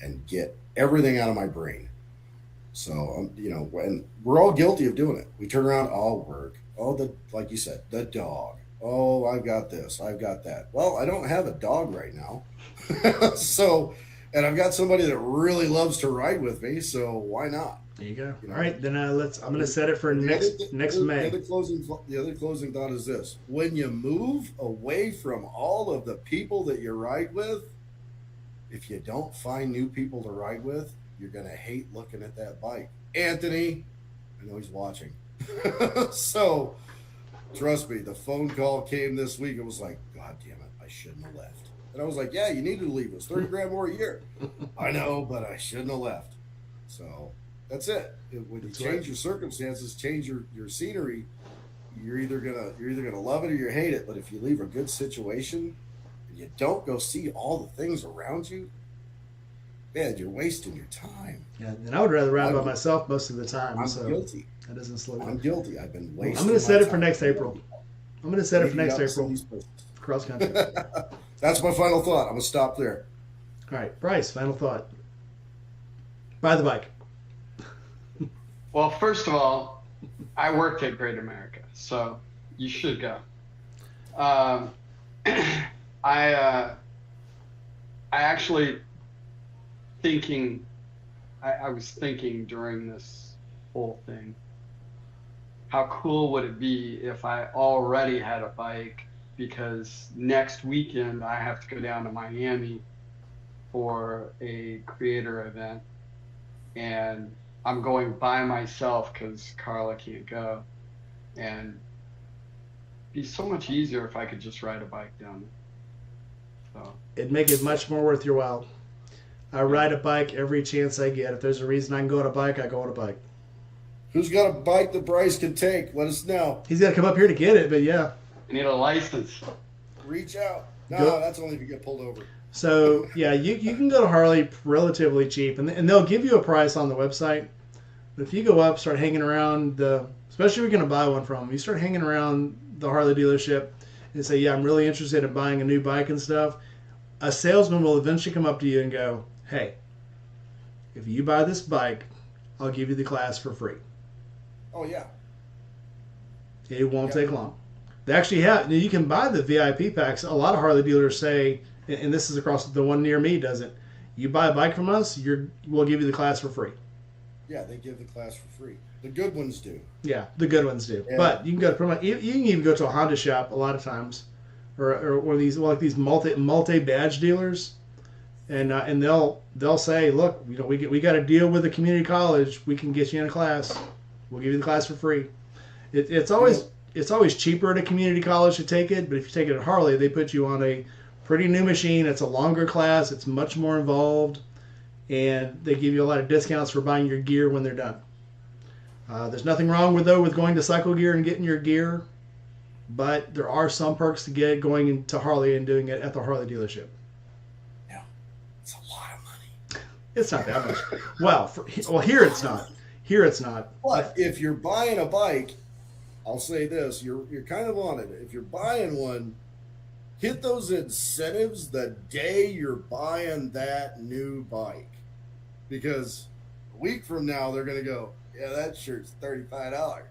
and get everything out of my brain. So, and we're all guilty of doing it. We turn around, all work, like you said, the dog. Oh, I've got this, I've got that. Well, I don't have a dog right now. So, and I've got somebody that really loves to ride with me, so why not? There you go. All right, then I'm going to set it for next May. The other closing thought is this. When you move away from all of the people that you ride with, if you don't find new people to ride with, you're going to hate looking at that bike. Anthony, I know he's watching. So, trust me, the phone call came this week. It was like, God damn it, I shouldn't have left. And I was like, yeah, you needed to leave. It was $30,000 more a year. I know, but I shouldn't have left. So that's it. When you change your circumstances, change your scenery, you're either gonna love it or you hate it. But if you leave a good situation and you don't go see all the things around you, man, you're wasting your time. Yeah, and I would rather ride by myself most of the time. I'm guilty. That doesn't slow down. I'm guilty. I've been wasting. I'm going to set it for next April. Cross country. That's my final thought. I'm going to stop there. All right, Bryce, final thought. Buy the bike. Well, first of all, I worked at Great America, so you should go. Um, I actually thinking, I was thinking during this whole thing, how cool would it be if I already had a bike? Because next weekend I have to go down to Miami for a creator event, and I'm going by myself because Carla can't go, and it'd be so much easier if I could just ride a bike down there. So It'd make it much more worth your while. I ride a bike every chance I get. If there's a reason I can go on a bike, I go on a bike. Who's got a bike that Bryce can take? Let us know. He's got to come up here to get it, but yeah. I need a license. Reach out. No, Go- that's only if you get pulled over. So yeah, you can go to Harley relatively cheap, and they'll give you a price on the website. But if you go up, start hanging around especially if you're going to buy one from them, you start hanging around the Harley dealership and say, yeah, I'm really interested in buying a new bike and stuff. A salesman will eventually come up to you and go, hey, if you buy this bike, I'll give you the class for free. Oh, yeah. It won't Yeah. take long. They actually have, you can buy the VIP packs. A lot of Harley dealers say, and this is across the one near me does it, you buy a bike from us, we'll give you the class for free. Yeah, they give the class for free. The good ones do. Yeah, the good ones do. Yeah. But you can go to pretty much, you can even go to a Honda shop a lot of times, or one of these these multi badge dealers, and they'll say, look, we got a deal with a community college. We can get you in a class. We'll give you the class for free. It's always cheaper at a community college to take it, but if you take it at Harley, they put you on a pretty new machine. It's a longer class. It's much more involved, and they give you a lot of discounts for buying your gear when they're done. There's nothing wrong with going to Cycle Gear and getting your gear, but there are some perks to get going into Harley and doing it at the Harley dealership. Yeah. It's a lot of money. It's not that much. Well, here it's not. Here it's not. But if you're buying a bike, I'll say this, you're kind of on it. If you're buying one, hit those incentives the day you're buying that new bike. Because a week from now, they're going to go, yeah, that shirt's $35.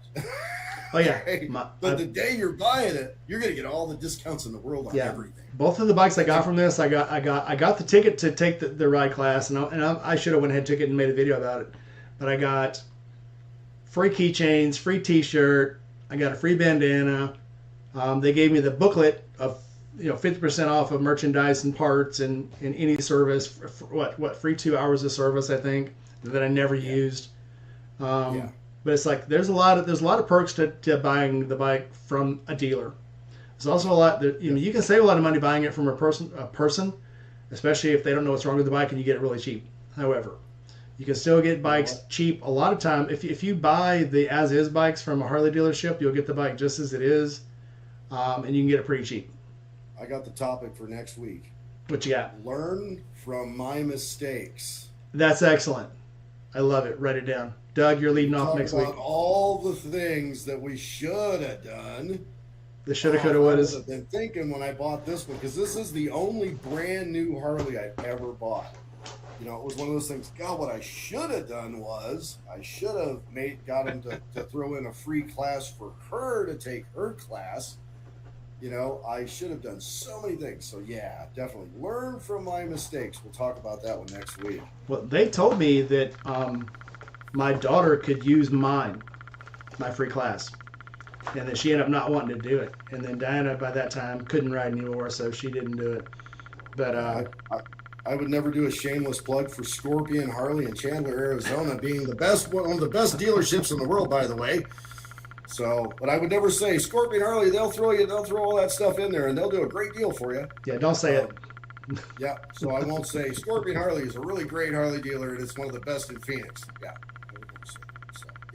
Oh yeah. Right? But the day you're buying it, you're going to get all the discounts in the world on everything. Both of the bikes I got from this, I got the ticket to take the ride class, and I should have went ahead and took it and made a video about it. But I got free keychains, free T-shirt. I got a free bandana. They gave me the booklet of 50% off of merchandise and parts and in any service. Free 2 hours of service, I think, that I never used. But it's like there's a lot of perks to buying the bike from a dealer. There's also a lot that you can save a lot of money buying it from a person, especially if they don't know what's wrong with the bike and you get it really cheap. However, you can still get bikes cheap. A lot of time, if you buy the as-is bikes from a Harley dealership, you'll get the bike just as it is, and you can get it pretty cheap. I got the topic for next week. What you got? Learn from my mistakes. That's excellent. I love it. Write it down. Doug, you're leading off next week. Talk about all the things that we should have done. The shoulda, coulda, wouldas. I've been thinking when I bought this one, because this is the only brand new Harley I've ever bought. It was one of those things. God, what I should have done was I should have got him to throw in a free class for her to take her class. I should have done so many things. So yeah, definitely learn from my mistakes. We'll talk about that one next week. Well, they told me that my daughter could use my free class, and that she ended up not wanting to do it. And then Diana, by that time, couldn't ride anymore, so she didn't do it. But I would never do a shameless plug for Scorpion Harley in Chandler, Arizona, being one of the best dealerships in the world, by the way. So, but I would never say Scorpion Harley. They'll throw all that stuff in there, and they'll do a great deal for you. Yeah, don't say it. Yeah, so I won't say Scorpion Harley is a really great Harley dealer, and it's one of the best in Phoenix. Yeah,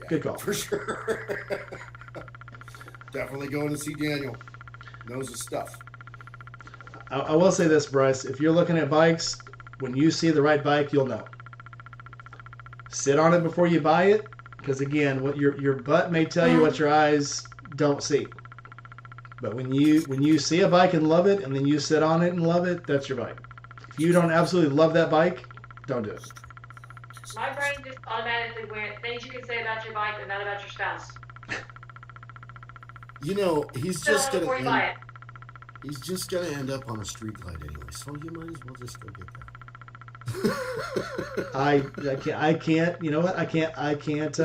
Good call. For sure. Definitely going to see Daniel. Knows his stuff. I will say this, Bryce. If you're looking at bikes, when you see the right bike, you'll know. Sit on it before you buy it, because again, what your butt may tell you what your eyes don't see. But when you see a bike and love it, and then you sit on it and love it, that's your bike. If you don't absolutely love that bike, don't do it. My brain just automatically went things you can say about your bike, but not about your spouse. You know, he's Still just before you buy gonna it. he's just gonna end up on a street glide anyway. So you might as well just go get that. I can't. You know what? I can't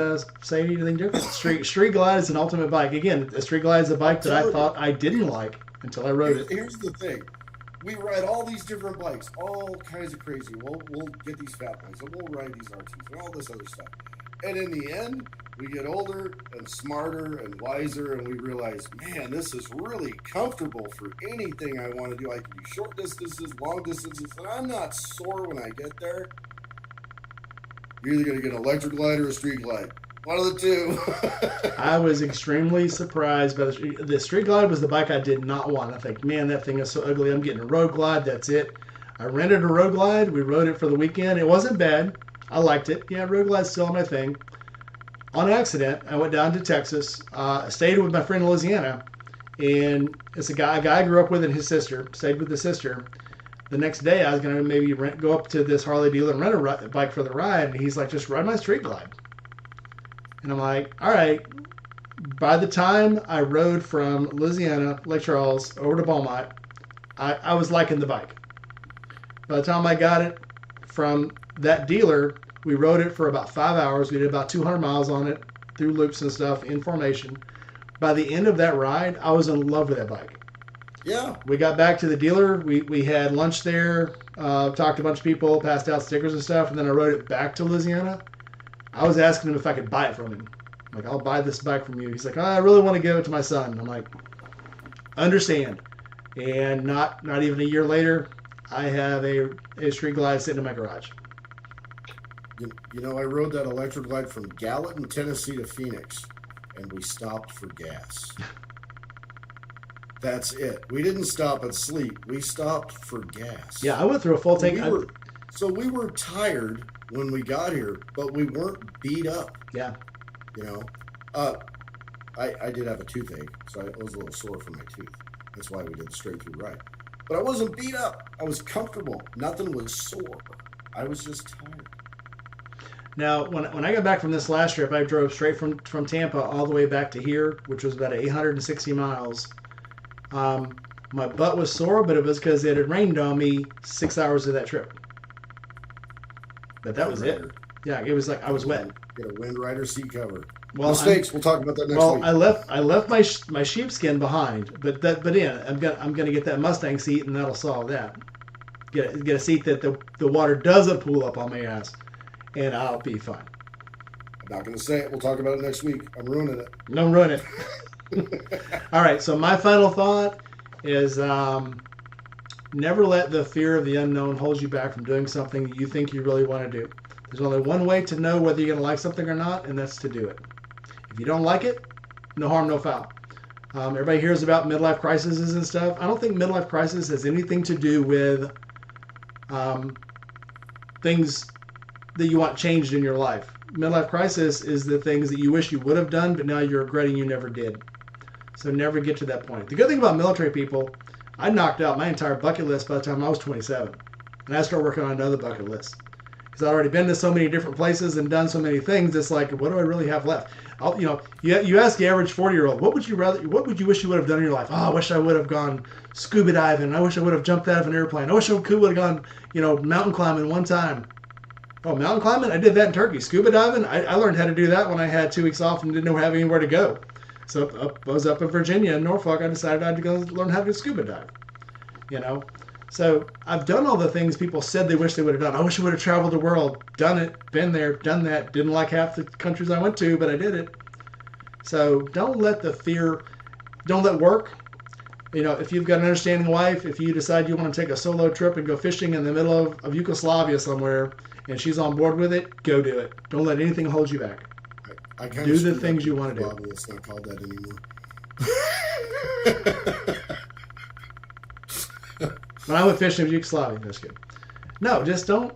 say anything different. Street Glide is an ultimate bike. Again, a Street Glide is a bike that I thought I didn't like until I rode it. Here's the thing. We ride all these different bikes, all kinds of crazy. We'll get these fat bikes, and we'll ride these RTs, and all this other stuff. And in the end, we get older and smarter and wiser, and we realize, man, this is really comfortable for anything I want to do. I can do short distances, long distances, and I'm not sore when I get there. You're either going to get an electric glide or a street glide. One of the two. I was extremely surprised by the Street Glide was the bike I did not want. I think, man, that thing is so ugly. I'm getting a Road Glide. That's it. I rented a Road Glide. We rode it for the weekend. It wasn't bad. I liked it. Yeah, Road Glide's still my thing. On accident, I went down to Texas. Stayed with my friend in Louisiana, and it's a guy I grew up with and his sister. Stayed with the sister. The next day, I was going to maybe go up to this Harley dealer and rent a bike for the ride. And he's like, just ride my Street Glide. And I'm like, all right. By the time I rode from Louisiana, Lake Charles, over to Beaumont, I was liking the bike. By the time I got it from that dealer, we rode it for about 5 hours. We did about 200 miles on it through loops and stuff in formation. By the end of that ride, I was in love with that bike. Yeah. We got back to the dealer. We had lunch there, talked to a bunch of people, passed out stickers and stuff, and then I rode it back to Louisiana. I was asking him if I could buy it from him. I'm like, I'll buy this bike from you. He's like, oh, I really want to give it to my son. I'm like, understand. And not even a year later, I have a Street Glide sitting in my garage. You know, I rode that electric glide from Gallatin, Tennessee to Phoenix, and we stopped for gas. That's it. We didn't stop and sleep. We stopped for gas. Yeah, I went through a full tank. We were tired when we got here, but we weren't beat up. Yeah. You know, I did have a toothache, so I was a little sore from my tooth. That's why we did the straight through ride. But I wasn't beat up. I was comfortable. Nothing was sore. I was just tired. Now, when I got back from this last trip, I drove straight from Tampa all the way back to here, which was about 860 miles. My butt was sore, but it was because it had rained on me 6 hours of that trip. But that was it. Yeah, it was like I was wet. Get a Wind Rider seat cover. Well, mistakes. We'll talk about that next week. I left my sheepskin behind, but yeah, I'm gonna get that Mustang seat, and that'll solve that. Get a seat that the water doesn't pool up on my ass, and I'll be fine. I'm not gonna say it. We'll talk about it next week. I'm ruining it. No, ruin it. All right. So my final thought is never let the fear of the unknown hold you back from doing something that you think you really want to do. There's only one way to know whether you're going to like something or not, and that's to do it. If you don't like it, no harm, no foul. Everybody hears about midlife crises and stuff. I don't think midlife crisis has anything to do with things that you want changed in your life. Midlife crisis is the things that you wish you would have done, but now you're regretting you never did. So never get to that point. The good thing about military people, I knocked out my entire bucket list by the time I was 27. And I started working on another bucket list. Because I'd already been to so many different places and done so many things, it's like, what do I really have left? You ask the average 40-year-old, what would you wish you would have done in your life? Oh, I wish I would have gone scuba diving. I wish I would have jumped out of an airplane. I wish I would have gone, mountain climbing one time. Oh, mountain climbing? I did that in Turkey. Scuba diving? I learned how to do that when I had 2 weeks off and didn't have anywhere to go. So I was up in Virginia, in Norfolk. I decided I'd go learn how to scuba dive. So I've done all the things people said they wish they would have done. I wish I would have traveled the world, done it, been there, done that. Didn't like half the countries I went to, but I did it. So don't let work. If you've got an understanding wife, if you decide you want to take a solo trip and go fishing in the middle of Yugoslavia somewhere, and she's on board with it, go do it. Don't let anything hold you back. I do the things you want to do. It's not called that anymore. When I went fishing in Yugoslavia, that's good. No, just don't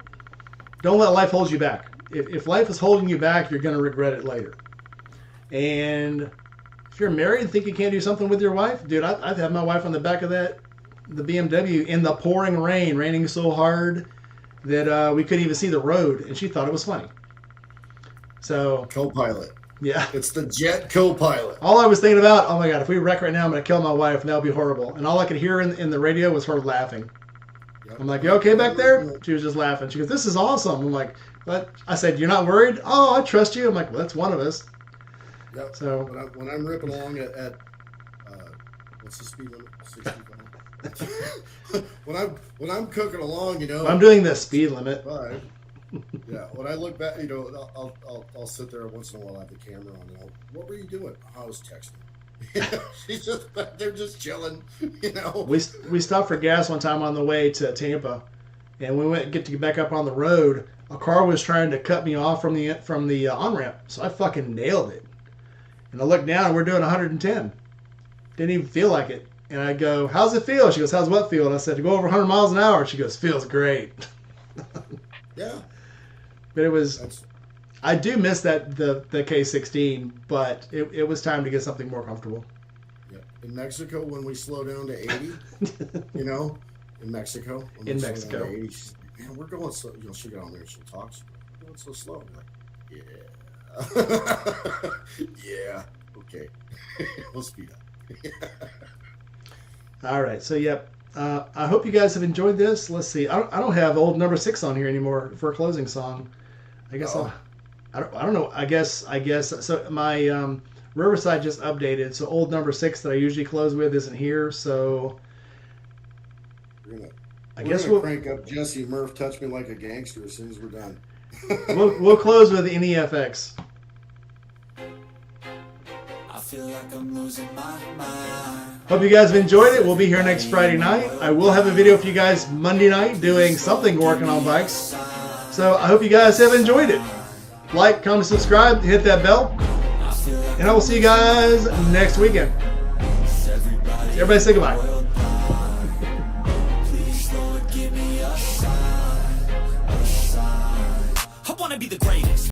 let life hold you back. If life is holding you back, you're going to regret it later. And if you're married and think you can't do something with your wife, dude, I've had my wife on the back of the BMW in the pouring rain, raining so hard that we couldn't even see the road, and she thought it was funny. So Co-pilot. yeah. It's the jet co-pilot. All I was thinking about, oh my God, if we wreck right now, I'm going to kill my wife, and that would be horrible. And all I could hear in the radio was her laughing. Yep. I'm like, you okay back there? She was just laughing. She goes, this is awesome. I'm like, but I said, you're not worried? Oh, I trust you. I'm like, well, that's one of us. Yep. So when I'm ripping along at what's the speed limit? 65. when I'm cooking along, you know, I'm doing the speed limit. Right. Yeah. When I look back, you know, I'll sit there once in a while. I have the camera on. You know, what were you doing? I was texting. She's just back there, just chilling. You know. We stopped for gas one time on the way to Tampa, and we went to get back up on the road. A car was trying to cut me off from the on ramp, so I fucking nailed it. And I looked down, and we're doing 110. Didn't even feel like it. And I go, how's it feel? She goes, how's what feel? And I said, to go over 100 miles an hour. She goes, feels great. Yeah. But it was, I do miss the K16, but it was time to get something more comfortable. Yeah. In Mexico, when we slow down to 80, you know, in Mexico. In Mexico. 80, she's like, man, we're going slow. You know, she'll get on there and she'll talk. We're going so slow. I'm like, yeah. Yeah. Okay. We'll speed up. All right. So, yep. I hope you guys have enjoyed this. Let's see. I don't have old number 6 on here anymore for a closing song. I guess I don't know. I guess so. My Riverside just updated, so old number 6 that I usually close with isn't here. So I guess we'll crank up Jesse Murph, "Touch Me Like a Gangster" as soon as we're done. we'll close with NEFX. I feel like I'm losing my mind. Hope you guys have enjoyed it. We'll be here next Friday night. I will have a video for you guys Monday night doing something working on bikes. So I hope you guys have enjoyed it. Like, comment, subscribe, hit that bell. And I will see you guys next weekend. Everybody say goodbye. I wanna be the greatest.